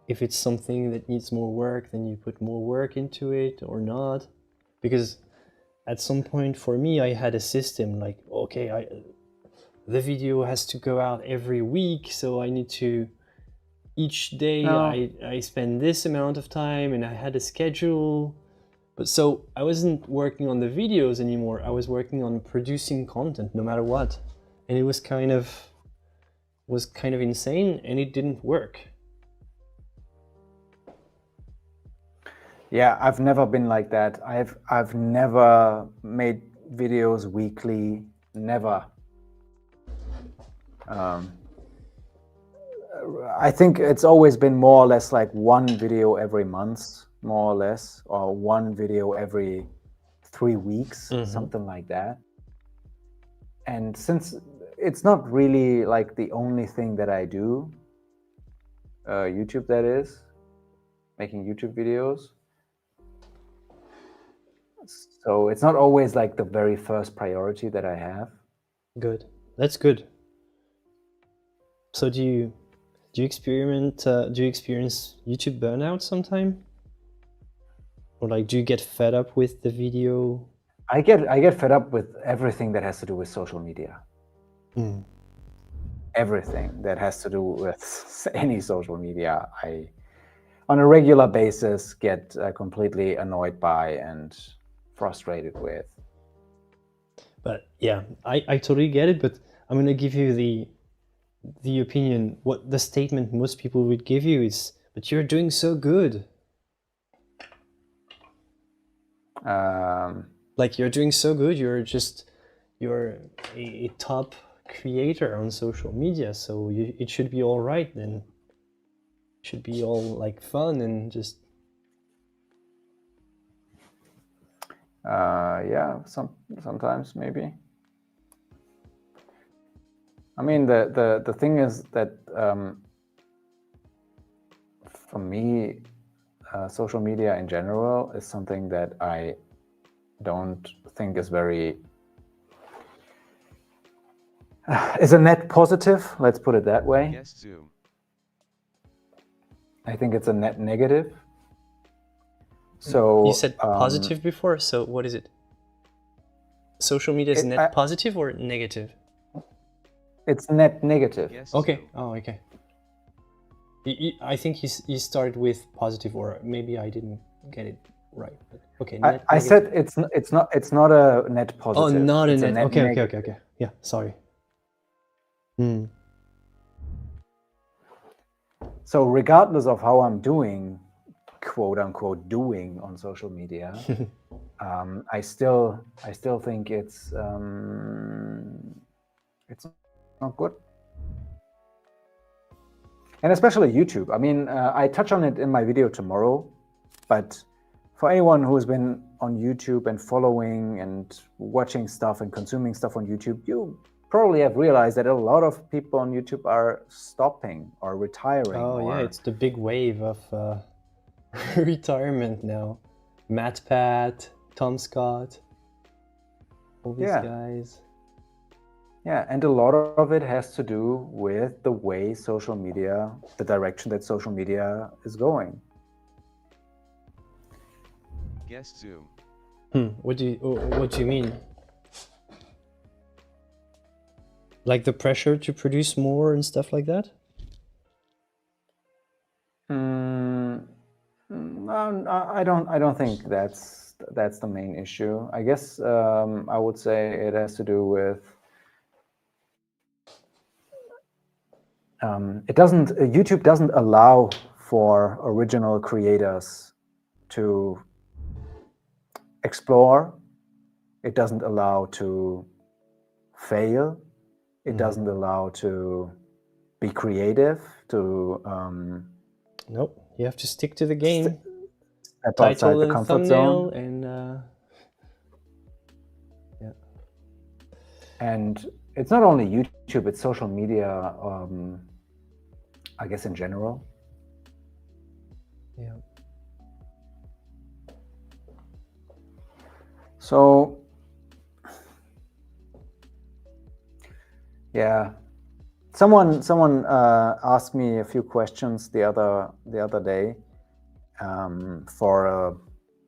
S3: if it's something that needs more work, then you put more work into it or not. Because at some point for me, I had a system like, okay, the video has to go out every week, so I need to, each day I spend this amount of time, and I had a schedule. But so I wasn't working on the videos anymore, I was working on producing content no matter what. And it was kind of insane, and it didn't work.
S2: Yeah, I've never been like that. I've never made videos weekly, never. I think it's always been more or less like one video every month, more or less, or one video every 3 weeks, something like that. And since it's not really like the only thing that I do, YouTube that is, making YouTube videos. So it's not always like the very first priority that I have.
S3: Good. That's good. So do you experience YouTube burnout sometime? Or like, do you get fed up with the video?
S2: I get fed up with everything that has to do with social media. Everything that has to do with any social media, I on a regular basis get completely annoyed by and frustrated with.
S3: But yeah, I totally get it, but I'm gonna give you the opinion, what the statement most people would give you is, but you're doing so good. Like, you're doing so good, you're a top creator on social media, so it should be all right then. It should be all like fun and just...
S2: Yeah, sometimes maybe. I mean, the thing is that for me, social media in general is something that I don't think is very is a net positive. Let's put it that way.
S4: Yes, Zoom.
S2: I think it's a net negative. So
S3: You said positive before, so what is it? Social media is net positive or negative?
S2: It's net negative.
S4: Yes,
S3: Okay.
S4: Zoom.
S3: Oh, okay. I think you started with positive, or maybe I didn't get it right. But okay.
S2: I said it's not a net positive.
S3: Oh, not
S2: it's
S3: a net. Okay. Yeah. Sorry.
S2: So regardless of how I'm doing, quote unquote, doing on social media, I still think it's not good. And especially YouTube. I mean, I touch on it in my video tomorrow, but for anyone who's been on YouTube and following and watching stuff and consuming stuff on YouTube, you probably have realized that a lot of people on YouTube are stopping or retiring.
S3: Oh yeah, it's the big wave of retirement now. MatPat, Tom Scott, all these guys.
S2: Yeah, and a lot of it has to do with the way social media, the direction that social media is going.
S4: Guest Zoom.
S3: What do you mean? Like the pressure to produce more and stuff like that?
S2: I don't think that's the main issue. I guess I would say it has to do with YouTube doesn't allow for original creators to explore. It doesn't allow to fail. It doesn't allow to be creative, to
S3: Nope, you have to stick to the game.
S2: step
S3: Title
S2: outside the
S3: and
S2: comfort
S3: thumbnail
S2: zone.
S3: and yeah.
S2: And it's not only YouTube, it's social media, I guess in general.
S3: Yeah.
S2: So, yeah, someone asked me a few questions the other day for a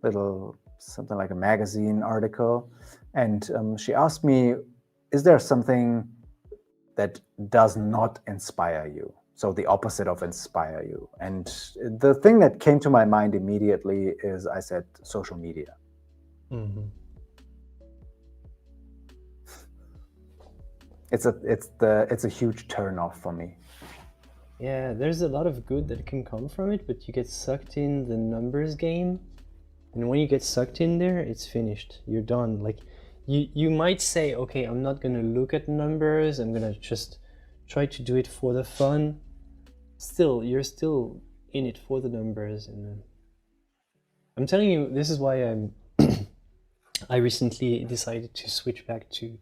S2: little something like a magazine article, and she asked me, "Is there something that does not inspire you?" So the opposite of inspire you. And the thing that came to my mind immediately is I said social media. It's a huge turn off for me.
S3: Yeah, there's a lot of good that can come from it, but you get sucked in the numbers game, and when you get sucked in there, it's finished. You're done. Like you might say, okay, I'm not gonna look at numbers, I'm gonna just try to do it for the fun. Still, you're still in it for the numbers, and I'm telling you, this is why I recently decided to switch back to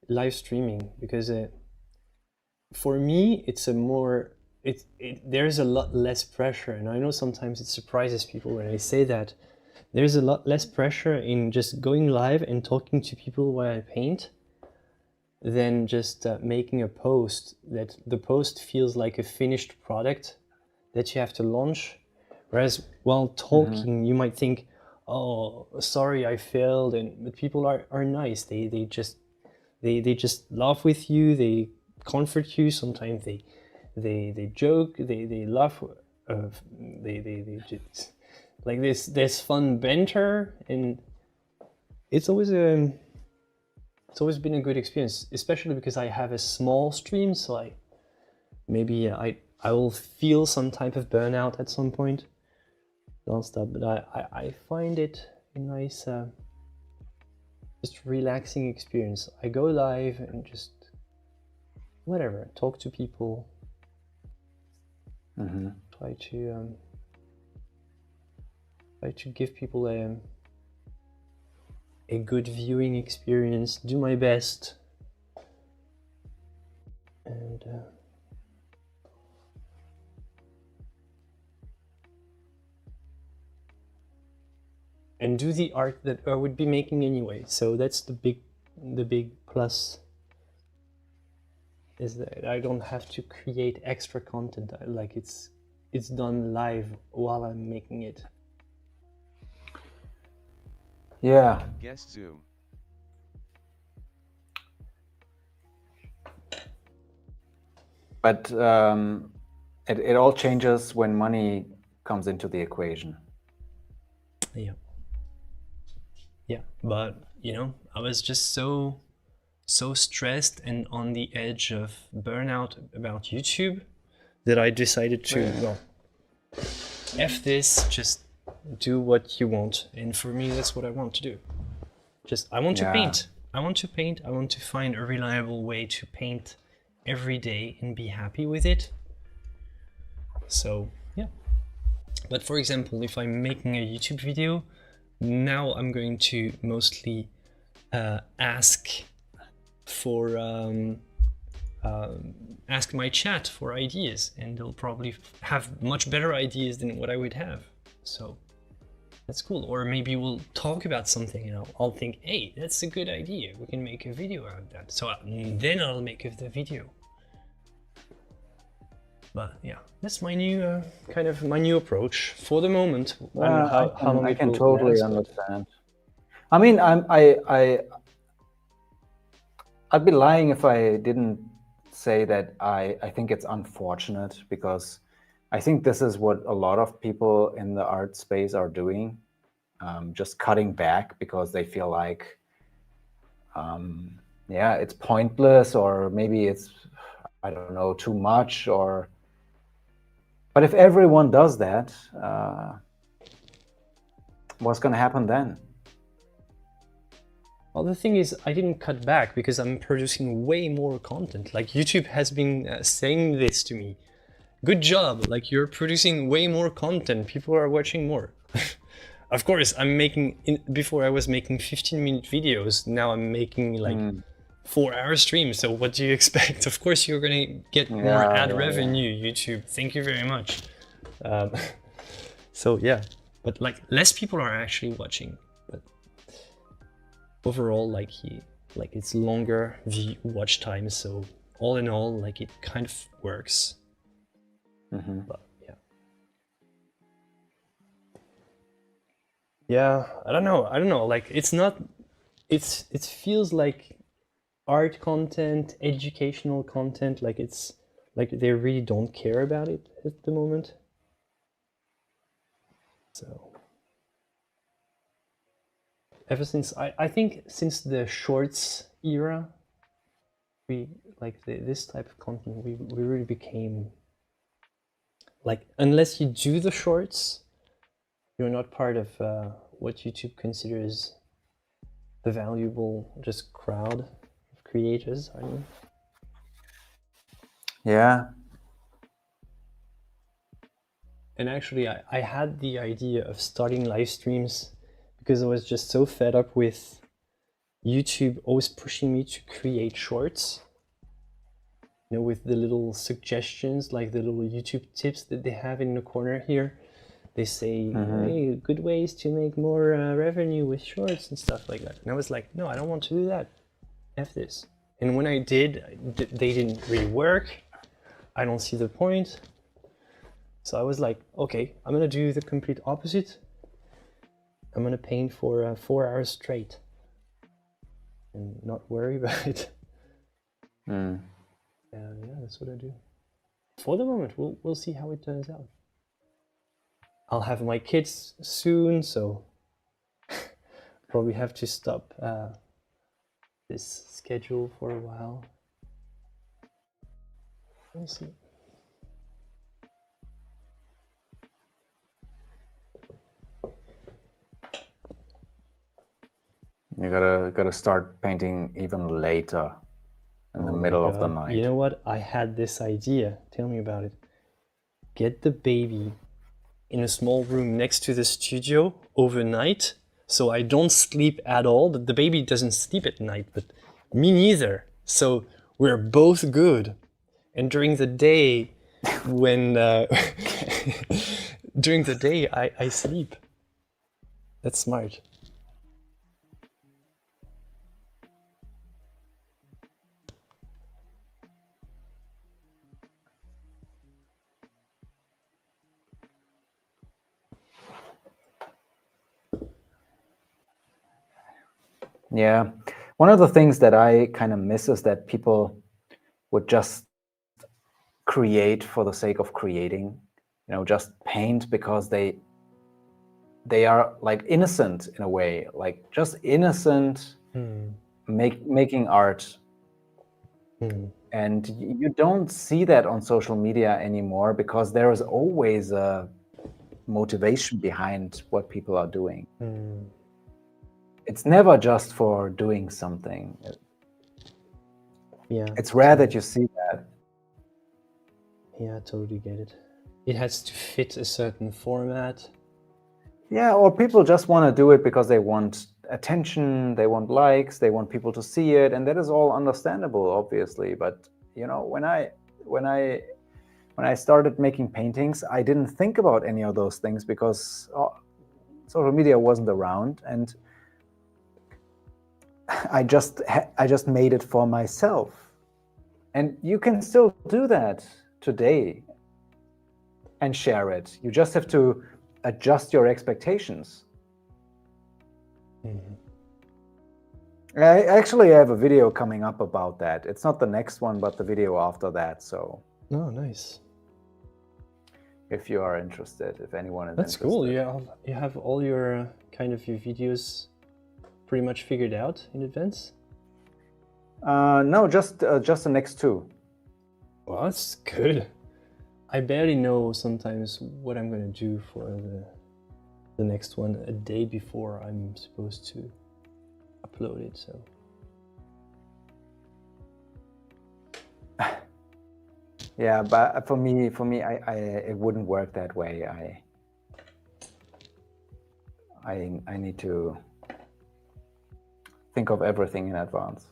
S3: live streaming, because for me it's a more there's a lot less pressure, and I know sometimes it surprises people when I say that. There's a lot less pressure in just going live and talking to people while I paint than just making a post that the post feels like a finished product that you have to launch. Whereas while talking, you might think, oh, sorry, I failed, but people are nice. They just laugh with you, they comfort you, sometimes they joke, they laugh, they just, like this fun banter, and it's always been a good experience, especially because I have a small stream, so I will feel some type of burnout at some point. Don't stop, but I find it a nice just relaxing experience. I go live and just whatever, talk to people, try to give people a good viewing experience, do my best, and do the art that I would be making anyway. So that's the big plus, is that I don't have to create extra content. Like it's done live while I'm making it.
S2: Yeah.
S4: Guest Zoom.
S2: But it all changes when money comes into the equation.
S1: Yeah, but you know, I was just so stressed and on the edge of burnout about YouTube that I decided to, well, F this, just do what you want. And for me, that's what I want to do. I want to paint. I want to paint. I want to find a reliable way to paint every day and be happy with it. So, yeah. But for example, if I'm making a YouTube video, now I'm going to mostly ask my chat for ideas, and they'll probably have much better ideas than what I would have. So That's cool. Or maybe we'll talk about something and I'll think, hey, that's a good idea. We can make a video out of that. So then I'll make the video. But yeah, that's my new kind of my new approach for the moment. I don't know how long
S2: I
S1: it
S2: can
S1: will
S2: totally
S1: last,
S2: understand. I mean, I'd be lying if I didn't say that I think it's unfortunate, because I think this is what a lot of people in the art space are doing, just cutting back because they feel like, yeah, it's pointless, or maybe it's, I don't know, too much, or. But if everyone does that, what's going to happen then?
S1: Well, the thing is, I didn't cut back because I'm producing way more content. Like YouTube has been saying this to me. Good job, like you're producing way more content. People are watching more. Of course, I'm making, before I was making 15-minute videos. Now I'm making like 4-hour streams. So what do you expect? Of course, you're gonna get more ad revenue, YouTube. Thank you very much. So yeah, but like less people are actually watching. But overall, like it's longer watch time. So all in all, like it kind of works. But yeah. Yeah, I don't know. Like it's not. It feels like art content, educational content. Like it's like they really don't care about it at the moment. So ever since I think since the shorts era, we like this type of content. We really became like, unless you do the shorts, you're not part of what YouTube considers the valuable just crowd of creators, I mean.
S2: Yeah.
S1: And actually, I had the idea of starting live streams because I was just so fed up with YouTube always pushing me to create shorts. You know, with the little suggestions, like the little YouTube tips that they have in the corner here. They say, hey, good ways to make more revenue with shorts and stuff like that. And I was like, no, I don't want to do that. F this. And when I did, they didn't really work. I don't see the point. So I was like, okay, I'm gonna do the complete opposite. I'm gonna paint for 4 hours straight and not worry about it. And yeah, that's what I do. For the moment, we'll see how it turns out. I'll have my kids soon, so probably have to stop this schedule for a while. We'll see.
S2: You gotta start painting even later, in the middle of the night.
S1: You know what? I had this idea. Tell me about it. Get the baby in a small room next to the studio overnight, so I don't sleep at all. The baby doesn't sleep at night, but me neither. So we're both good. And during the day, when during the day I sleep. That's smart.
S2: Yeah. One of the things that I kind of miss is that people would just create for the sake of creating, you know, just paint because they are like innocent in a way, like just innocent, making art. And you don't see that on social media anymore because there is always a motivation behind what people are doing. It's never just for doing something.
S1: Yeah.
S2: It's rare that you see that.
S1: Yeah, I totally get it. It has to fit a certain format.
S2: Yeah, or people just want to do it because they want attention, they want likes, they want people to see it, and that is all understandable, obviously. But you know, when I started making paintings, I didn't think about any of those things because social media wasn't around, and I just made it for myself. And you can still do that today and share it. You just have to adjust your expectations.
S3: Mhm.
S2: I actually have a video coming up about that. It's not the next one, but the video after that. So
S3: Oh, nice.
S2: if you are interested, if anyone is
S3: That's
S2: interested.
S3: cool. You have all your kind of your videos pretty much figured out in advance?
S2: No, just the next two.
S3: Well, that's good. I barely know sometimes what I'm gonna do for the next one a day before I'm supposed to upload it. So
S2: Yeah, but for me, it wouldn't work that way. I need to think of everything in advance.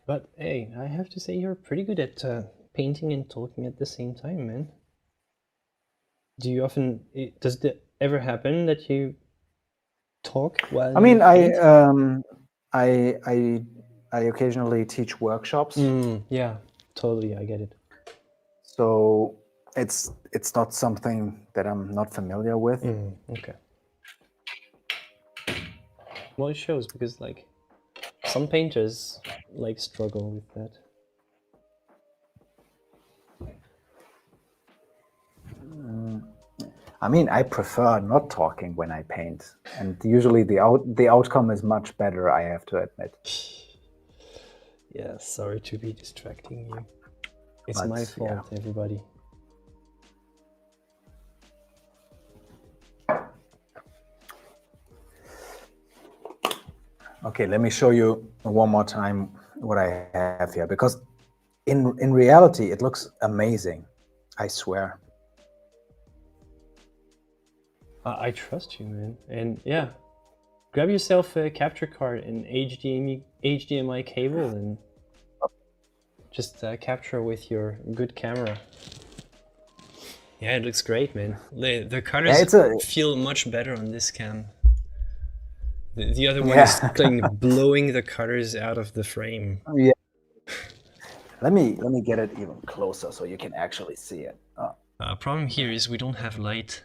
S3: but hey, I have to say you're pretty good at painting and talking at the same time, man. Do you often, does it ever happen that you talk while
S2: I mean,
S3: you paint?
S2: I occasionally teach workshops,
S3: Yeah, totally, I get it.
S2: so it's not something that I'm not familiar with.
S3: Okay. Well, it shows because like some painters like struggle with that.
S2: I mean, I prefer not talking when I paint, and usually the outcome is much better, I have to admit.
S3: Yeah, sorry to be distracting you. It's
S2: But,
S3: my
S2: yeah.
S3: fault, everybody.
S2: Okay, let me show you one more time what I have here, because in reality it looks amazing, I swear.
S3: I trust you, man. And yeah, grab yourself a capture card and HDMI cable and just capture with your good camera. Yeah, it looks great, man. The colors feel much better on this cam. The other one is like blowing the colors out of the frame.
S2: Yeah. Let me get it even closer so you can actually see it.
S1: Problem here is we don't have light.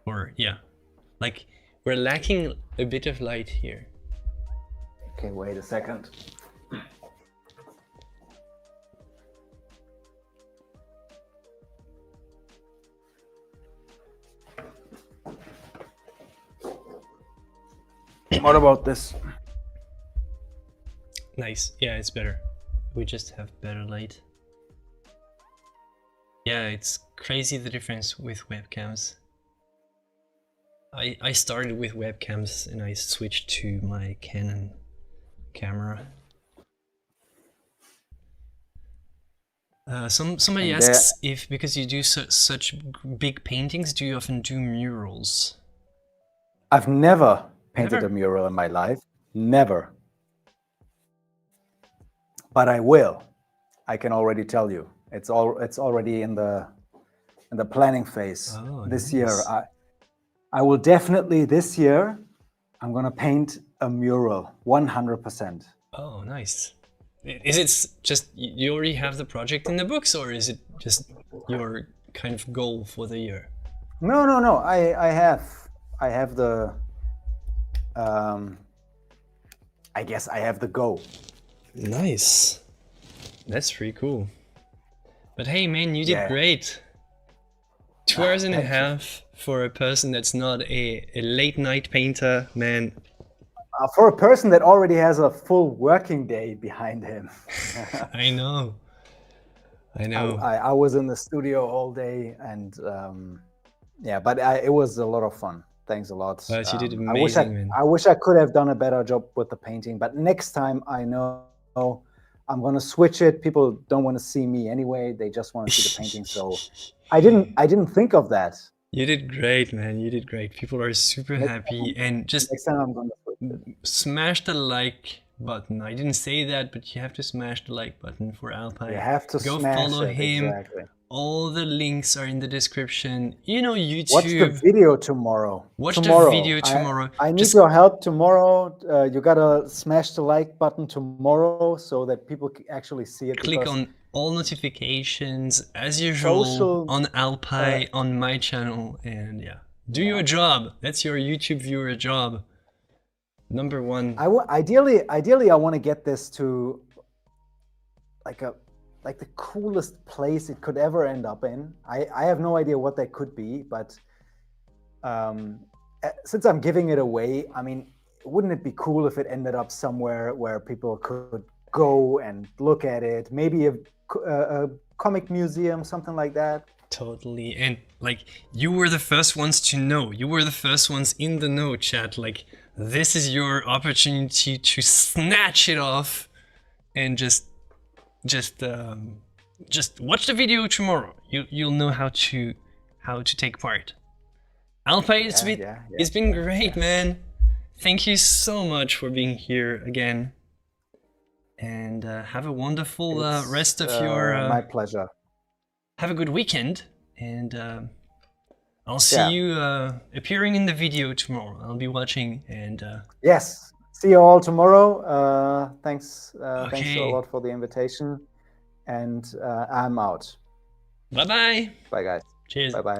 S1: Or yeah, like we're lacking a bit of light here.
S2: Okay, wait a second. What about this?
S1: Nice. Yeah, it's better. We just have better light. Yeah, it's crazy the difference with webcams. I started with webcams and I switched to my Canon camera. Somebody asks if, because you do such big paintings, do you often do murals?
S2: I've never painted a mural in my life. Never. But I will. I can already tell you. It's already in the planning phase.
S1: Oh,
S2: this
S1: nice.
S2: year I will definitely, this year I'm gonna paint a mural 100%.
S1: Oh, nice. Is it just you already have the project in the books, or is it just your kind of goal for the year?
S2: No. I have the I guess I have the go.
S3: Nice. That's pretty cool.
S1: But hey, man, you did great. 2 hours and a half for a person that's not a late night painter, man.
S2: For a person that already has a full working day behind him.
S1: I know. I know.
S2: I was in the studio all day, and yeah, but it was a lot of fun. Thanks a lot.
S1: But you did amazing, man.
S2: I wish I could have done a better job with the painting, but next time I know I'm gonna switch it. People don't want to see me anyway; they just want to see the painting. So I didn't think of that.
S1: You did great, man. You did great. People are super happy, and just
S2: Next time I'm gonna switch it.
S1: smash the like button. I didn't say that, but you have to smash the like button for Alpay.
S2: You have to
S1: go
S2: smash
S1: follow
S2: it,
S1: him.
S2: exactly.
S1: All the links are in the description. You know, YouTube.
S2: Watch the video tomorrow.
S1: Watch the video tomorrow.
S2: I need your help tomorrow. You gotta smash the like button tomorrow so that people can actually see it.
S1: Click on all notifications as usual on Alpay, on my channel, and yeah, do your job. That's your YouTube viewer job. Number one.
S2: Ideally, I want to get this to like the coolest place it could ever end up in. I have no idea what that could be, but since I'm giving it away, I mean, wouldn't it be cool if it ended up somewhere where people could go and look at it? Maybe a comic museum, something like that.
S1: Totally. And like, you were the first ones to know. You were the first ones in the know, chat. Like, this is your opportunity to snatch it off and just watch the video tomorrow. You'll know how to take part. Alpay, it's been great, man. Thank you so much for being here again. And have a wonderful rest of your...
S2: my pleasure.
S1: Have a good weekend, and I'll see you appearing in the video tomorrow. I'll be watching, and...
S2: Yes. See you all tomorrow. Thanks a lot for the invitation. And I'm out.
S1: Bye-bye.
S2: Bye, guys.
S1: Cheers.
S2: Bye-bye.